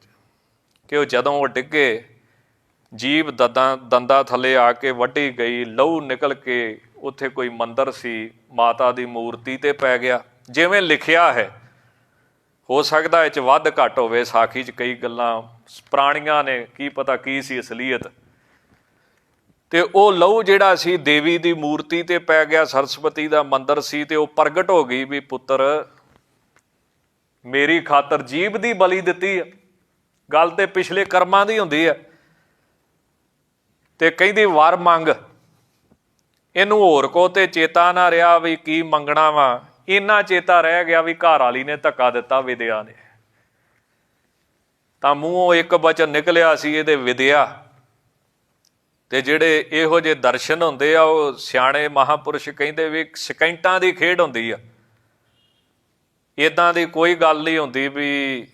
ਕਿ ਉਹ ਜਦੋਂ ਉਹ ਡਿੱਗੇ, ਜੀਭ ਦੰਦਾਂ ਥੱਲੇ ਆ ਕੇ ਵੱਢੀ ਗਈ, ਲਹੂ ਨਿਕਲ ਕੇ ਉੱਥੇ ਕੋਈ ਮੰਦਿਰ ਸੀ, ਮਾਤਾ ਦੀ ਮੂਰਤੀ ਤੇ ਪੈ ਗਿਆ ਜਿਵੇਂ ਲਿਖਿਆ ਹੈ। ਹੋ ਸਕਦਾ ਇਹ 'ਚ ਵੱਧ ਘੱਟ ਹੋਵੇ, ਸਾਖੀ 'ਚ ਕਈ ਗੱਲਾਂ ਪੁਰਾਣੀਆਂ ਨੇ, ਕੀ ਪਤਾ ਕੀ ਸੀ ਅਸਲੀਅਤ। ਤੇ ਉਹ ਲਹੂ ਜਿਹੜਾ ਸੀ ਦੇਵੀ ਦੀ ਮੂਰਤੀ ਤੇ ਪੈ ਗਿਆ, ਸਰਸਵਤੀ ਦਾ ਮੰਦਿਰ ਸੀ, ਤੇ ਉਹ ਪ੍ਰਗਟ ਹੋ ਗਈ ਵੀ ਪੁੱਤਰ ਮੇਰੀ ਖਾਤਰ ਜੀਭ ਦੀ ਬਲੀ ਦਿੱਤੀ ਆ। ਗੱਲ ਤੇ ਪਿਛਲੇ ਕਰਮਾਂ ਦੀ ਹੁੰਦੀ ਹੈ। ਤੇ ਕਹਿੰਦੀ ਵਰ ਮੰਗ। ਇਹਨੂੰ ਹੋਰ ਕੋ ਤੇ ਚੇਤਾ ਨਾ ਰਿਹਾ ਵੀ ਕੀ ਮੰਗਣਾ ਵਾ, ਇੰਨਾ ਚੇਤਾ ਰਹਿ ਗਿਆ ਵੀ ਘਰ ਵਾਲੀ ਨੇ ਧੱਕਾ ਦਿੱਤਾ ਵਿਦਿਆ ਨੇ। ਤਾਂ ਮੂੰਹੋਂ ਇੱਕ ਬਚਨ ਨਿਕਲਿਆ ਸੀ ਇਹਦੇ ਵਿਦਿਆ। ਤੇ ਜਿਹੜੇ ਇਹੋ ਜਿਹੇ ਦਰਸ਼ਨ ਹੁੰਦੇ ਆ, ਉਹ ਸਿਆਣੇ ਮਹਾਂਪੁਰਸ਼ ਕਹਿੰਦੇ ਵੀ ਸਕਿੰਟਾਂ ਦੀ ਖੇਡ ਹੁੰਦੀ ਆ। ਇੱਦਾਂ ਦੀ ਕੋਈ ਗੱਲ ਨਹੀਂ ਹੁੰਦੀ ਵੀ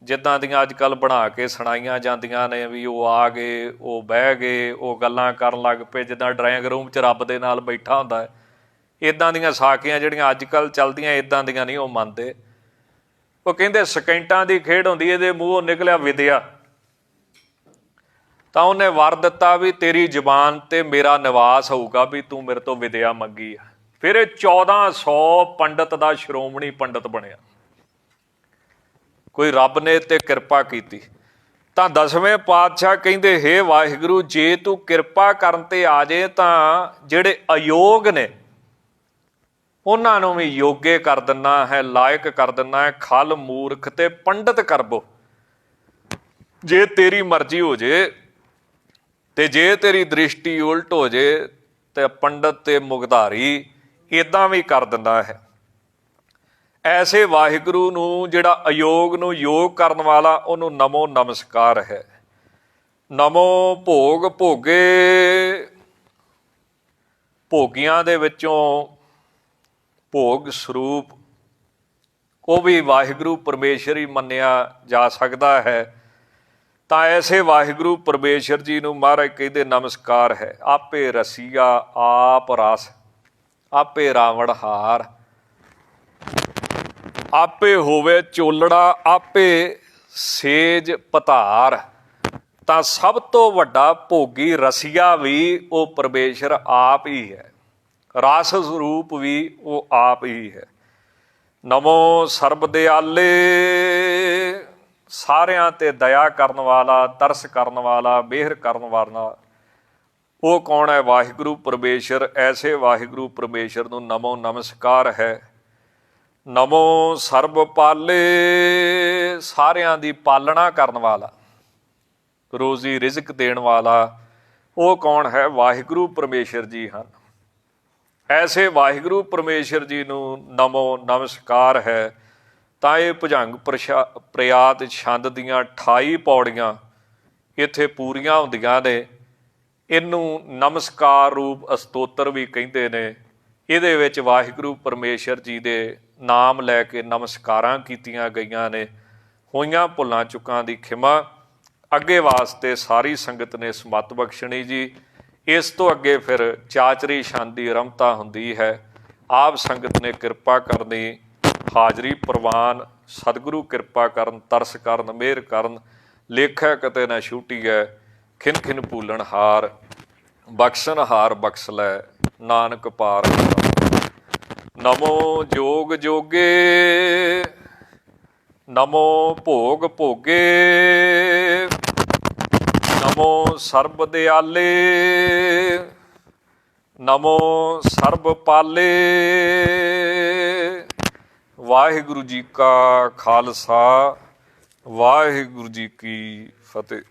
ਜਿੱਦਾਂ ਦੀਆਂ ਅੱਜ ਕੱਲ੍ਹ ਬਣਾ ਕੇ ਸੁਣਾਈਆਂ ਜਾਂਦੀਆਂ ਨੇ ਵੀ ਉਹ ਆ ਗਏ, ਉਹ ਬਹਿ ਗਏ, ਉਹ ਗੱਲਾਂ ਕਰਨ ਲੱਗ ਪਏ ਜਿੱਦਾਂ ਡਰਾਇੰਗ ਰੂਮ 'ਚ ਰੱਬ ਦੇ ਨਾਲ ਬੈਠਾ ਹੁੰਦਾ ਹੈ। ਇੱਦਾਂ ਦੀਆਂ ਸਾਖੀਆਂ ਜਿਹੜੀਆਂ ਅੱਜ ਕੱਲ੍ਹ ਚੱਲਦੀਆਂ, ਇੱਦਾਂ ਦੀਆਂ ਨਹੀਂ ਉਹ ਮੰਨਦੇ। ਉਹ ਕਹਿੰਦੇ ਸਕਿੰਟਾਂ ਦੀ ਖੇਡ ਹੁੰਦੀ। ਇਹਦੇ ਮੂੰਹੋਂ ਨਿਕਲਿਆ ਵਿਦਿਆ। ਤਾਂ ਉਹਨੇ ਵਰ ਦਿੱਤਾ ਵੀ ਤੇਰੀ ਜ਼ੁਬਾਨ ਤੇ ਮੇਰਾ ਨਿਵਾਸ ਹੋਊਗਾ, ਵੀ ਤੂੰ ਮੇਰੇ ਤੋਂ ਵਿਦਿਆ ਮੰਗੀ ਆ। ਫਿਰ ਇਹ 1400 ਪੰਡਤ ਦਾ ਸ਼੍ਰੋਮਣੀ ਪੰਡਤ ਬਣਿਆ। ਕੋਈ ਰੱਬ ਨੇ ਤੇ ਕਿਰਪਾ ਕੀਤੀ। ਤਾਂ 10ਵੇਂ ਪਾਤਸ਼ਾਹ ਕਹਿੰਦੇ, ਹੇ ਵਾਹਿਗੁਰੂ, ਜੇ ਤੂੰ ਕਿਰਪਾ ਕਰਨ ਤੇ ਆ ਜੇ ਤਾਂ ਜਿਹੜੇ ਅਯੋਗ ਨੇ ਉਹਨਾਂ ਨੂੰ ਵੀ ਯੋਗੇ ਕਰ ਦਿੰਨਾ ਹੈ, ਲਾਇਕ ਕਰ ਦਿੰਨਾ ਹੈ। ਖਲ ਮੂਰਖ ਤੇ ਪੰਡਤ ਕਰਬੋ। ਜੇ ਤੇਰੀ ਮਰਜ਼ੀ ਹੋ ਜੇ ਤੇ ਜੇ ਤੇਰੀ ਦ੍ਰਿਸ਼ਟੀ ਉਲਟ ਹੋ ਜੇ ਤੇ ਪੰਡਤ ਤੇ ਮੁਗਧਾਰੀ ਇੱਦਾਂ ਵੀ ਕਰ ਦਿੰਦਾ ਹੈ। ਐਸੇ ਵਾਹਿਗੁਰੂ ਨੂੰ, ਜਿਹੜਾ ਅਯੋਗ ਨੂੰ ਯੋਗ ਕਰਨ ਵਾਲਾ, ਉਹਨੂੰ ਨਮੋ ਨਮਸਕਾਰ ਹੈ। ਨਮੋ ਭੋਗ ਭੋਗੇ, ਭੋਗੀਆਂ ਦੇ ਵਿੱਚੋਂ ਭੋਗ ਸਰੂਪ ਉਹ ਵੀ ਵਾਹਿਗੁਰੂ ਪਰਮੇਸ਼ਰ ਹੀ ਮੰਨਿਆ ਜਾ ਸਕਦਾ ਹੈ। ਤਾਂ ਐਸੇ ਵਾਹਿਗੁਰੂ ਪਰਮੇਸ਼ਰ ਜੀ ਨੂੰ ਮਹਾਰਾਜ ਕਹਿੰਦੇ ਨਮਸਕਾਰ ਹੈ। ਆਪੇ ਰਸੀਆ ਆਪ ਰਸ, ਆਪੇ ਰਾਵਣ ਹਾਰ, ਆਪੇ ਹੋਵੇ ਚੋਲੜਾ, ਆਪੇ ਸੇਜ ਪਧਾਰ। ਤਾਂ ਸਭ ਤੋਂ ਵੱਡਾ ਭੋਗੀ ਰਸੀਆ ਵੀ ਉਹ ਪਰਮੇਸ਼ਰ ਆਪ ਹੀ ਹੈ, ਰਸ ਸਰੂਪ ਵੀ ਉਹ ਆਪ ਹੀ ਹੈ। ਨਮੋ ਸਰਬ ਦਿਆਲੇ, ਸਾਰਿਆਂ ਤੇ ਦਇਆ ਕਰਨ ਵਾਲਾ, ਤਰਸ ਕਰਨ ਵਾਲਾ, ਮਿਹਰ ਕਰਨ ਵਾਲਾ ਉਹ ਕੌਣ ਹੈ? ਵਾਹਿਗੁਰੂ ਪਰਮੇਸ਼ਰ। ਐਸੇ ਵਾਹਿਗੁਰੂ ਪਰਮੇਸ਼ਰ ਨੂੰ ਨਮੋ ਨਮਸਕਾਰ ਹੈ। ਨਮੋ ਸਰਬ ਪਾਲੇ, ਸਾਰਿਆਂ ਦੀ ਪਾਲਣਾ ਕਰਨ ਵਾਲਾ, ਰੋਜ਼ੀ ਰਿਜ਼ਕ ਦੇਣ ਵਾਲਾ ਉਹ ਕੌਣ ਹੈ? ਵਾਹਿਗੁਰੂ ਪਰਮੇਸ਼ਰ ਜੀ ਹਨ। ਐਸੇ ਵਾਹਿਗੁਰੂ ਪਰਮੇਸ਼ਰ ਜੀ ਨੂੰ ਨਮੋ ਨਮਸਕਾਰ ਹੈ। ਤਾਂ ਇਹ ਭੁਜੰਗ ਪ੍ਰਿਆਤ ਛੰਦ ਦੀਆਂ 28 ਪੌੜੀਆਂ ਇੱਥੇ ਪੂਰੀਆਂ ਹੁੰਦੀਆਂ ਨੇ। ਇਹਨੂੰ ਨਮਸਕਾਰ ਰੂਪ ਅਸਤੋਤਰ ਵੀ ਕਹਿੰਦੇ ਨੇ। ਇਹਦੇ ਵਿੱਚ ਵਾਹਿਗੁਰੂ ਪਰਮੇਸ਼ਰ ਜੀ ਦੇ ਨਾਮ ਲੈ ਕੇ ਨਮਸਕਾਰਾਂ ਕੀਤੀਆਂ ਗਈਆਂ ਨੇ। ਹੋਈਆਂ ਭੁੱਲਾਂ ਚੁੱਕਾਂ ਦੀ ਖਿਮਾ। ਅੱਗੇ ਵਾਸਤੇ ਸਾਰੀ ਸੰਗਤ ਨੇ ਸਮਤ ਬਖਸ਼ਣੀ ਜੀ। ਇਸ ਤੋਂ ਅੱਗੇ ਫਿਰ ਚਾਚਰੀ ਛੰਦ ਦੀ ਆਰੰਭਤਾ ਹੁੰਦੀ ਹੈ। ਆਪ ਸੰਗਤ ਨੇ ਕਿਰਪਾ ਕਰਨੀ, ਹਾਜ਼ਰੀ ਪ੍ਰਵਾਨ। ਸਤਿਗੁਰੂ ਕਿਰਪਾ ਕਰਨ, ਤਰਸ ਕਰਨ, ਮਿਹਰ ਕਰਨ। ਲੇਖੈ ਕਿਤੇ ਨਾ ਛੂਟੀਐ, ਖਿਨ ਖਿਨ ਭੂਲਣ ਹਾਰ। ਬਖਸ਼ਣ ਹਾਰ ਬਖਸ਼ ਲੈ, ਨਾਨਕ ਪਾਰ। ਨਮੋ ਜੋਗ ਜੋਗੇ, ਨਮੋ ਭੋਗ ਭੋਗੇ, ਨਮੋ ਸਰਬ ਦਿਆਲੇ, ਨਮੋ ਸਰਬ ਪਾਲੇ। ਵਾਹਿਗੁਰੂ ਜੀ ਕਾ ਖਾਲਸਾ, ਵਾਹਿਗੁਰੂ ਜੀ ਕੀ ਫਤਿਹ।